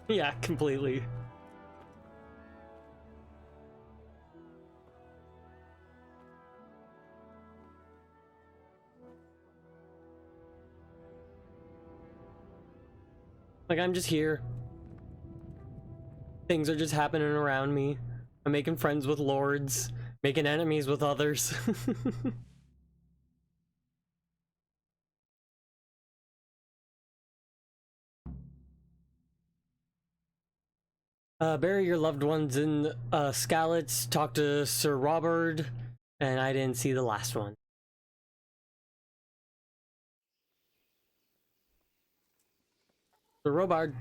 Yeah, completely. Like, I'm just here. Things are just happening around me. I'm making friends with lords, making enemies with others. Bury your loved ones in Skalitz, talk to Sir Robert, and I didn't see the last one. Sir Robard.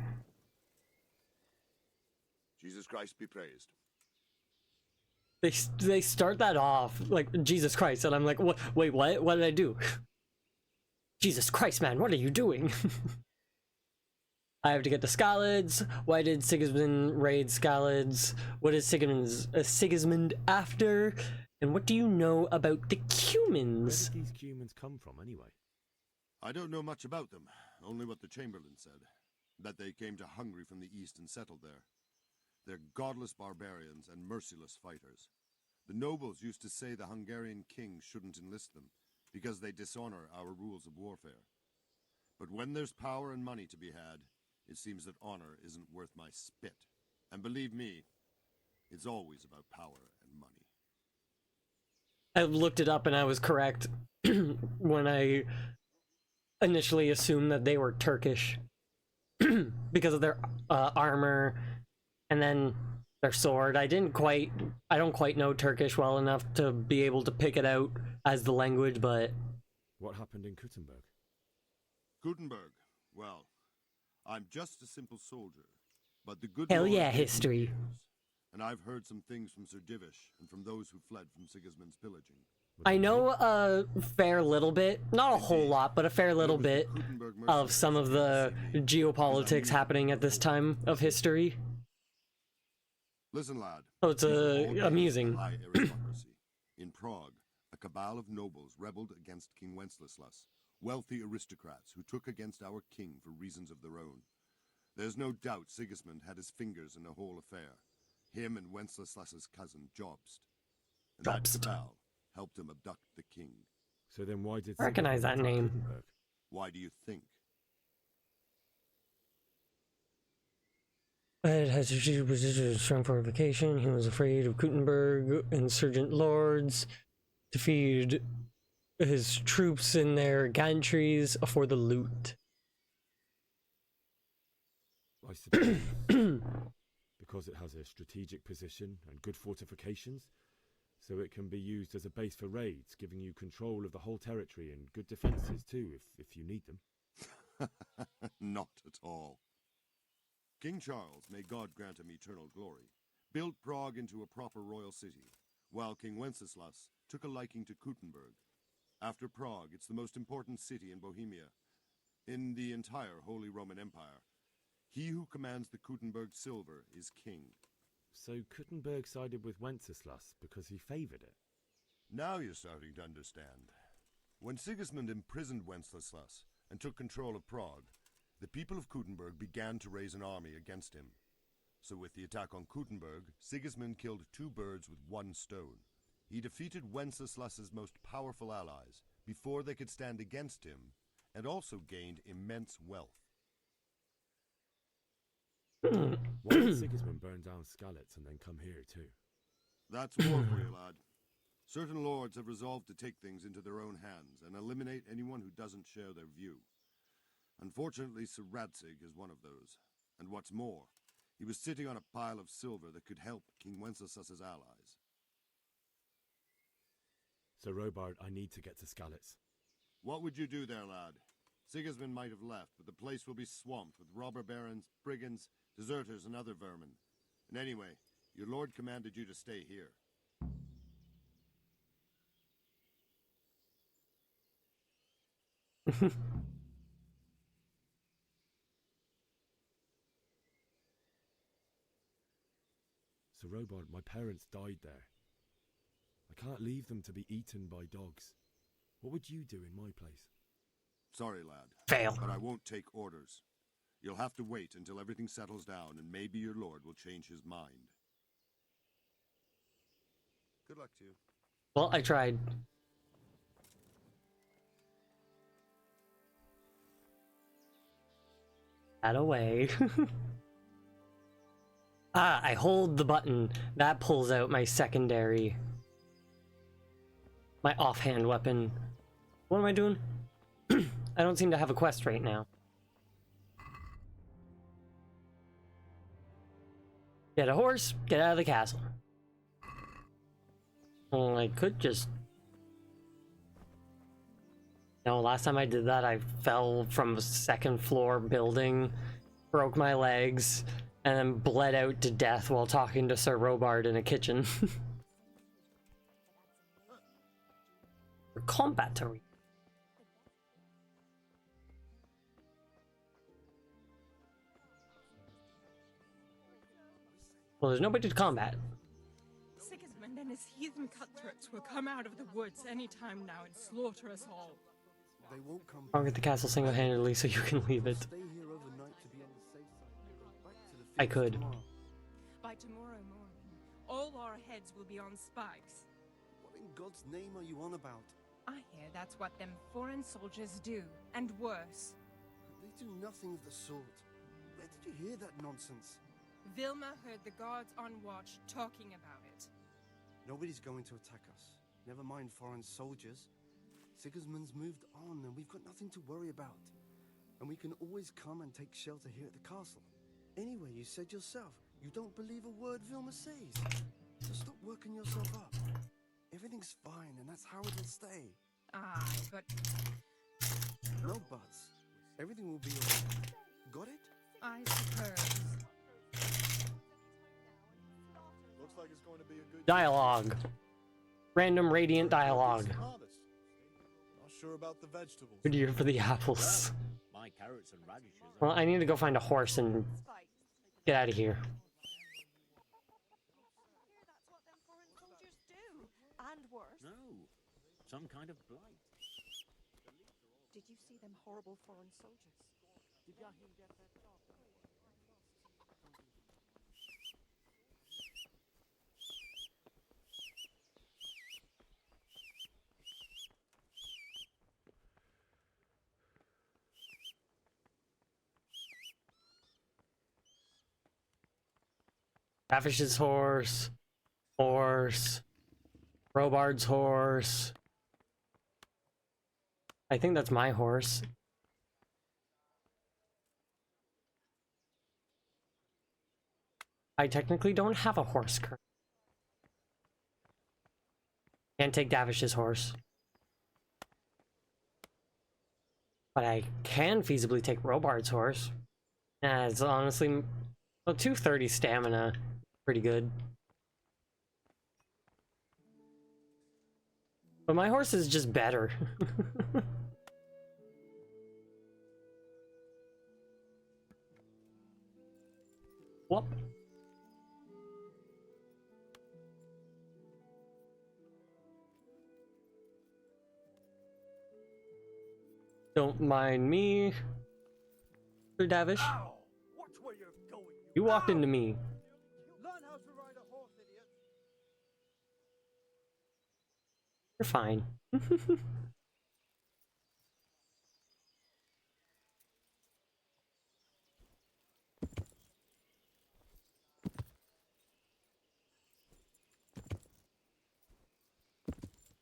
Jesus Christ be praised. They start that off like Jesus Christ, and I'm like, what? Wait, what? What did I do? Jesus Christ, man, what are you doing? I have to get to Skalitz. Why did Sigismund raid Skalitz? What is Sigismund after? And what do you know about the Cumans? Where did these Cumans come from, anyway? I don't know much about them. Only what the Chamberlain said. That they came to Hungary from the east and settled there. They're godless barbarians and merciless fighters. The nobles used to say the Hungarian king shouldn't enlist them, because they dishonor our rules of warfare. But when there's power and money to be had, it seems that honor isn't worth my spit. And believe me, it's always about power and money. I looked it up and I was correct when I initially assumed that they were Turkish because of their armor and then their sword. I don't quite know Turkish well enough to be able to pick it out as the language, but... What happened in Kuttenberg? Gutenberg, well, I'm just a simple soldier, but the good Hell Lord yeah, gave me history. ears, and I've heard some things from Sir Divish and from those who fled from Sigismund's pillaging. I know a fair little bit, not a whole lot, but a fair little bit of some of the geopolitics happening at this time of history. Listen, lad. So it's amusing. High aristocracy. In Prague, a cabal of nobles rebelled against King Wenceslas, wealthy aristocrats who took against our king for reasons of their own. There's no doubt Sigismund had his fingers in the whole affair. Him and Wenceslas's cousin, Jobst. And that cabal helped him abduct the king. So then why did I recognize that name. Kuttenberg? Why do you think? It has a strategic position, strong fortification. He was afraid of Kuttenberg insurgent lords, defeated his troops in their gantries for the loot. I suppose because it has a strategic position and good fortifications. so it can be used as a base for raids, giving you control of the whole territory and good defenses too, if you need them. Not at all. King Charles, may God grant him eternal glory, built Prague into a proper royal city, while King Wenceslas took a liking to Kuttenberg. After Prague, it's the most important city in Bohemia, in the entire Holy Roman Empire. He who commands the Kuttenberg silver is king. So Kuttenberg sided with Wenceslas because he favoured it? Now you're starting to understand. When Sigismund imprisoned Wenceslas and took control of Prague, the people of Kuttenberg began to raise an army against him. So with the attack on Kuttenberg, Sigismund killed 2 birds with 1 stone. He defeated Wenceslas's most powerful allies before they could stand against him, and also gained immense wealth. Why did Sigismund burn down Skalitz and then come here too? That's war for you, lad. Certain lords have resolved to take things into their own hands and eliminate anyone who doesn't share their view. Unfortunately, Sir Radzig is one of those. And what's more, he was sitting on a pile of silver that could help King Wenceslas's allies. Sir Robard, I need to get to Skalitz. What would you do there, lad? Sigismund might have left, but the place will be swamped with robber barons, brigands, deserters, and other vermin. And anyway, your lord commanded you to stay here. Sir Robard, my parents died there. I can't leave them to be eaten by dogs. What would you do in my place? Sorry, lad. Fail. But I won't take orders. You'll have to wait until everything settles down, and maybe your lord will change his mind. Good luck to you. Well, I tried. That away. I hold the button. That pulls out my secondary. My offhand weapon. What am I doing? I don't seem to have a quest right now. Get a horse, get out of the castle. Well, I could just... No, last time I did that, I fell from a 2nd floor building, broke my legs, and then bled out to death while talking to Sir Robard in a kitchen. Combat arena. Well, there's nobody to combat. Sigismund and his heathen cutthroats will come out of the woods any time now and slaughter us all. They won't come. I'll get the castle single-handedly so you can leave it. Stay here overnight to be on the safe side. Back to the I fields could. tomorrow. By tomorrow morning, all our heads will be on spikes. What in God's name are you on about? I hear that's what them foreign soldiers do, and worse. They do nothing of the sort. Where did you hear that nonsense? Vilma heard the guards on watch talking about it. Nobody's going to attack us. Never mind foreign soldiers. Sigismund's moved on, and we've got nothing to worry about. And we can always come and take shelter here at the castle. Anyway, you said yourself, you don't believe a word Vilma says. So stop working yourself up. Everything's fine, and that's how it'll stay. Aye, but... No buts. Everything will be alright. Got it? I suppose. Looks like it's going to be a good Dialogue. Random radiant dialogue. Not sure about the vegetables. Good year for the apples. My carrots and radishes. Well, I need to go find a horse and get out of here. And worse. No, some kind of blight. Did you see them horrible foreign soldiers? Did Yahim get that dog? Ravish's horse. Horse. Robard's horse. I think that's my horse. I technically don't have a horse currently. Can't take Davish's horse. But I can feasibly take Robard's horse. Yeah, it's honestly... Well, 230 stamina. Pretty good. But my horse is just better. Whoop. Don't mind me, Sir Davish. Ow! Watch where you're going, You walked into me. Learn how to ride a horse, idiot. You're fine.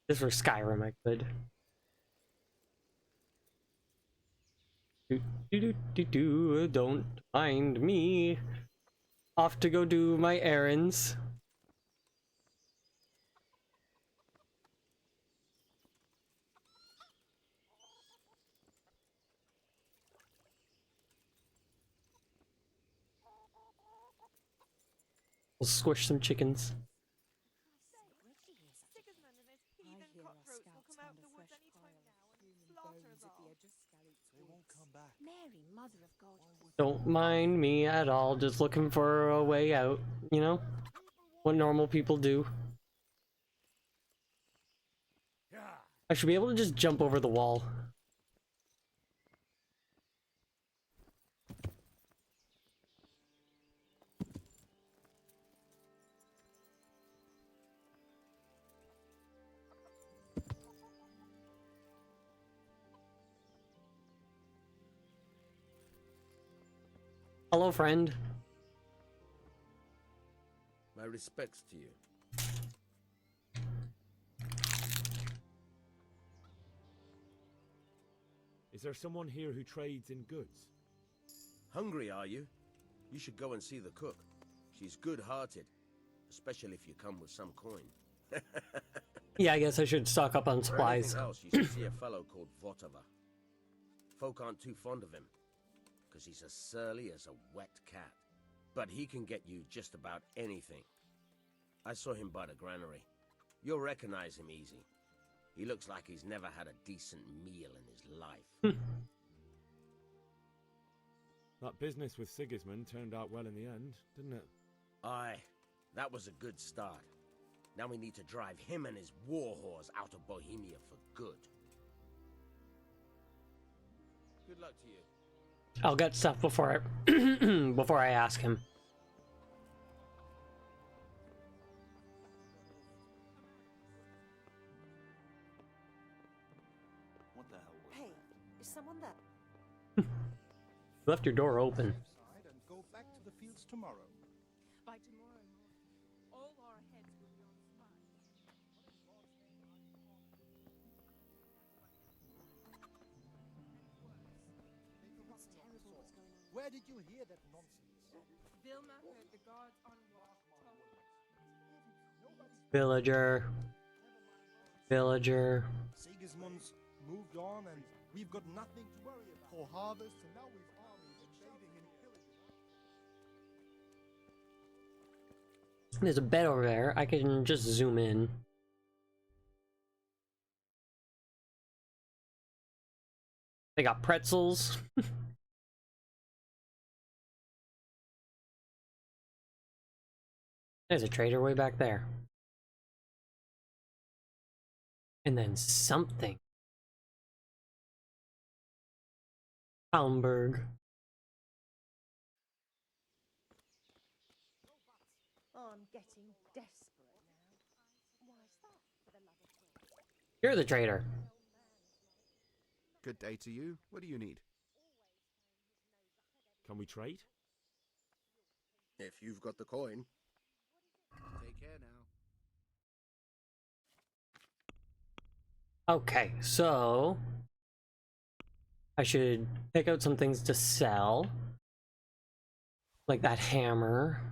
Just for Skyrim, I could. Don't mind me. Off to go do my errands. We'll squish some chickens. Mary, Mother of God. Don't mind me at all, just looking for a way out, you know? What normal people do. I should be able to just jump over the wall. Hello, friend. My respects to you. Is there someone here who trades in goods? Hungry, are you? You should go and see the cook. She's good-hearted, especially if you come with some coin. Yeah, I guess I should stock up on For supplies. anything else, you should see a fellow called Votava. Folk aren't too fond of him, because he's as surly as a wet cat. But he can get you just about anything. I saw him by the granary. You'll recognize him easy. He looks like he's never had a decent meal in his life. That business with Sigismund turned out well in the end, didn't it? Aye, that was a good start. Now we need to drive him and his war whores out of Bohemia for good. Good luck to you. I'll get stuff before I before I ask him. What the hell was Hey, is someone there? Left your door open. And go back to the fields tomorrow. By tomorrow morning, all our heads will be on fire. Where did you hear that nonsense? Vilma heard the guards on watch talk. Villager. Villager. Sigismund's moved on and we've got nothing to worry about. For harvest, and now we've armies invading and pillaging. There's a bed over there. I can just zoom in. They got pretzels. There's a trader way back there. And then something. Hamburg. Oh, I'm getting desperate now. Why is that, for the love of God? You're the trader. Good day to you. What do you need? Can we trade? If you've got the coin. Take care now. Okay, so I should pick out some things to sell. Like that hammer.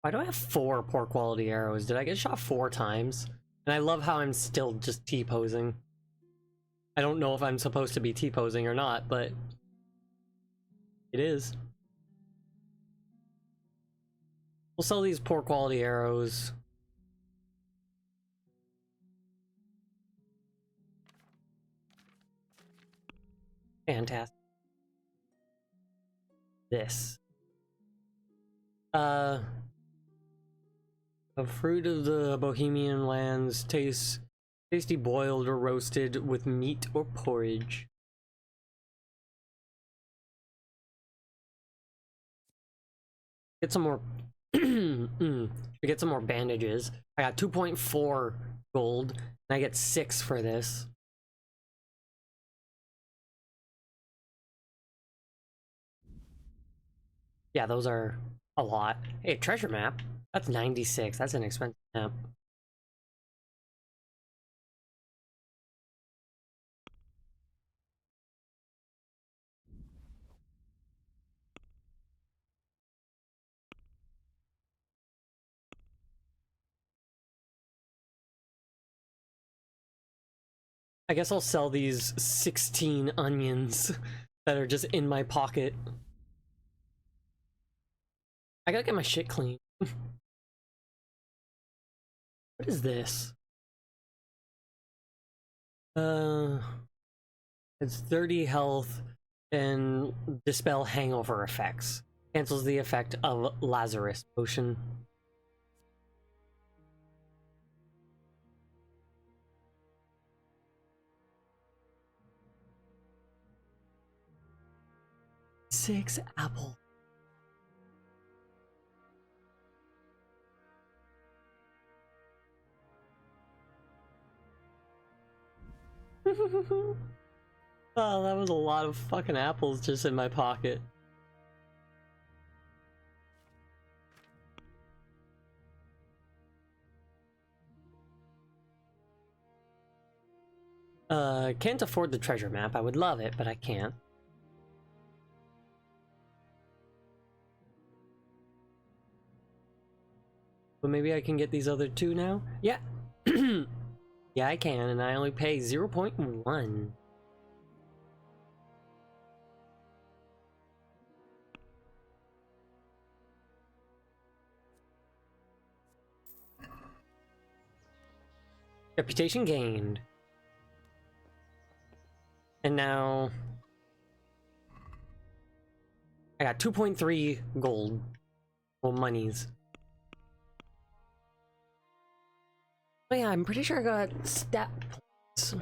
Why do I have 4 poor quality arrows? Did I get shot 4 times? And I love how I'm still just T-posing. I don't know if I'm supposed to be T-posing or not, but it is. We'll sell these poor quality arrows. Fantastic. This. A fruit of the Bohemian lands, tasty boiled or roasted with meat or porridge. Get some more. Get some more bandages. I got 2.4 gold, and I get 6 for this. Yeah, those are a lot. Hey, treasure map. That's 96. That's an expensive map. I guess I'll sell these 16 onions that are just in my pocket. I gotta get my shit clean. What is this? It's 30 health and dispel hangover effects. Cancels the effect of Lazarus potion. Six apple. Oh, that was a lot of fucking apples just in my pocket. Can't afford the treasure map. I would love it, but I can't. But maybe I can get these other 2 now? Yeah. Yeah, I can, and I only pay 0.1. Reputation gained. And now I got 2.3 gold. Well, monies. Oh yeah, I'm pretty sure I got stat points.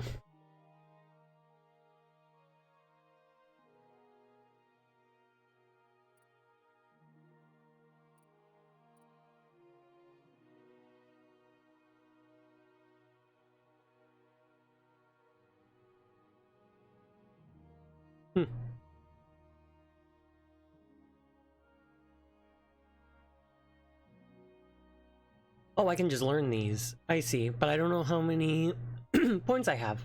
Oh, I can just learn these. I see, but I don't know how many points I have.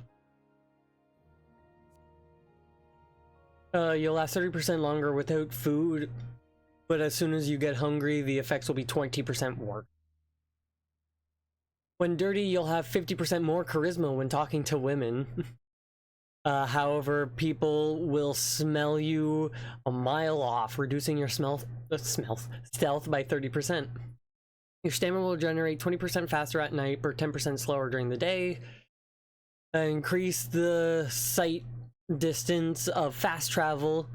You'll last 30% longer without food, but as soon as you get hungry, the effects will be 20% more. When dirty, you'll have 50% more charisma when talking to women. However, people will smell you a mile off, reducing your stealth by 30%. Your stamina will generate 20% faster at night, or 10% slower during the day. Increase the sight distance of fast travel,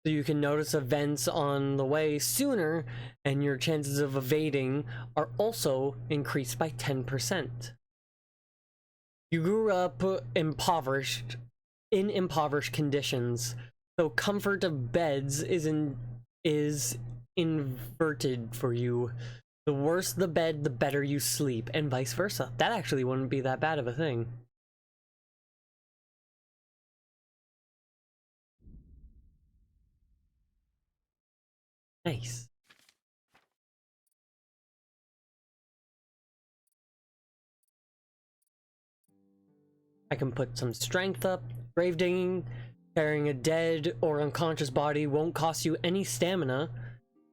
so you can notice events on the way sooner, and your chances of evading are also increased by 10%. You grew up impoverished, in impoverished conditions, so comfort of beds is inverted for you. The worse the bed, the better you sleep, and vice versa. That actually wouldn't be that bad of a thing. Nice. I can put some strength up. Grave digging, carrying a dead or unconscious body won't cost you any stamina.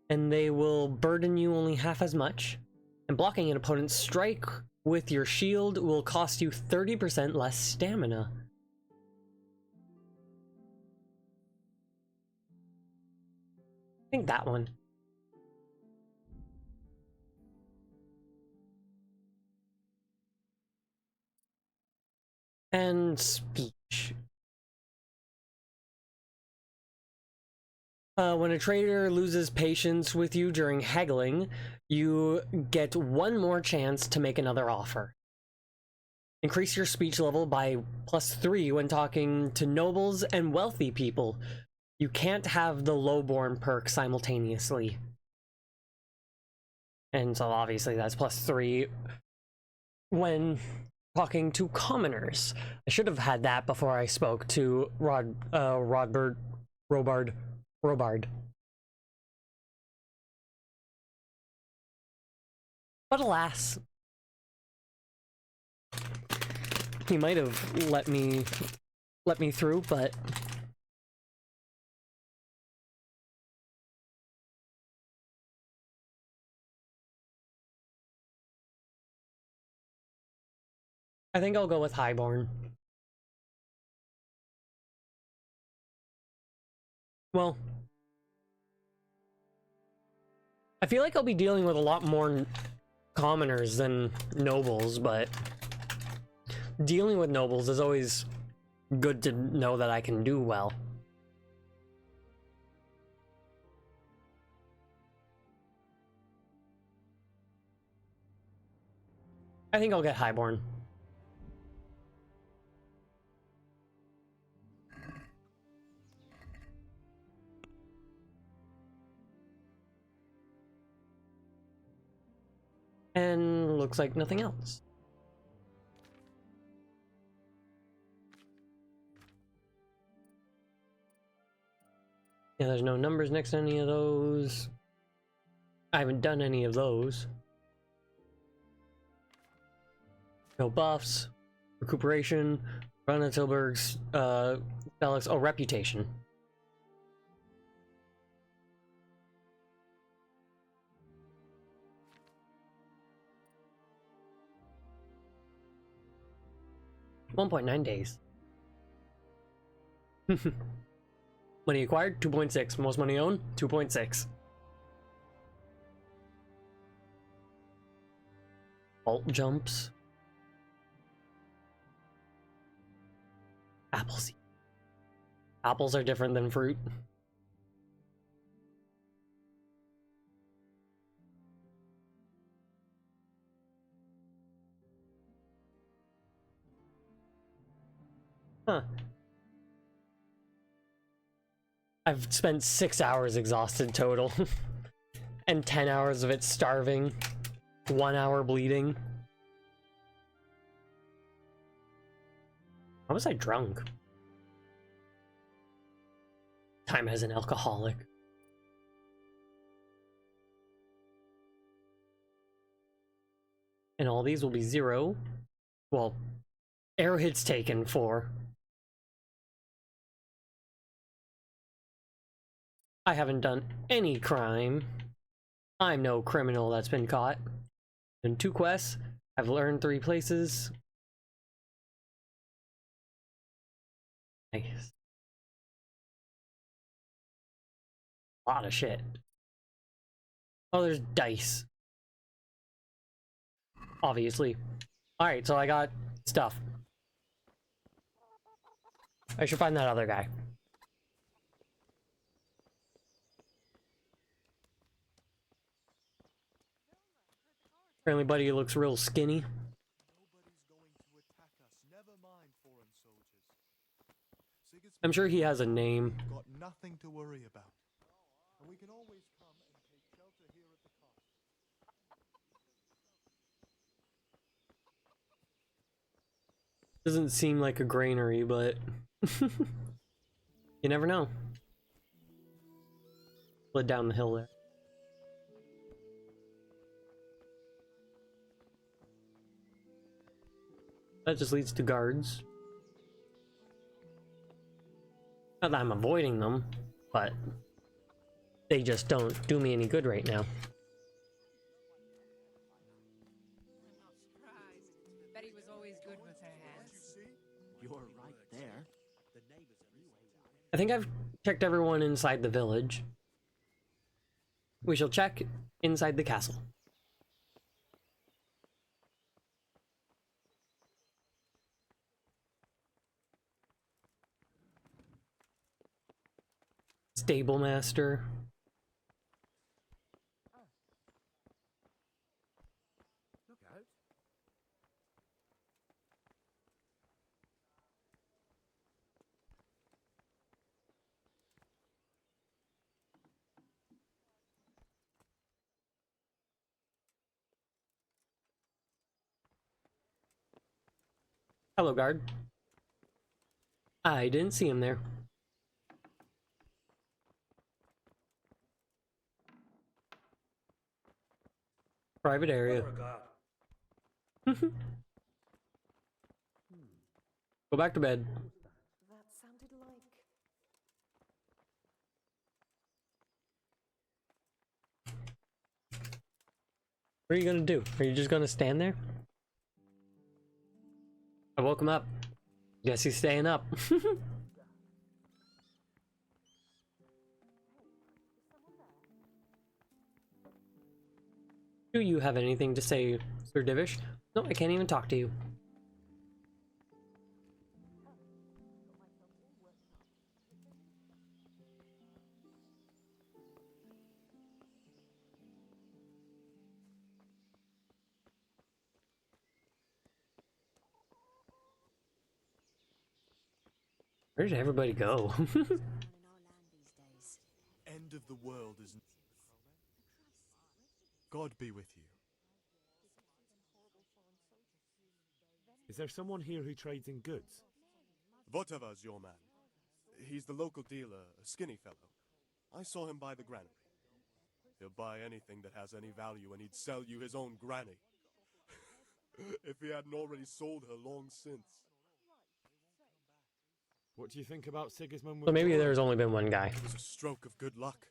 and they will burden you only half as much. And blocking an opponent's strike with your shield will cost you 30% less stamina. I think that one. And speech. When a trader loses patience with you during haggling, you get one more chance to make another offer. Increase your speech level by +3 when talking to nobles and wealthy people. You can't have the lowborn perk simultaneously. And so obviously that's +3 when talking to commoners. I should have had that before I spoke to Robard. But alas, he might have let me through, but I think I'll go with Highborn. Well, I feel like I'll be dealing with a lot more commoners than nobles, but dealing with nobles is always good to know that I can do well. I think I'll get Highborn. And looks like nothing else. Yeah, there's no numbers next to any of those. I haven't done any of those. No buffs, recuperation, Rana Tilburg's, Alex, oh, reputation. $1.9 days. Money acquired, 2.6. Most money owned, 2.6. Alt jumps. Apples. Apples are different than fruit. Huh. I've spent 6 hours exhausted total. And 10 hours of it starving. 1 hour bleeding. How was I drunk? Time as an alcoholic. And all these will be 0. Well, arrowheads taken 4. I haven't done any crime. I'm no criminal that's been caught. In 2 quests, I've learned 3 places. Nice. A lot of shit. Oh, there's dice. Obviously. Alright, so I got stuff. I should find that other guy. Apparently, buddy looks real skinny. I'm sure he has a name. Got nothing to worry about. And we can always come and take shelter here at the castle. Doesn't seem like a granary, but you never know. Led down the hill there. That just leads to guards. Not that I'm avoiding them, but They just don't do me any good right now. Betty was always good with her hands. You're right there. I think I've checked everyone inside the village. We shall check inside the castle. Stable master. Look out. Hello, guard. I didn't see him there. Private area. Go back to bed. That sounded like... What are you gonna do? Are you just gonna stand there? I woke him up. Guess he's staying up. Do you have anything to say, Sir Divish? No, I can't even talk to you. Where did everybody go? End of the world is... God be with you. Is there someone here who trades in goods? Votava's your man. He's the local dealer, a skinny fellow. I saw him by the granary. He'll buy anything that has any value, and he'd sell you his own granny. If he hadn't already sold her long since. What do you think about Sigismund? So maybe there's only been one guy. It was a stroke of good luck.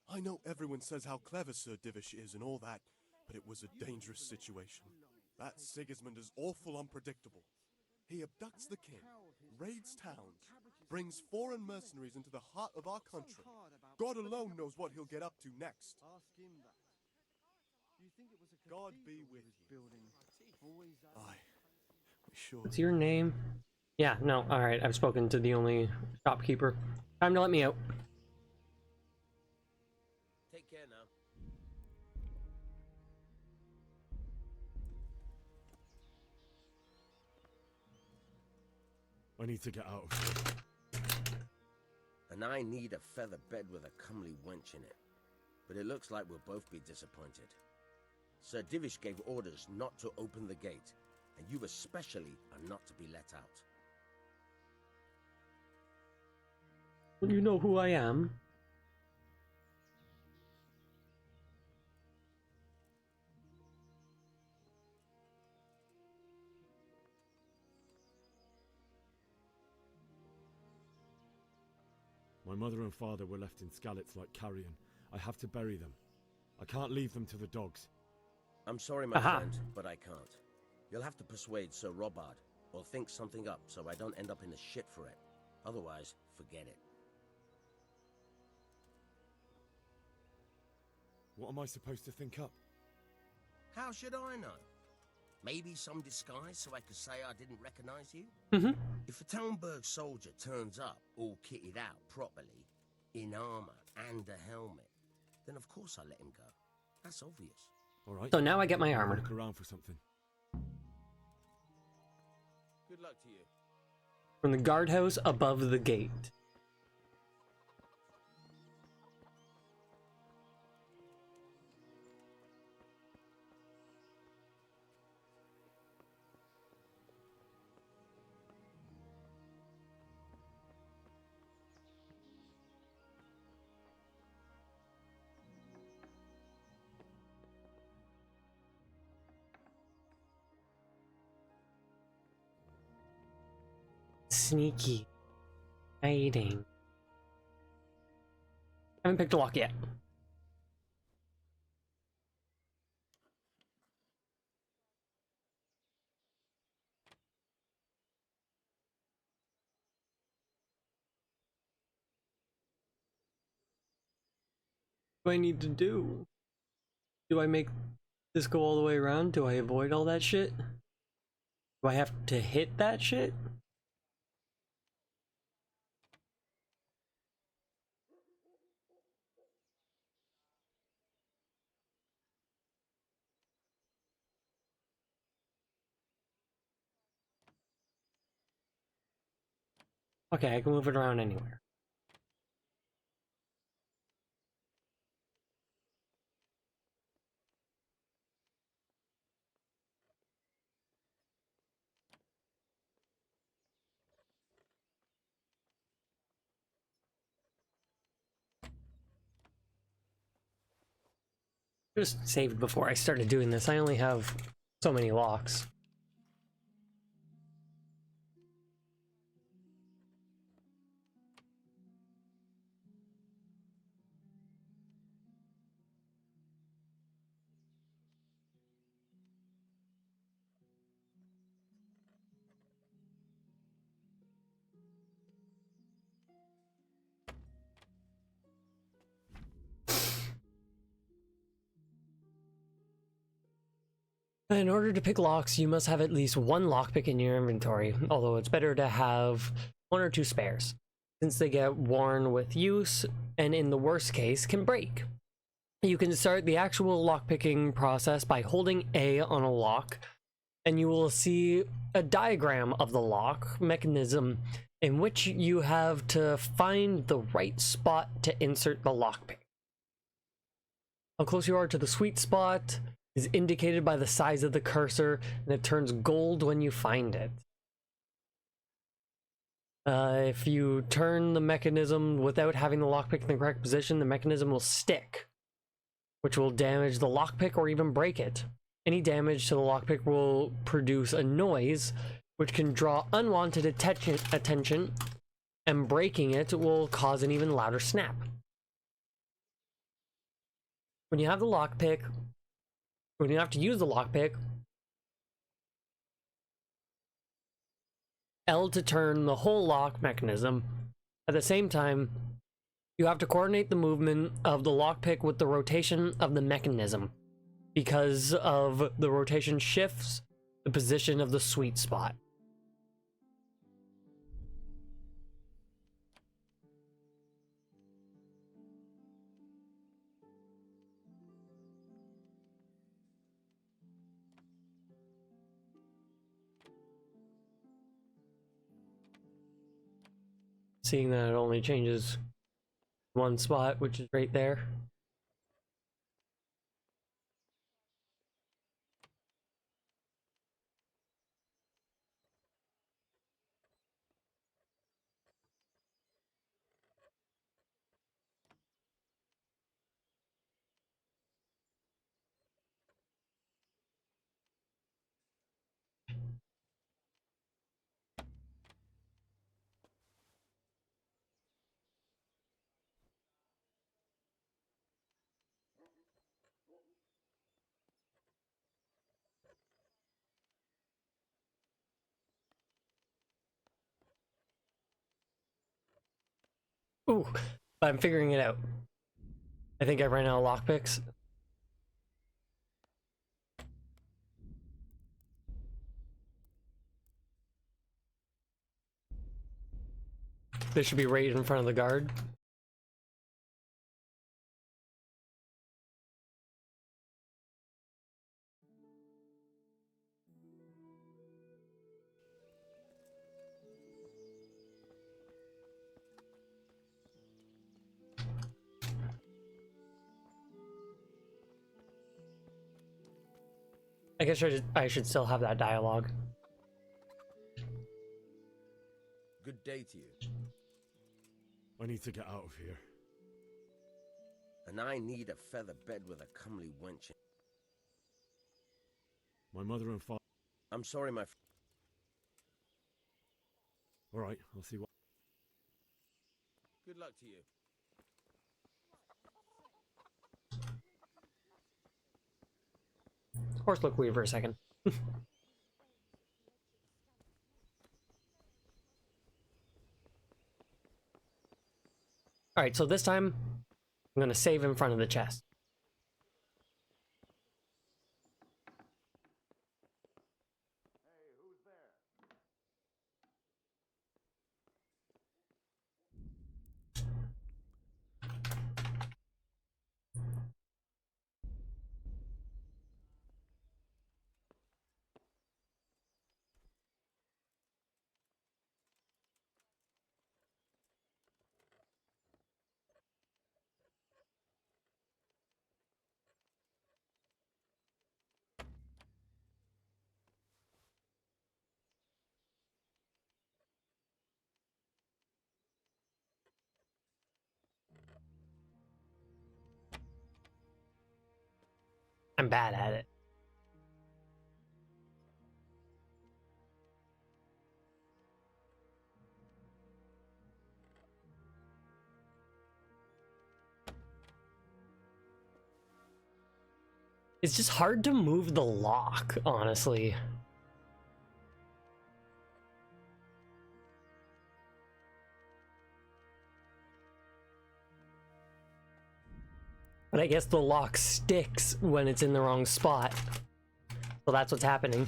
I know everyone says how clever Sir Divish is and all that, but it was a dangerous situation. That Sigismund is awful unpredictable. He abducts the king, raids towns, brings foreign mercenaries into the heart of our country. God alone knows what he'll get up to next. God be with you. Aye, we sure. What's your name? Yeah, no, alright, I've spoken to the only shopkeeper. Time to let me out. Take care now. I need to get out of here. And I need a feather bed with a comely wench in it. But it looks like we'll both be disappointed. Sir Divish gave orders not to open the gate, and you especially are not to be let out. Well, you know who I am. My mother and father were left in Skalitz like carrion. I have to bury them. I can't leave them to the dogs. I'm sorry, my friend, but I can't. You'll have to persuade Sir Robard, or think something up so I don't end up in the shit for it. Otherwise, forget it. What am I supposed to think up? How should I know? Maybe some disguise so I could say I didn't recognize you? If a Talmberg soldier turns up all kitted out properly, in armor and a helmet, then of course I let him go. That's obvious. All right. So now I get my armor. Look around for something. Good luck to you. From the guardhouse above the gate. Sneaky. Hiding. haven't picked a lock yet. What do I need to do? Do I make this go all the way around? Do I avoid all that shit? Do I have to hit that shit? Okay, I can move it around anywhere. Just saved before I started doing this. I only have so many locks. In order to pick locks, you must have at least one lockpick in your inventory, although it's better to have one or two spares, since they get worn with use and in the worst case can break. You can start the actual lockpicking process by holding A on a lock, and you will see a diagram of the lock mechanism in which you have to find the right spot to insert the lockpick. How close you are to the sweet spot is indicated by the size of the cursor, and it turns gold when you find it. If you turn the mechanism without having the lockpick in the correct position, the mechanism will stick, which will damage the lockpick or even break it. Any damage to the lockpick will produce a noise, which can draw unwanted attention, and breaking it will cause an even louder snap. When you have the lockpick, when you have to use the lockpick, L to turn the whole lock mechanism. At the same time, you have to coordinate the movement of the lockpick with the rotation of the mechanism, because of the rotation shifts the position of the sweet spot. Seeing that it only changes one spot, which is right there. Ooh, but I'm figuring it out. I think I ran out of lockpicks. This should be right in front of the guard. I guess I should still have that dialogue. Good day to you. I need to get out of here. And I need a feather bed with a comely wench in. My mother and father... I'm sorry, my friend. Alright, I'll see what... Good luck to you. Horse looked weird for a second. Alright, so this time, I'm gonna save in front of the chest. I'm bad at it. It's just hard to move the lock, honestly. But I guess the lock sticks when it's in the wrong spot. So that's what's happening.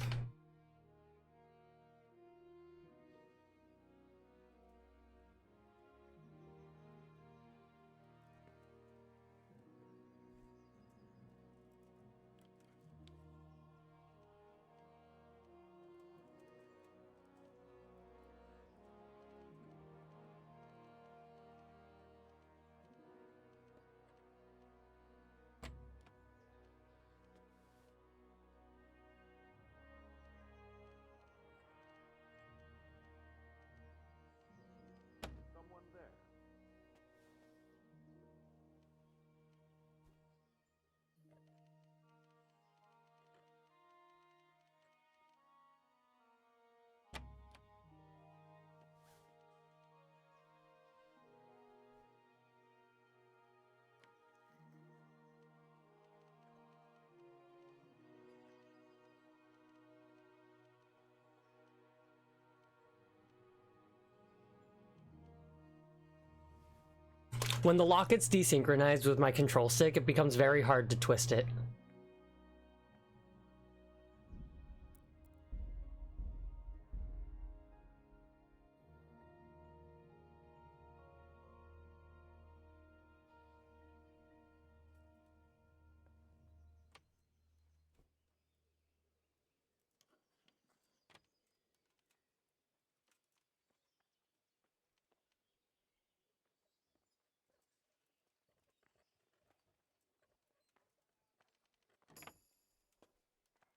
When the lock gets desynchronized with my control stick, it becomes very hard to twist it.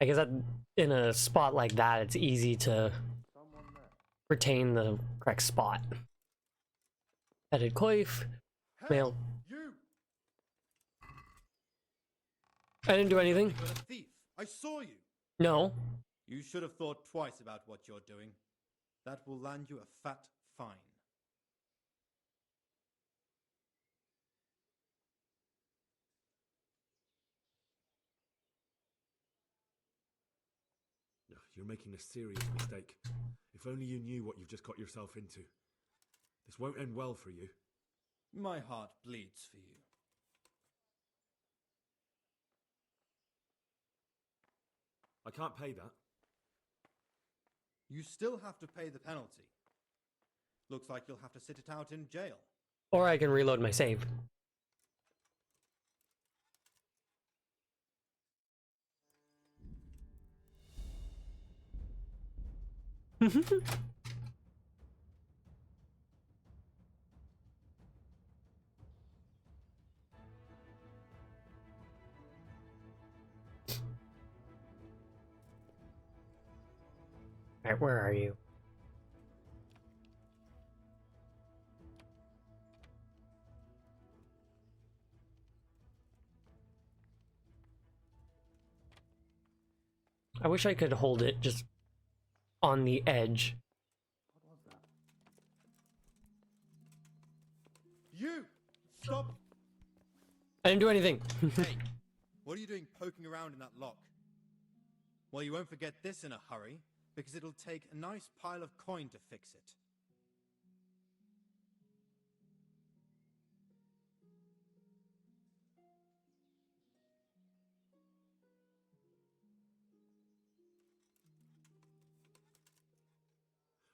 I guess that in a spot like that, it's easy to retain the correct spot. Headed coif, mail. You! I didn't do anything. You're a thief. I saw you. No. You should have thought twice about what you're doing. That will land you a fat fine. You're making a serious mistake. If only you knew what you've just got yourself into. This won't end well for you. My heart bleeds for you. I can't pay that. You still have to pay the penalty. Looks like you'll have to sit it out in jail. Or I can reload my save. Alright, where are you? I wish I could hold it just on the edge. You! Stop! I didn't do anything. Hey, what are you doing poking around in that lock? Well, you won't forget this in a hurry, because it'll take a nice pile of coin to fix it.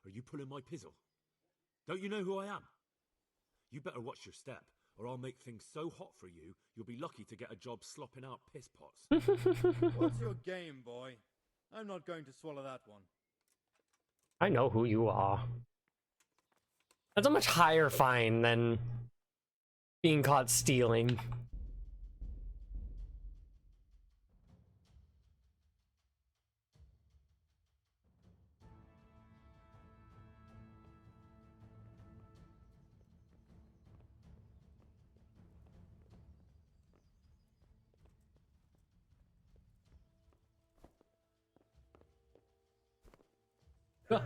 Are you pulling my pizzle? Don't you know who I am? You better watch your step, or I'll make things so hot for you, you'll be lucky to get a job slopping out piss pots. What's your game, boy? I'm not going to swallow that one. I know who you are. That's a much higher fine than being caught stealing. Huh.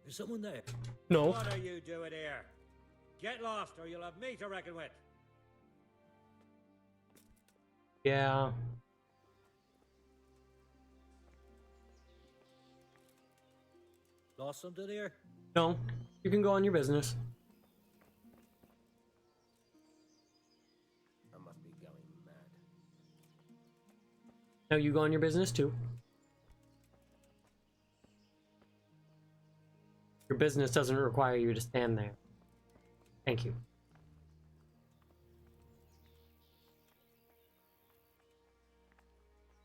Is someone there? No. What are you doing here? Get lost or you'll have me to reckon with. Yeah. Lost something here? No. You can go on your business. I must be going mad. No, you go on your business too. Your business doesn't require you to stand there. Thank you.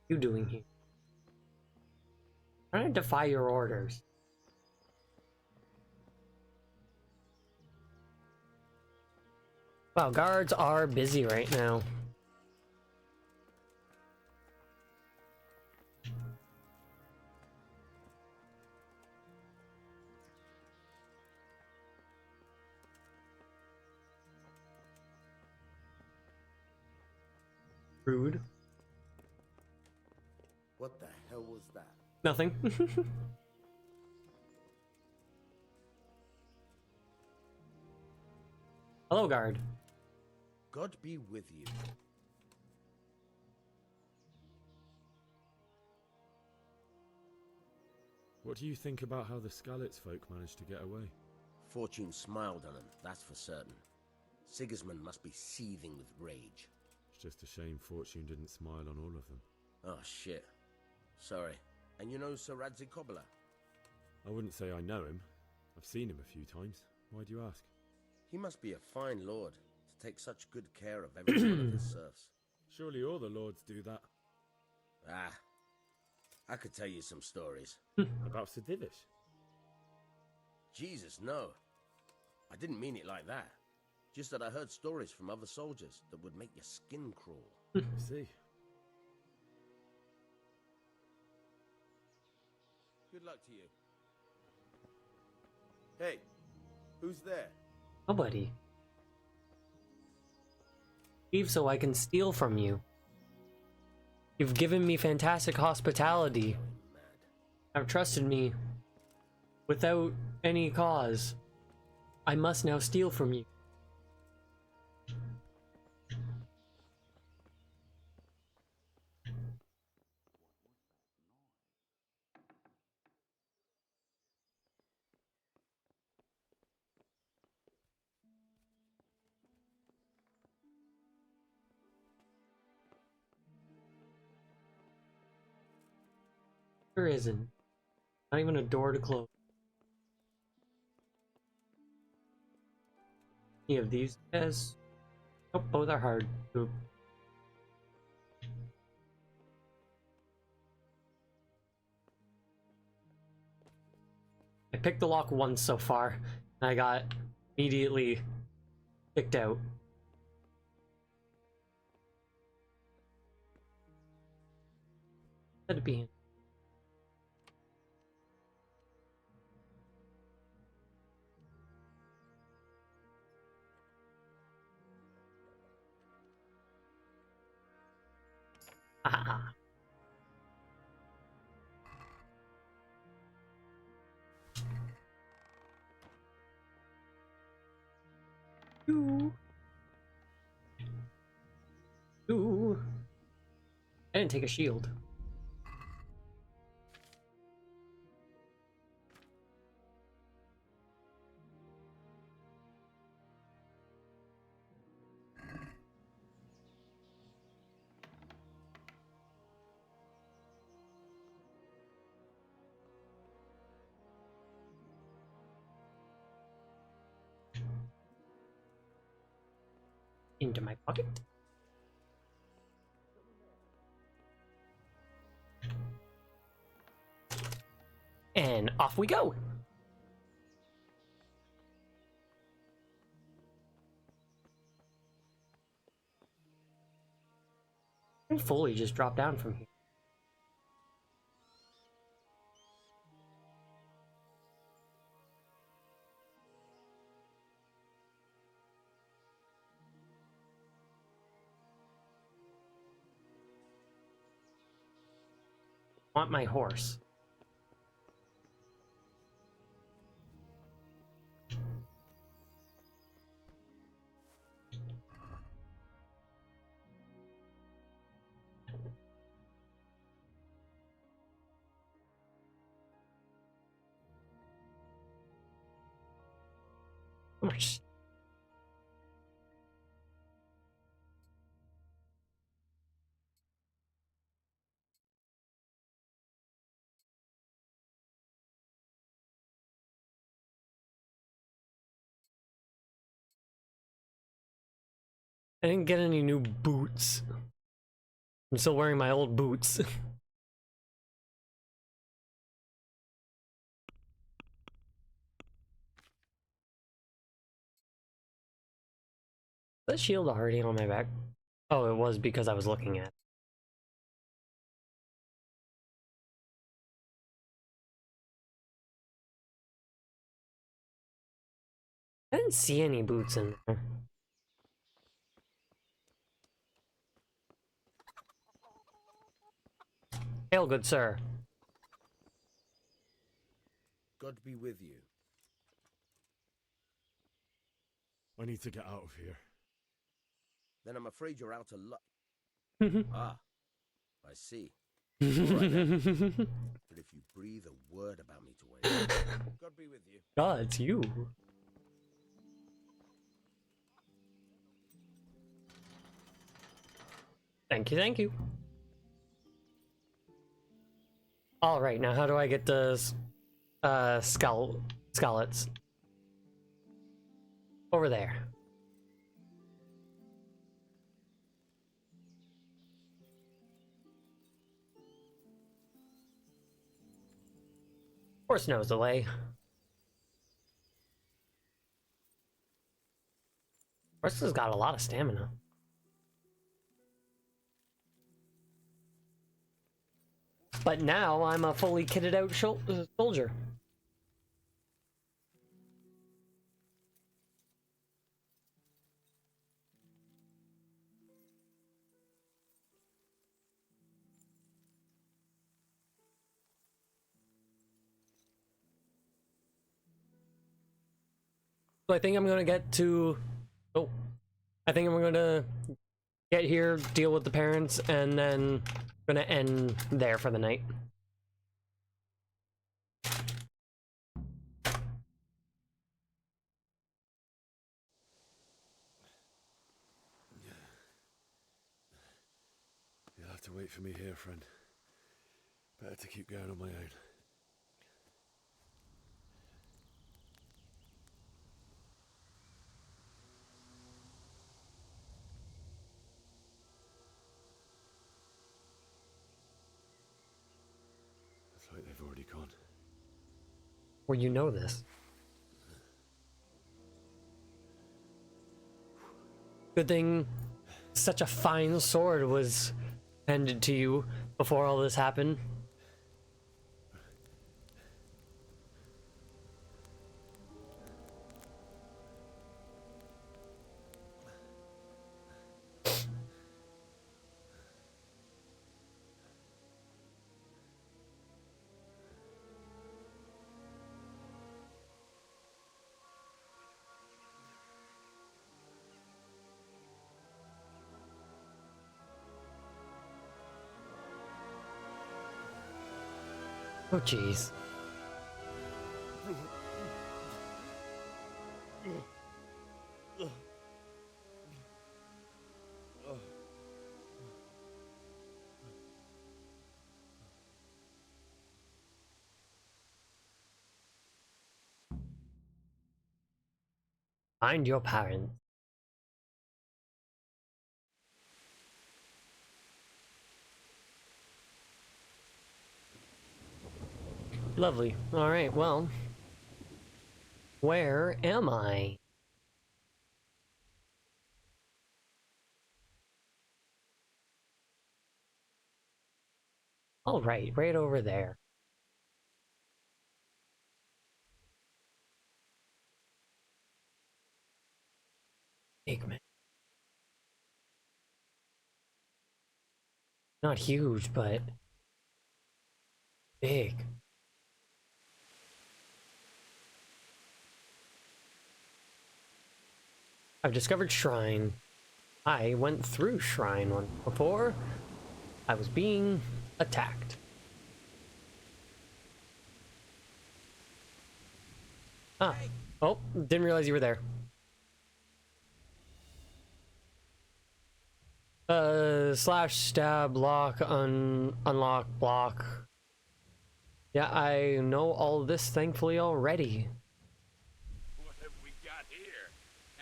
What are you doing here? I'm trying to defy your orders. Wow, guards are busy right now. Rude. What the hell was that? Nothing. Hello, guard. God be with you. What do you think about how the Skalitz folk managed to get away? Fortune smiled on him, that's for certain. Sigismund must be seething with rage. It's just a shame Fortune didn't smile on all of them. Oh, shit. Sorry. And you know Sir Radzig Kobyla? I wouldn't say I know him. I've seen him a few times. Why do you ask? He must be a fine lord to take such good care of every one of his serfs. Surely all the lords do that. Ah, I could tell you some stories. About Sir Divish? Jesus, no. I didn't mean it like that. Just that I heard stories from other soldiers that would make your skin crawl. I see. Good luck to you. Hey, who's there? Nobody. Leave so I can steal from you. You've given me fantastic hospitality. Have trusted me without any cause. I must now steal from you. There isn't. Not even a door to close. Any of these guys? Nope, both are hard. Oop. I picked the lock once so far, and I got immediately kicked out. That'd be. Ah. Ooh. Ooh. I didn't take a shield. Into my pocket. And off we go. And fully just drop down from here. Want my horse. Horse. I didn't get any new boots. I'm still wearing my old boots. That shield already on my back. Oh, it was because I was looking at it. I didn't see any boots in there. Hail, good sir. God be with you. I need to get out of here. Then I'm afraid you're out of luck. Ah, I see. All right, then. But if you breathe a word about me to Wayne, God be with you. God, it's you. Thank you, thank you. All right, now how do I get the skallets? Over there. Horse knows the way. Horse has got a lot of stamina. But now I'm a fully kitted out soldier. So I think I'm gonna get to... Oh. I think I'm gonna get here, deal with the parents, and then gonna end there for the night. You'll have to wait for me here, friend. Better to keep going on my own. Looks like they've already gone. Well, you know this. Good thing such a fine sword was handed to you before all this happened. Oh, jeez. Find your parents. Lovely. Alright, well. Where am I? Alright, right over there. Pigment. Not huge, but big. I've discovered Shrine. I went through Shrine once before. I was being attacked. Ah. Oh, didn't realize you were there. Slash stab lock unlock block. Yeah, I know all this thankfully already. What have we got here?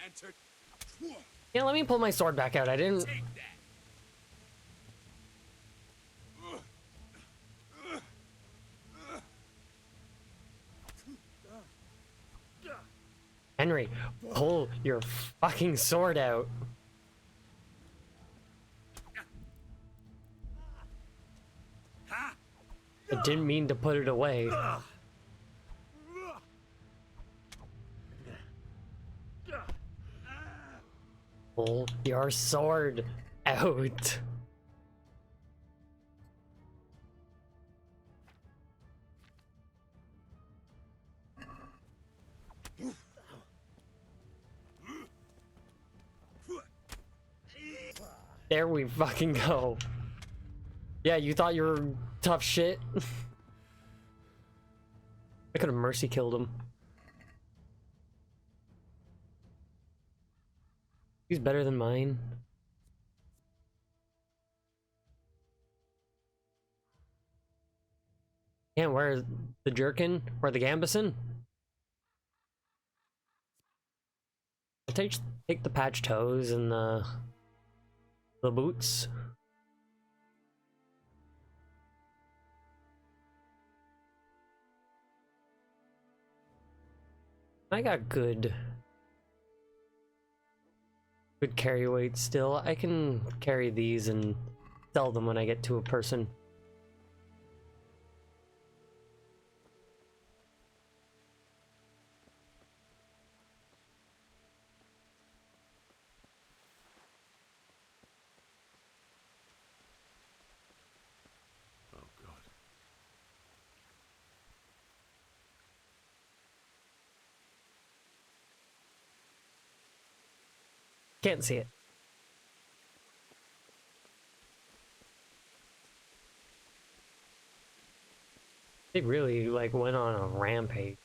Enter. Yeah, let me pull my sword back out. I didn't. Take that. Henry, pull your fucking sword out. I didn't mean to put it away. Pull your sword out. There we fucking go. Yeah, you thought you were tough shit? I could have mercy killed him. He's better than mine. Can't wear the jerkin or the gambeson. I'll take the patch toes and the boots. I got good carry weight still. I can carry these and sell them when I get to a person. Can't see it. They really like went on a rampage.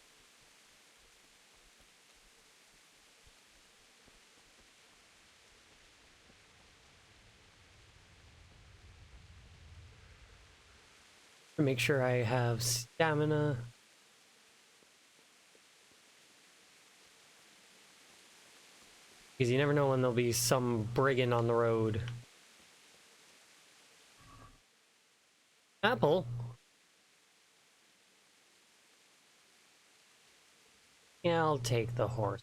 Make sure I have stamina. Because you never know when there'll be some brigand on the road. Apple? Yeah, I'll take the horse.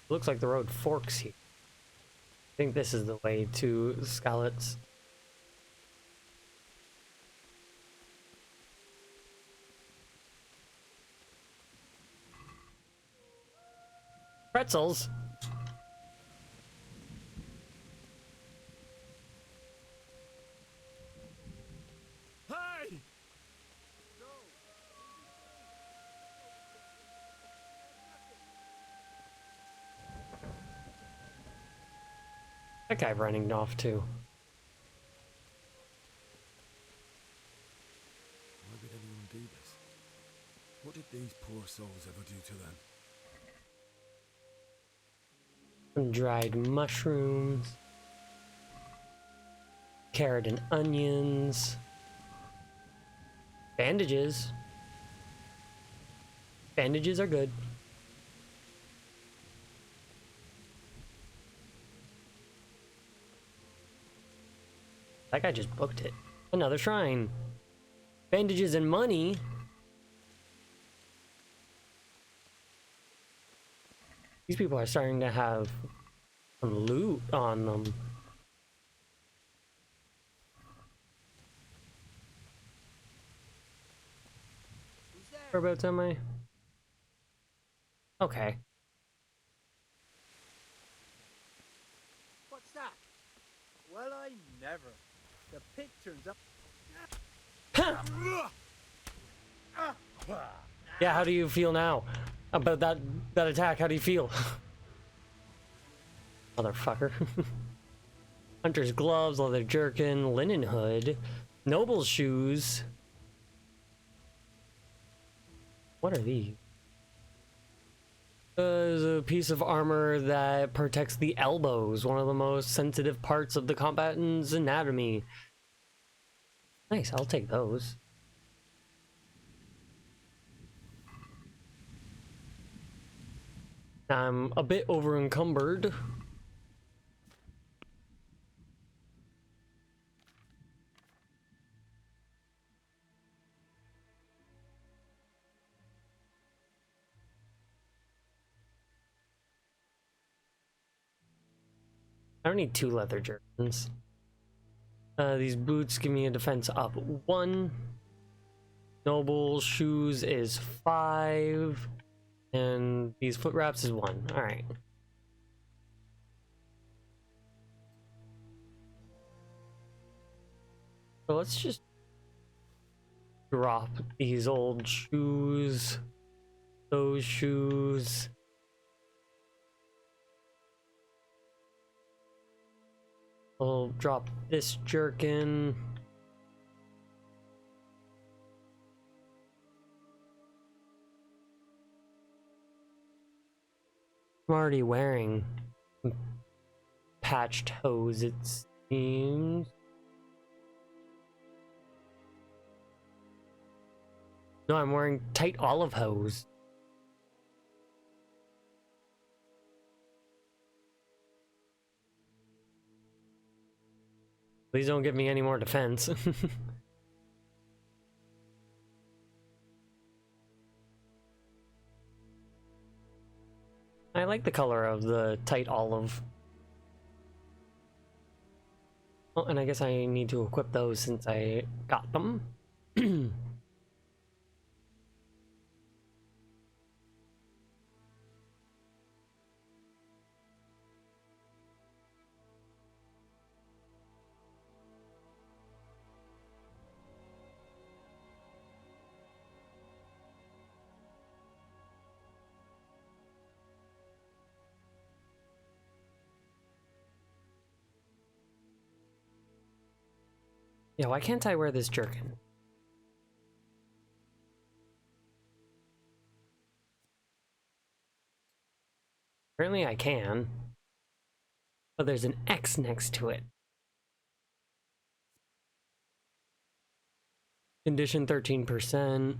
Looks like the road forks here. I think this is the way to Skalitz. Pretzels? Hey! That guy running off too. Why would anyone do this? What did these poor souls ever do to them? Some dried mushrooms. Carrot and onions. Bandages. Bandages are good. That guy just booked it. Another shrine. Bandages and money. These people are starting to have some loot on them. Whereabouts am I? Okay. What's that? Well, I never. The pig turns up. Yeah, how do you feel now? About that attack, how do you feel? Motherfucker. Hunter's gloves, leather jerkin, linen hood, noble's shoes. What are these? Is a piece of armor that protects the elbows, one of the most sensitive parts of the combatant's anatomy. Nice, I'll take those. I'm a bit over encumbered. I don't need 2 leather jerkins. These boots give me a defense up 1. Noble shoes is 5. And these foot wraps is 1. Alright. So let's just drop these old shoes. Those shoes. I'll drop this jerkin. I'm already wearing patched hose, it seems. No, I'm wearing tight olive hose. Please don't give me any more defense. I like the color of the tight olive. Oh, and I guess I need to equip those since I got them. Yeah, why can't I wear this jerkin? Apparently I can. But there's an X next to it. Condition 13%.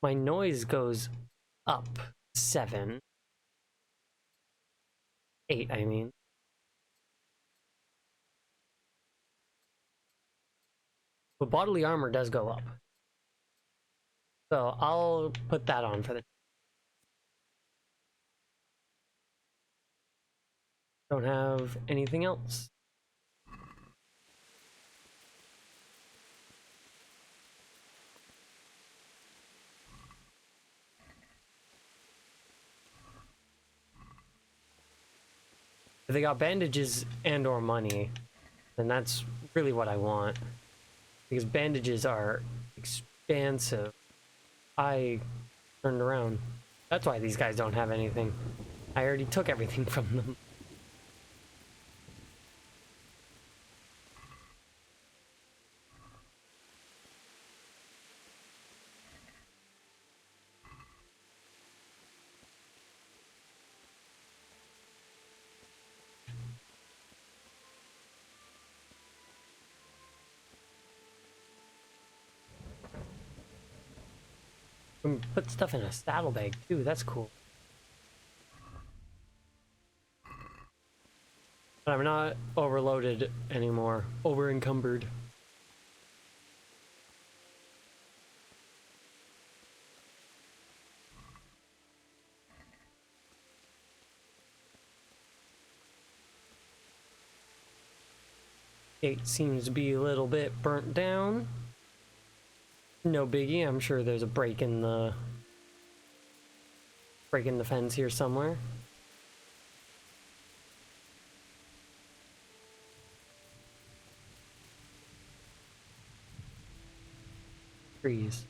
My noise goes up 7. 8, I mean. But bodily armor does go up. So I'll put that on for the... Don't have anything else. If they got bandages and or money, then that's really what I want. Because bandages are expansive. I turned around. That's why these guys don't have anything. I already took everything from them. Put stuff in a saddlebag too, that's cool. But I'm not overloaded anymore. Over encumbered. Gate seems to be a little bit burnt down. No biggie, I'm sure there's a break in the fence here somewhere. Trees.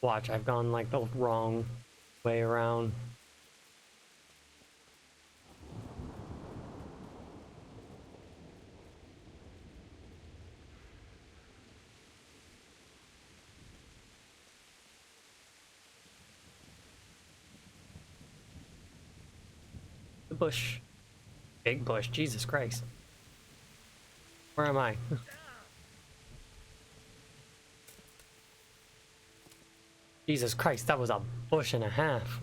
Watch, I've gone like the wrong way around. The bush. Big bush, Jesus Christ. Where am I? Jesus Christ, that was a bush and a half.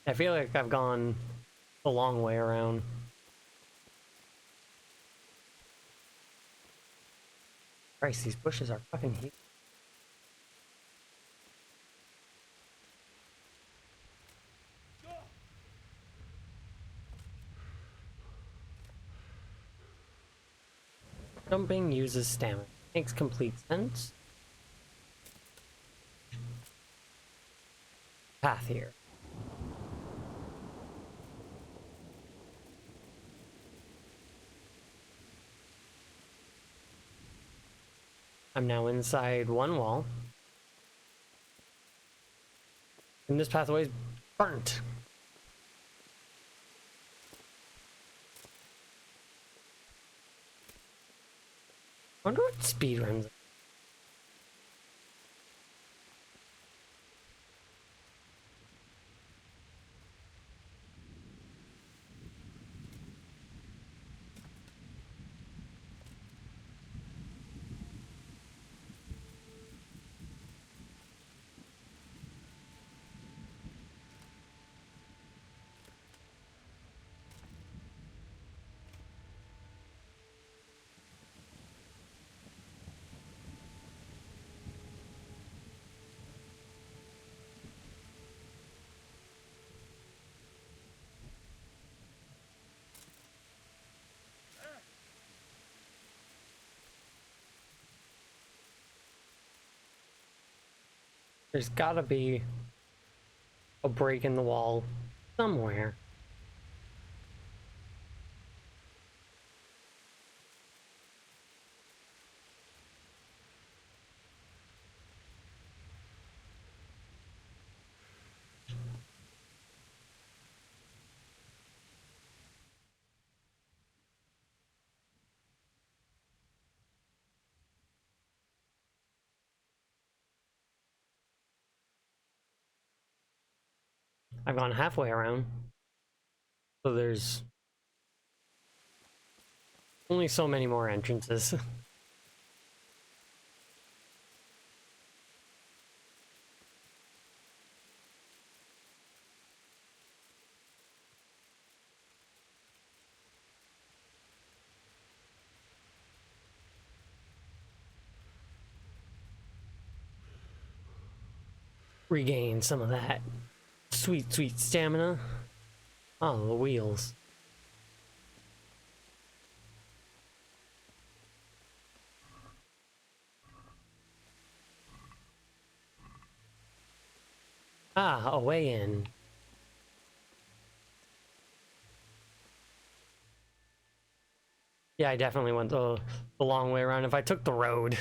I feel like I've gone the long way around. Christ, these bushes are fucking huge. Jumping uses stamina. Makes complete sense. Path here. I'm now inside one wall. And this pathway is burnt. I wonder what speed runs. There's gotta be a break in the wall somewhere. I've gone halfway around. So there's only so many more entrances. regain some of that sweet, sweet stamina. Oh, the wheels. Ah, a way in. Yeah, I definitely went the long way around. If I took the road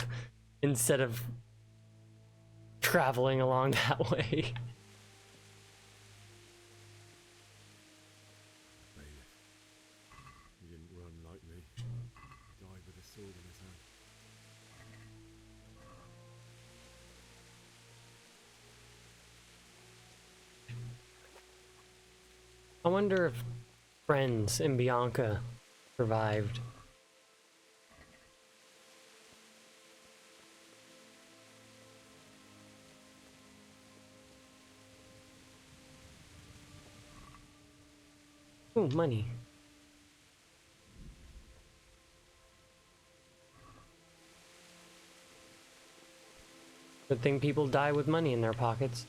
instead of traveling along that way. He didn't run like me. He died with a sword in his hand. I wonder if friends and Bianca survived. Ooh, money. Good thing people die with money in their pockets.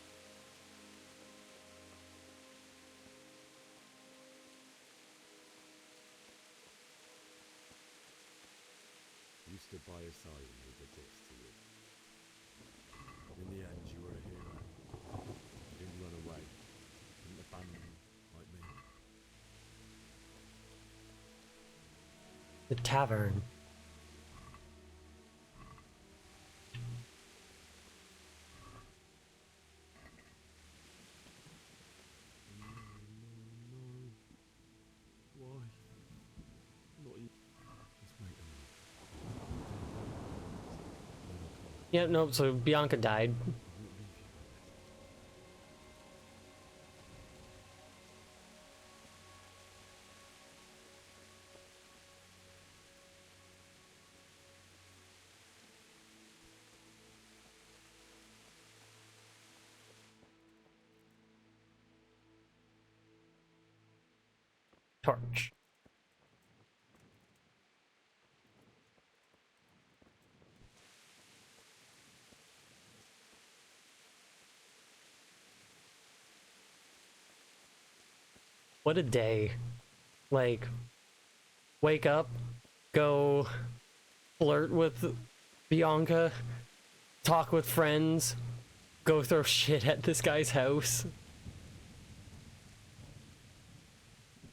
You stood by his side and he did this to you. In the end, you were a hero. You didn't run away. You didn't abandon him like me. The tavern. Why? Not you. Just wait a minute. Yeah, no, so Bianca died. Torch. What a day. Like, wake up, go flirt with Bianca, talk with friends, go throw shit at this guy's house,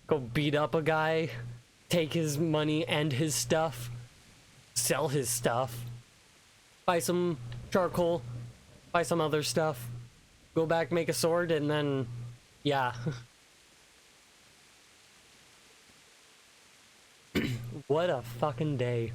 go beat up a guy, take his money and his stuff, sell his stuff, buy some charcoal, buy some other stuff, go back, make a sword, and then, yeah. What a fucking day.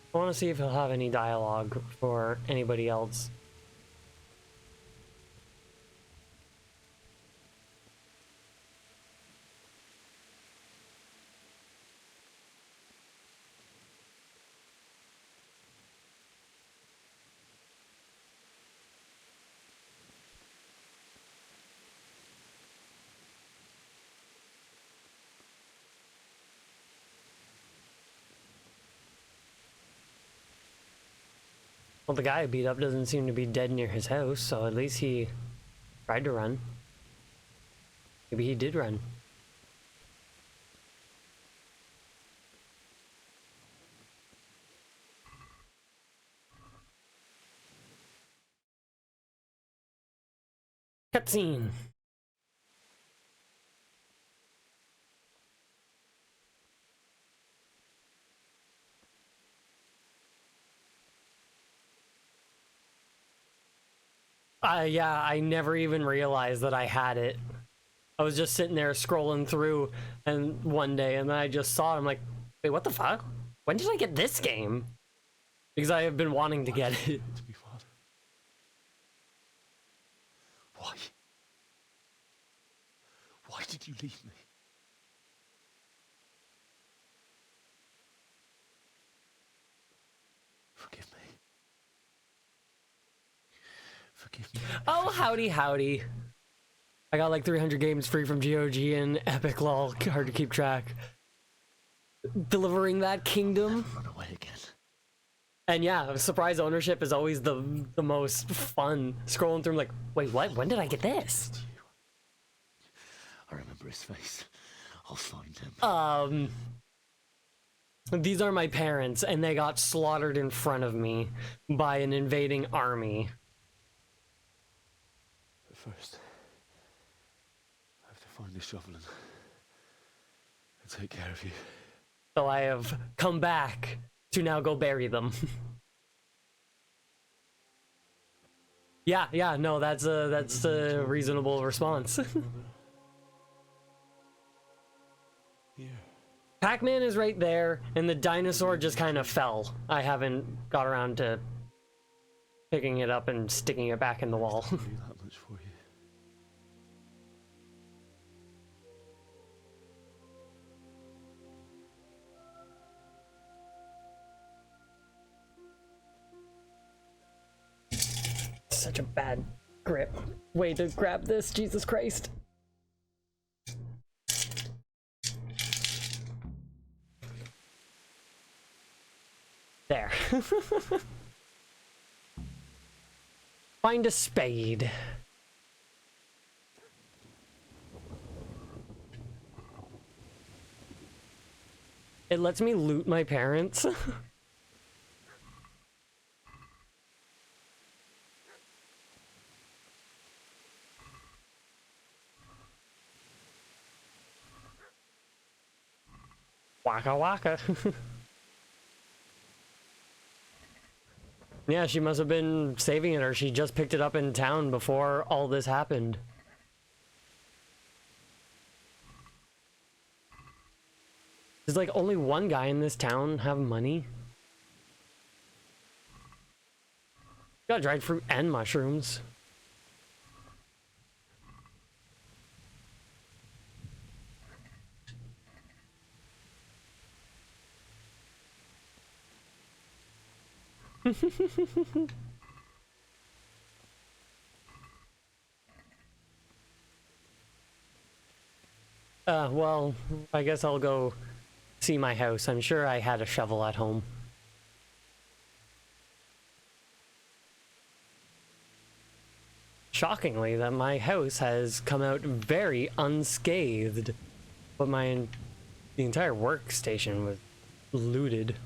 I want to see if he'll have any dialogue for anybody else. Well, the guy I beat up doesn't seem to be dead near his house, so at least he tried to run. Maybe he did run. Cutscene. Yeah, I never even realized that I had it. I was just sitting there scrolling through and one day, and then I just saw it. I'm like, wait, what the fuck? When did I get this game? Because I have been wanting to get it. To me, Father. Why? Why did you leave me? Forgive me. Forgive me. Oh, howdy, howdy. I got like 300 games free from GOG and Epic lol. Hard to keep track. Delivering that kingdom. Run away again. And yeah, surprise ownership is always the most fun. Scrolling through, like, wait, what? When did I get this? I remember his face. I'll find him. These are my parents, and they got slaughtered in front of me by an invading army. But first, I have to find this shovel and take care of you. So I have come back to now go bury them. Yeah, no, that's a reasonable response. Here. Pac-Man is right there, and the dinosaur just kind of fell. I haven't got around to picking it up and sticking it back in the wall. I'll do that much for you. Such a bad grip. Way to grab this, Jesus Christ. There. Find a spade. It lets me loot my parents. Waka waka. Yeah, she must have been saving it, or she just picked it up in town before all this happened. Does like only one guy in this town have money? Got dried fruit and mushrooms. Well, I guess I'll go see my house. I'm sure I had a shovel at home. Shockingly, that my house has come out very unscathed, but the entire workstation was looted.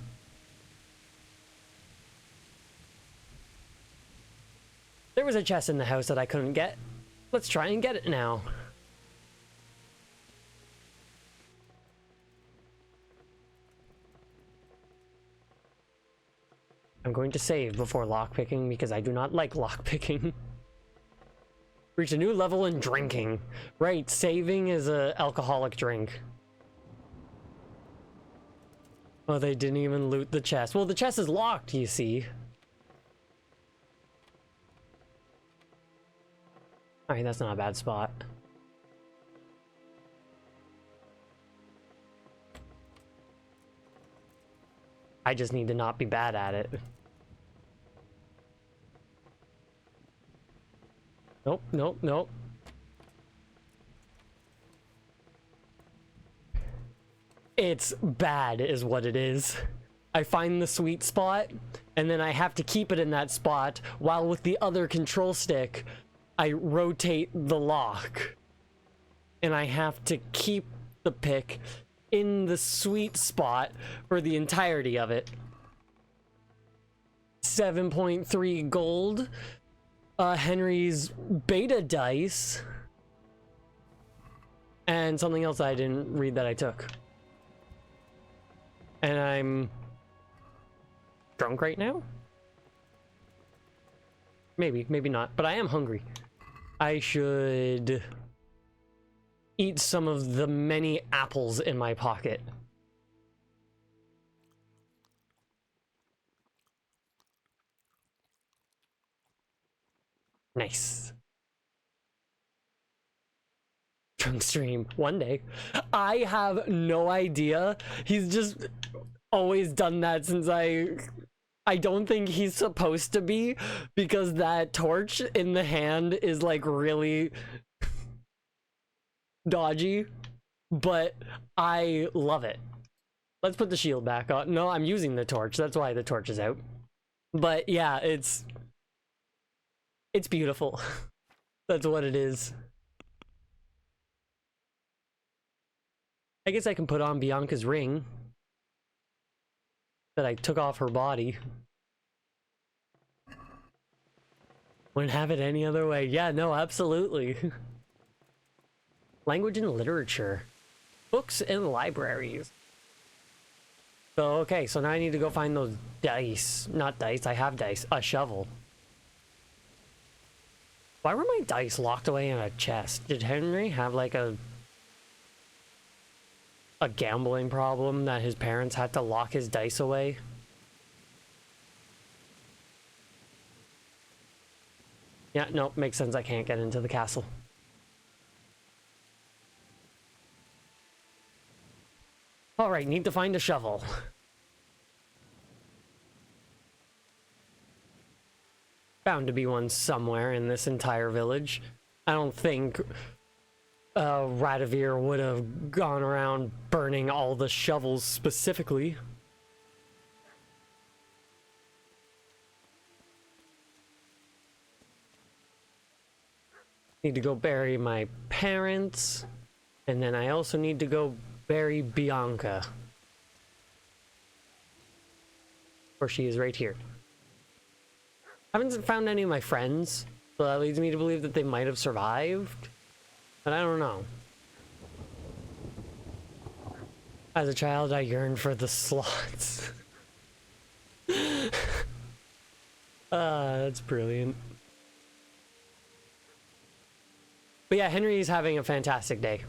There was a chest in the house that I couldn't get. Let's try and get it now. I'm going to save before lockpicking because I do not like lockpicking. Reach a new level in drinking. Right, saving is an alcoholic drink. Oh, they didn't even loot the chest. Well, the chest is locked, you see. Alright, that's not a bad spot. I just need to not be bad at it. Nope, nope, nope. It's bad is what it is. I find the sweet spot, and then I have to keep it in that spot, while with the other control stick, I rotate the lock. And I have to keep the pick in the sweet spot for the entirety of it. 7.3 gold. Henry's beta dice. And something else I didn't read that I took. And I'm drunk right now? Maybe, maybe not, but I am hungry. I should eat some of the many apples in my pocket. Nice. Drunk stream. One day. I have no idea. He's just always done that since I don't think he's supposed to be, because that torch in the hand is like really dodgy, but I love it. Let's put the shield back on. No, I'm using the torch. That's why the torch is out. But yeah, it's beautiful. That's what it is. I guess I can put on Bianca's ring that I took off her body. Wouldn't have it any other way. Yeah, no, absolutely. Language and literature. Books and libraries. So, okay, so now I need to go find those dice. Not dice, I have dice. A shovel. Why were my dice locked away in a chest? Did Henry have like a gambling problem that his parents had to lock his dice away? Yeah, no, makes sense. I can't get into the castle. Alright, need to find a shovel. Bound to be one somewhere in this entire village. I don't think Radivir would have gone around burning all the shovels specifically. Need to go bury my parents, and then I also need to go bury Bianca. Or she is right here. I haven't found any of my friends, so that leads me to believe that they might have survived. But I don't know. As a child, I yearned for the slots. That's brilliant. But yeah, Henry's having a fantastic day.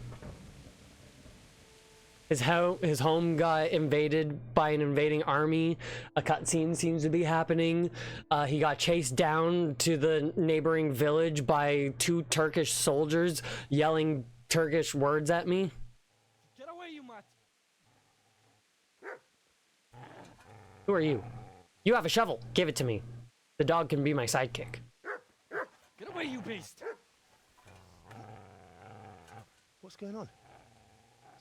His home got invaded by an invading army. A cutscene seems to be happening. He got chased down to the neighboring village by 2 Turkish soldiers yelling Turkish words at me. Get away, you mutt! Who are you? You have a shovel. Give it to me. The dog can be my sidekick. Get away, you beast! What's going on?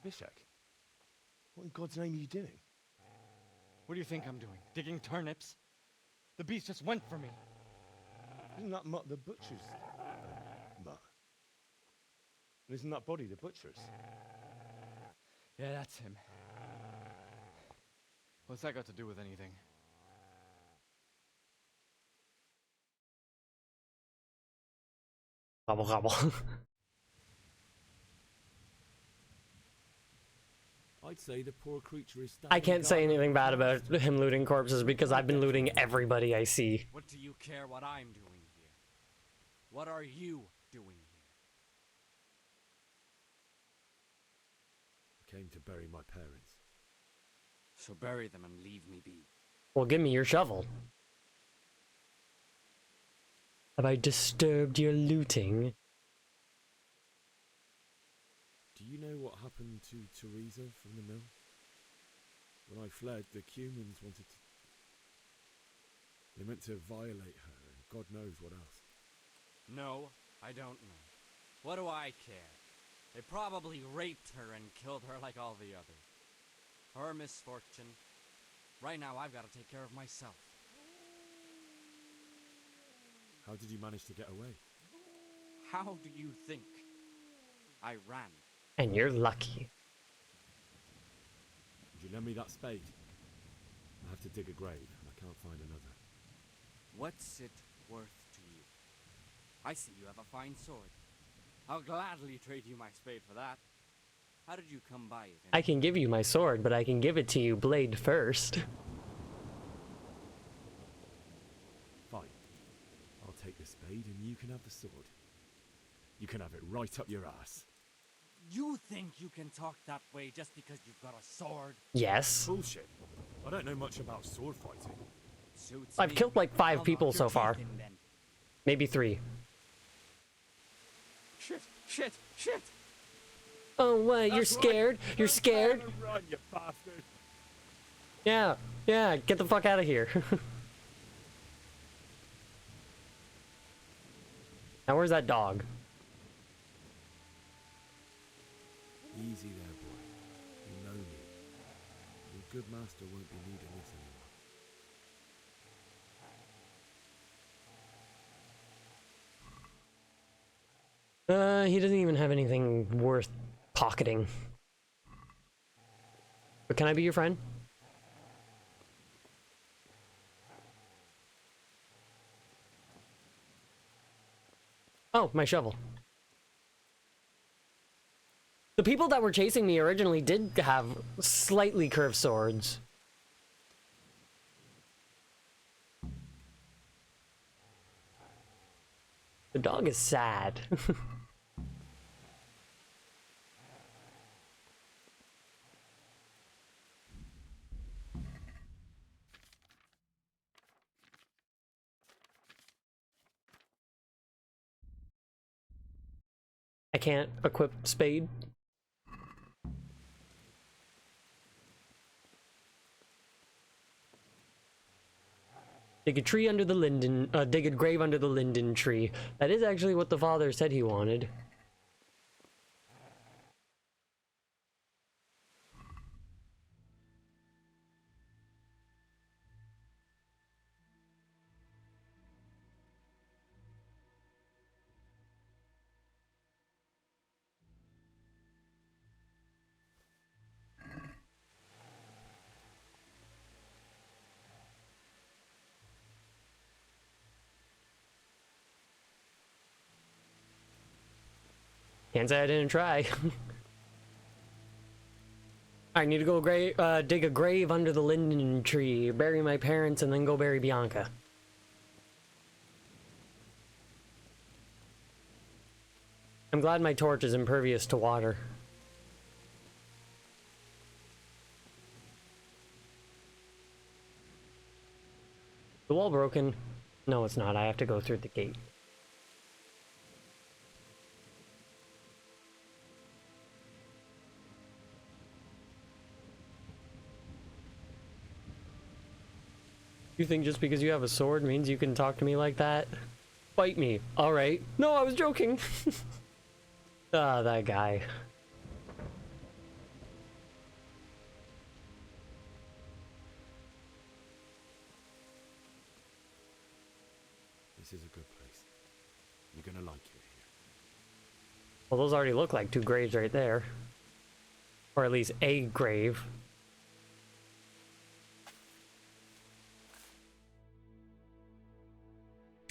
Zbyszek, what in God's name are you doing? What do you think I'm doing? Digging turnips? The beast just went for me. Isn't that Mutt the butcher's? Mutt? And isn't that body the butcher's? Yeah, that's him. What's that got to do with anything? Gobble gobble. I'd say the poor creature is I can't say anything bad about him looting corpses because I've been looting everybody I see. What do you care what I'm doing here? What are you doing here? I came to bury my parents. So bury them and leave me be. Well, give me your shovel. Have I disturbed your looting? Do you know what happened to Teresa from the mill? When I fled, the Cumans wanted to... They meant to violate her, and God knows what else. No, I don't know. What do I care? They probably raped her and killed her like all the others. Her misfortune. Right now, I've got to take care of myself. How did you manage to get away? How do you think? I ran. And you're lucky. Would you lend me that spade? I have to dig a grave, and I can't find another. What's it worth to you? I see you have a fine sword. I'll gladly trade you my spade for that. How did you come by it? I can give you my sword, but I can give it to you blade first. Fine. I'll take the spade, and you can have the sword. You can have it right up your ass. You think you can talk that way just because you've got a sword? Yes. Bullshit. I don't know much about sword fighting. I've killed like 5 people so far. Maybe 3. shit, shit, shit! Oh, what? You're scared? You're scared? Run, you bastard! Yeah, yeah, get the fuck out of here. Now, where's that dog? Easy there, boy. You know me. Your good master won't be needing this anymore. He doesn't even have anything worth pocketing. But can I be your friend? Oh, my shovel. The people that were chasing me originally did have slightly curved swords. The dog is sad. I can't equip spade. Dig a tree under the linden, dig a grave under the linden tree. That is actually what the father said he wanted. Can't say I didn't try. I need to go dig a grave under the linden tree, bury my parents, and then go bury Bianca. I'm glad my torch is impervious to water. The wall broken? No, it's not. I have to go through the gate. You think just because you have a sword means you can talk to me like that? Fight me. Alright. No, I was joking. Ah, that guy. This is a good place. You're gonna like it here. Well, those already look like two graves right there. Or at least a grave.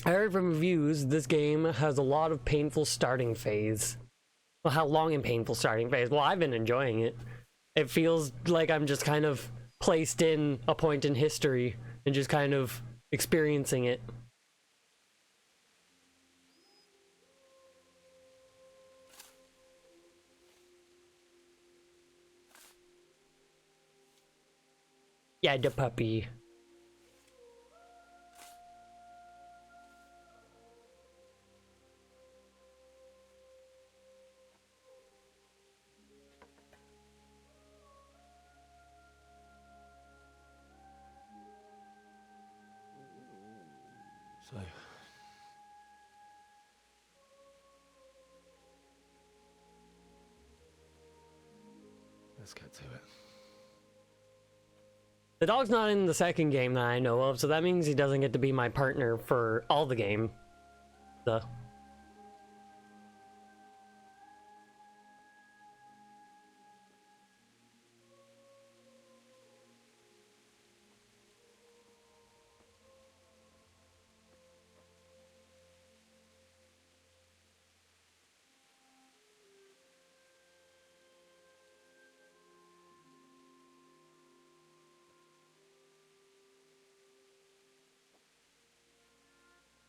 I heard from reviews this game has a lot of painful starting phase. Well, how long in painful starting phase? Well, I've been enjoying it. It feels like I'm just kind of placed in a point in history and just kind of experiencing it. Yeah, the puppy. So, let's get to it. The dog's not in the second game that I know of, so that means he doesn't get to be my partner for all the game. So.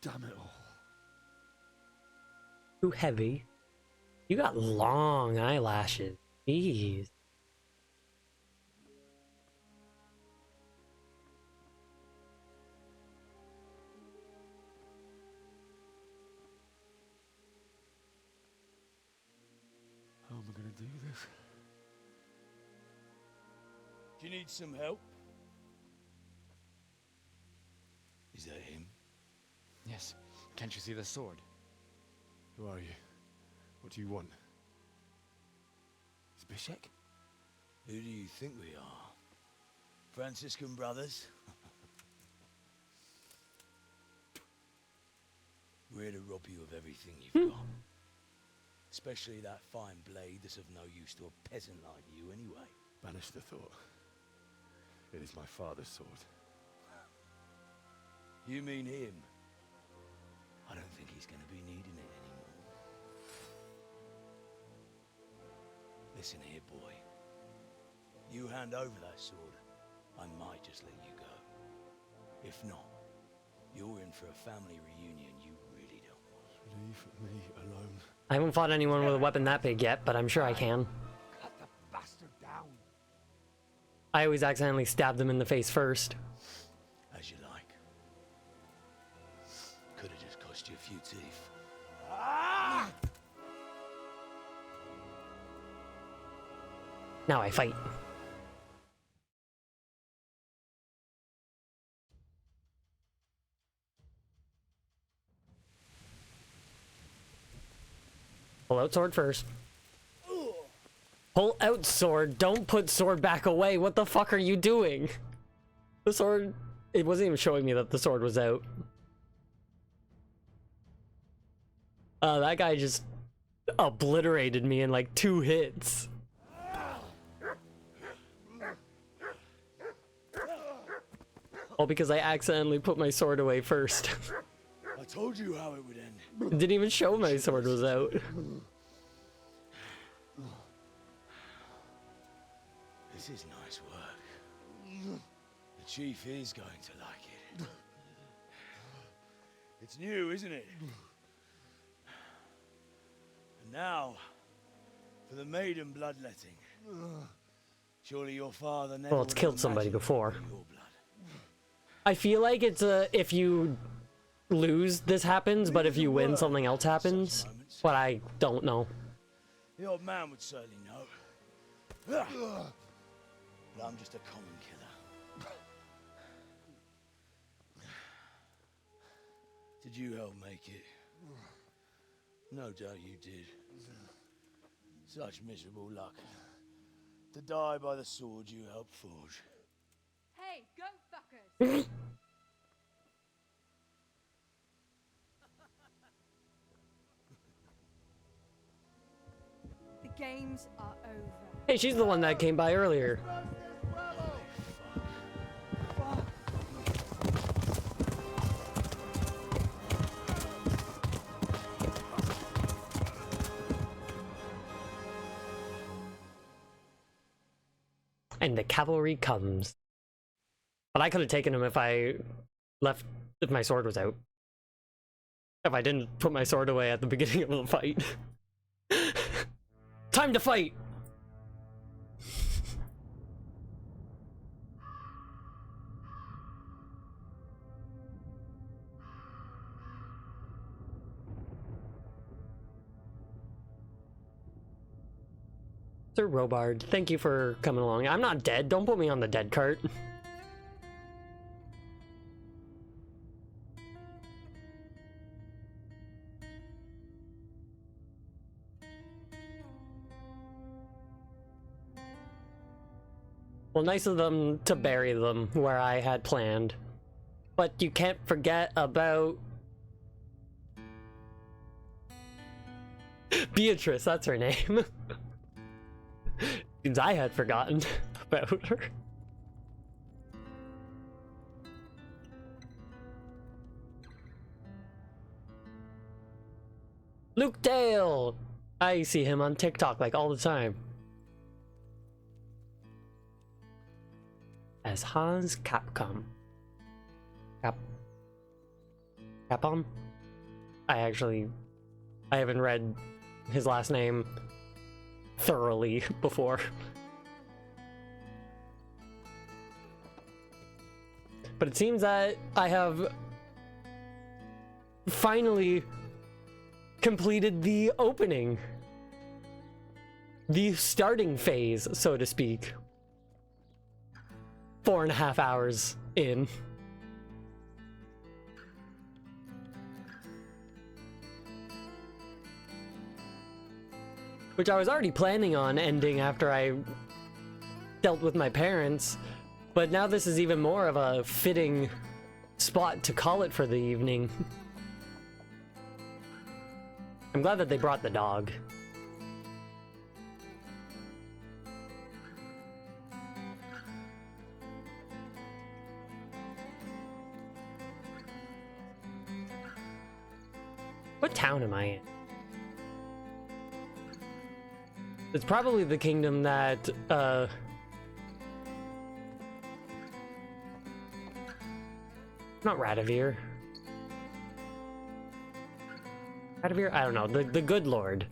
Damn it all. Too heavy. You got long eyelashes. Jeez. do this. Do you need some help? Is that him? Yes. Can't you see the sword? Who are you? What do you want? Zbyszek? Who do you think we are? Franciscan brothers? We're here to rob you of everything you've got. Especially that fine blade that's of no use to a peasant like you anyway. Banish the thought. It is my father's sword. You mean him? I don't think he's going to be needing it anymore. Listen here, boy. You hand over that sword, I might just let you go. If not, you're in for a family reunion you really don't want. Leave me alone. I haven't fought anyone with a weapon that big yet, but I'm sure I can. Cut the bastard down. I always accidentally stab them in the face first. As you like. Could have just cost you a few teeth. Now I fight. Pull out sword first. Pull out sword. Don't put sword back away. What the fuck are you doing? The sword... It wasn't even showing me that the sword was out. That guy just obliterated me in like 2 hits. All because I accidentally put my sword away first. I told you how it would end. It didn't even show my sword was out. This is nice work. The chief is going to like it. It's new, isn't it? And now, for the maiden bloodletting. Surely your father never. Well, it's killed somebody before. I feel like it's if you lose, this happens, but if you win, something else happens. But I don't know. The old man would certainly know. But I'm just a common killer. Did you help make it? No doubt you did. Such miserable luck. To die by the sword you helped forge. Hey, goat fuckers! The games are over. Hey, she's the one that came by earlier. And the cavalry comes. But I could have taken him if if my sword was out. If I didn't put my sword away at the beginning of the fight. Time to fight! Sir Robard, thank you for coming along. I'm not dead. Don't put me on the dead cart. Well, nice of them to bury them where I had planned. But you can't forget about... Beatrice, that's her name. Seems I had forgotten about her. Luke Dale! I see him on TikTok like all the time. As Hans Capcom. Capcom? I haven't read his last name thoroughly before. But it seems that I have finally completed the opening. the starting phase, so to speak. 4.5 hours in. Which I was already planning on ending after I dealt with my parents, but now this is even more of a fitting spot to call it for the evening. I'm glad that they brought the dog. What town am I in? It's probably the kingdom that, not Radivir. Radivir? I don't know. The good lord.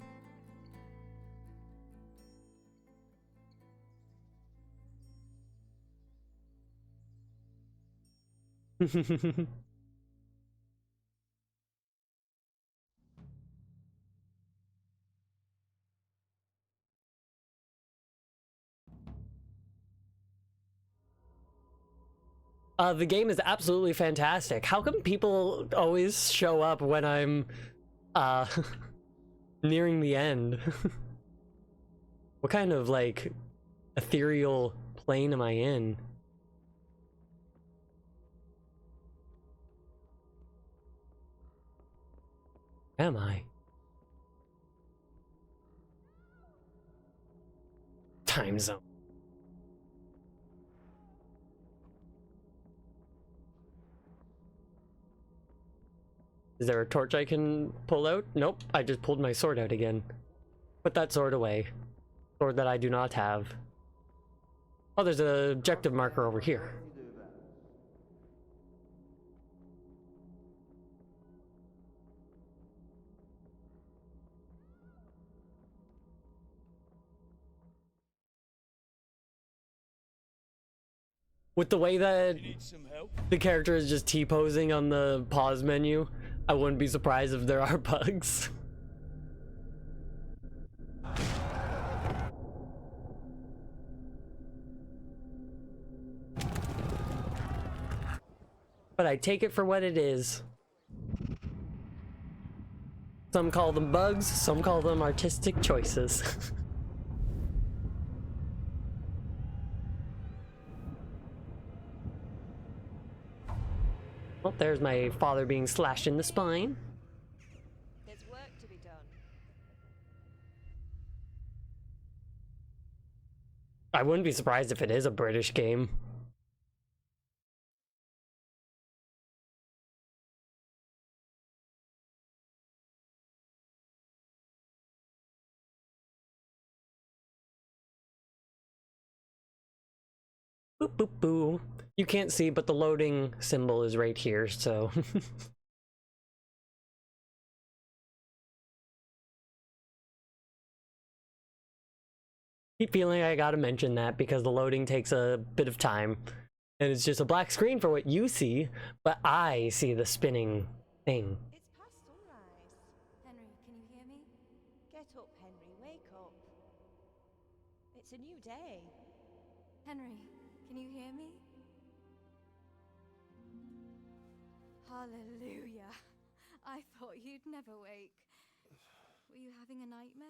The game is absolutely fantastic. How come people always show up when I'm, nearing the end? What kind of, like, ethereal plane am I in? Am I? Time zone. Is there a torch I can pull out? Nope, I just pulled my sword out again. Put that sword away. Sword that I do not have. Oh, there's an objective marker over here. With the way that the character is just T-posing on the pause menu, I wouldn't be surprised if there are bugs. But I take it for what it is. Some call them bugs, some call them artistic choices. Well, there's my father being slashed in the spine. There's work to be done. I wouldn't be surprised if it is a British game. Boop, boop, boo. You can't see, but the loading symbol is right here, so... Keep feeling I gotta mention that because the loading takes a bit of time. And it's just a black screen for what you see, but I see the spinning thing. It's past sunrise. Henry, can you hear me? Get up, Henry. Wake up. It's a new day. Henry, can you hear me? Hallelujah. I thought you'd never wake. Were you having a nightmare?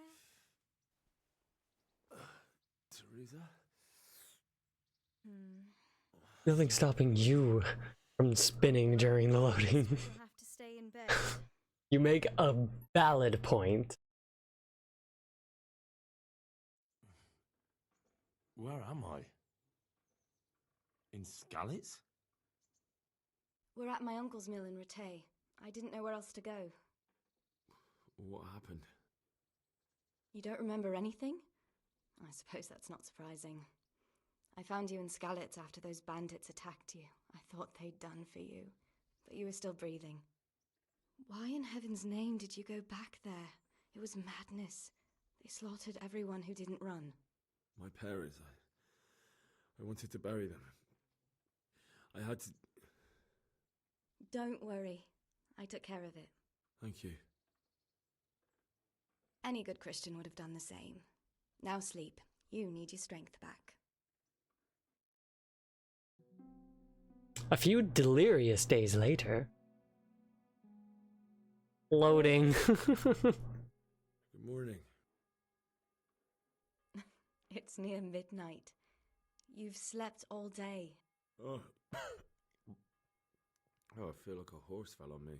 Teresa? Nothing's stopping you from spinning during the loading. You'll have to stay in bed. You make a valid point. Where am I? In Skalitz? We're at my uncle's mill in Rattay. I didn't know where else to go. What happened? You don't remember anything? I suppose that's not surprising. I found you in Skalitz after those bandits attacked you. I thought they'd done for you, but you were still breathing. Why in heaven's name did you go back there? It was madness. They slaughtered everyone who didn't run. My parents, I wanted to bury them. I had to... Don't worry. I took care of it. Thank you. Any good Christian would have done the same. Now sleep. You need your strength back. A few delirious days later. Loading. Good morning. It's near midnight. You've slept all day. Oh. Oh, I feel like a horse fell on me.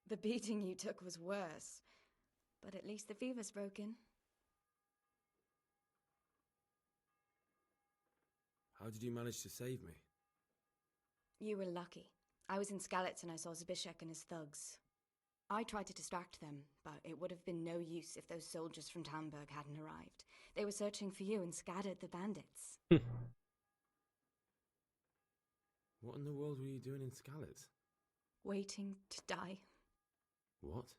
The beating you took was worse, but at least the fever's broken. How did you manage to save me? You were lucky. I was in Skalitz and I saw Zbyszek and his thugs. I tried to distract them, but it would have been no use if those soldiers from Tamburg hadn't arrived. They were searching for you and scattered the bandits. What in the world were you doing in Skalitz? Waiting to die. What?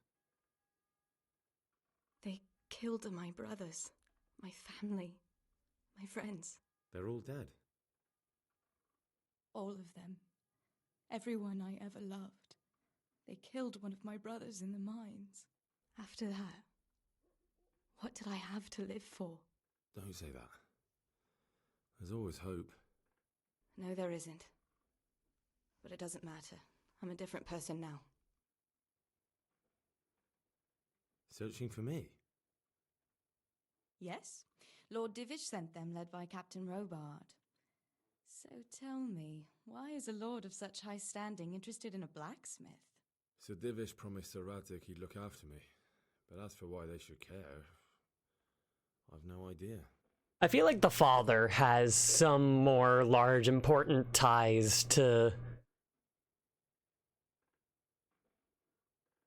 They killed my brothers, my family, my friends. They're all dead. All of them. Everyone I ever loved. They killed one of my brothers in the mines. After that, what did I have to live for? Don't say that. There's always hope. No, there isn't. But it doesn't matter. I'm a different person now. Searching for me? Yes. Lord Divish sent them, led by Captain Robard. So tell me, why is a lord of such high standing interested in a blacksmith? Sir Divish promised Sir Radzig he'd look after me. But as for why they should care, I've no idea. I feel like the father has some more large, important ties to...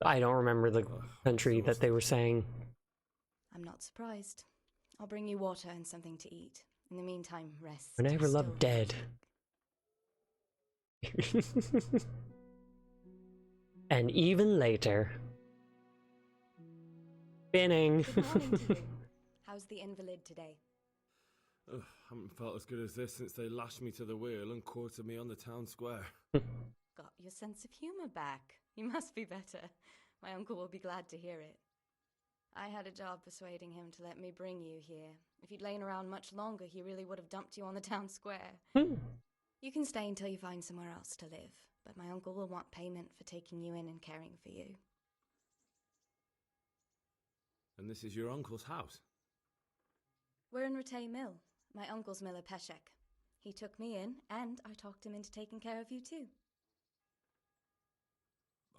I don't remember the country that they were saying. I'm not surprised. I'll bring you water and something to eat. In the meantime, rest. I never loved dead. And even later. Spinning. Good morning to you. How's the invalid today? Ugh, haven't felt as good as this since they lashed me to the wheel and quartered me on the town square. Got your sense of humor back. You must be better. My uncle will be glad to hear it. I had a job persuading him to let me bring you here. If you'd lain around much longer, he really would have dumped you on the town square. You can stay until you find somewhere else to live, but my uncle will want payment for taking you in and caring for you. And this is your uncle's house? We're in Ratay Mill, my uncle's mill at Peshek. He took me in, and I talked him into taking care of you too.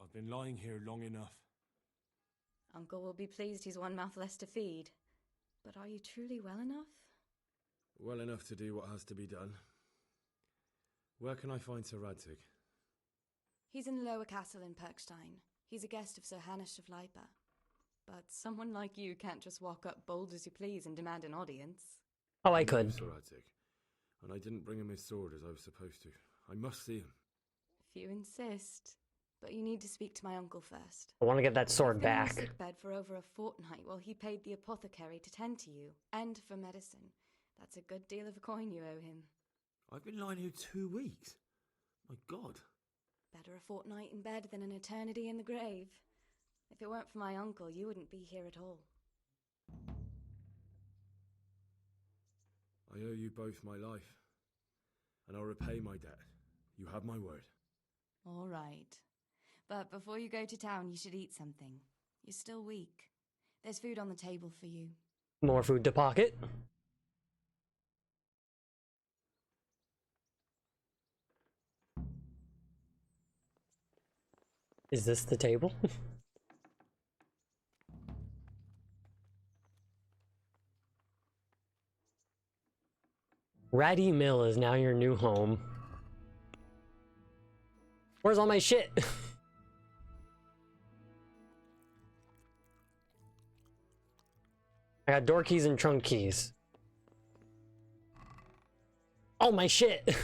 I've been lying here long enough. Uncle will be pleased he's one mouth less to feed. But are you truly well enough? Well enough to do what has to be done. Where can I find Sir Radzig? He's in the lower castle in Perkstein. He's a guest of Sir Hanush of Leipa. But someone like you can't just walk up bold as you please and demand an audience. Oh, I could. Sir Radzig. And I didn't bring him his sword as I was supposed to. I must see him. If you insist. But you need to speak to my uncle first. I want to get that sword You've been back. in a sick bed for over a fortnight while he paid the apothecary to tend to you, and for medicine. That's a good deal of a coin you owe him. I've been lying here 2 weeks. My God. Better a fortnight in bed than an eternity in the grave. If it weren't for my uncle, you wouldn't be here at all. I owe you both my life. And I'll repay my debt. You have my word. All right. But before you go to town, you should eat something. You're still weak. There's food on the table for you. More food to pocket. Is this the table? Ratty Mill is now your new home. Where's all my shit? I got door keys and trunk keys. Oh, my shit!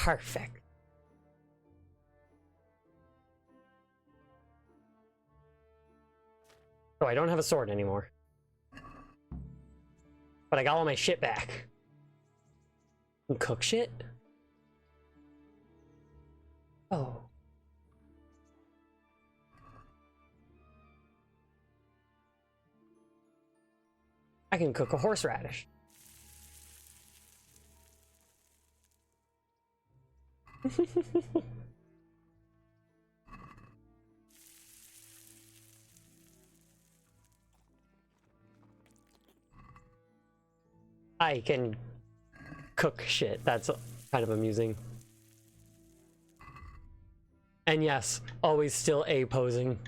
Perfect. So I don't have a sword anymore. But I got all my shit back. And cook shit? Oh. I can cook a horseradish. I can cook shit. That's kind of amusing. And yes, always still A posing.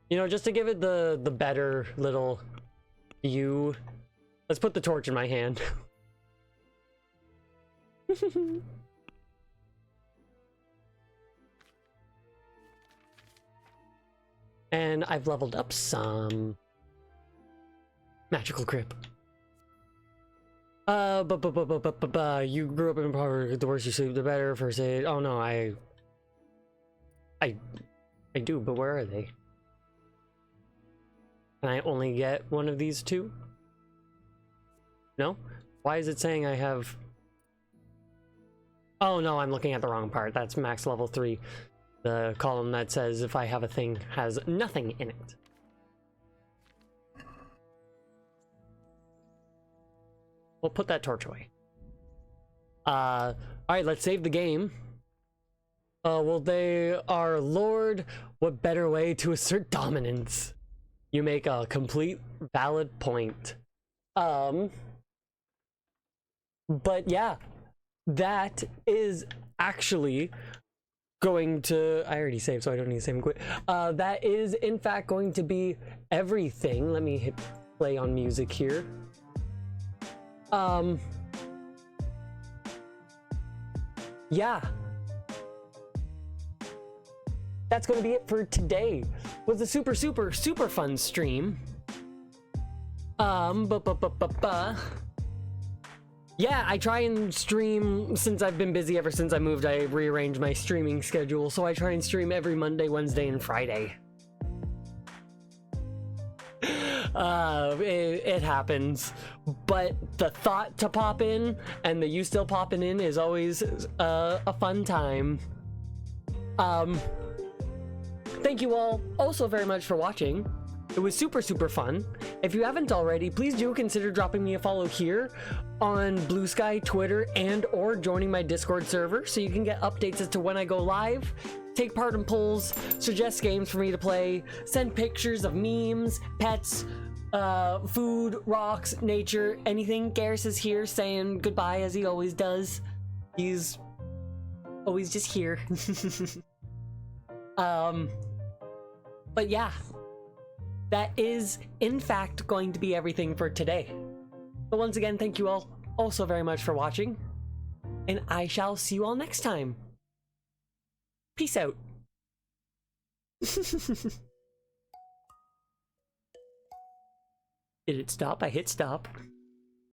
You know, just to give it the better little view. Let's put the torch in my hand. And I've leveled up some magical grip. You grew up in poverty. The worse you sleep, the better. First aid. Oh no, I do, but where are they? Can I only get one of these two? No? Why is it saying I have... Oh no, I'm looking at the wrong part. That's max level 3. The column that says if I have a thing has nothing in it. We'll put that torch away. Alright, let's save the game. Well, they are Lord. What better way to assert dominance? You make a complete valid point. But yeah, that is actually going to... I already saved, so I don't need to save and quit. That is, in fact, going to be everything. Let me hit play on music here. Yeah. That's going to be it for today. Was a super fun stream. Yeah, I try and stream since I've been busy ever since I moved. I rearranged my streaming schedule, so I try and stream every Monday, Wednesday, and Friday. It happens, but the thought to pop in and the you still popping in is always a fun time. Thank you all also very much for watching. It was super fun. If you haven't already, please do consider dropping me a follow here on Blue Sky, Twitter, and or joining my Discord server so you can get updates as to when I go live, take part in polls, suggest games for me to play, send pictures of memes, pets, food, rocks, nature, anything. Garrus is here saying goodbye as he always does. He's always just here. But yeah, that is in fact going to be everything for today. But once again, thank you all also very much for watching, and I shall see you all next time. Peace out. Did it stop? I hit stop.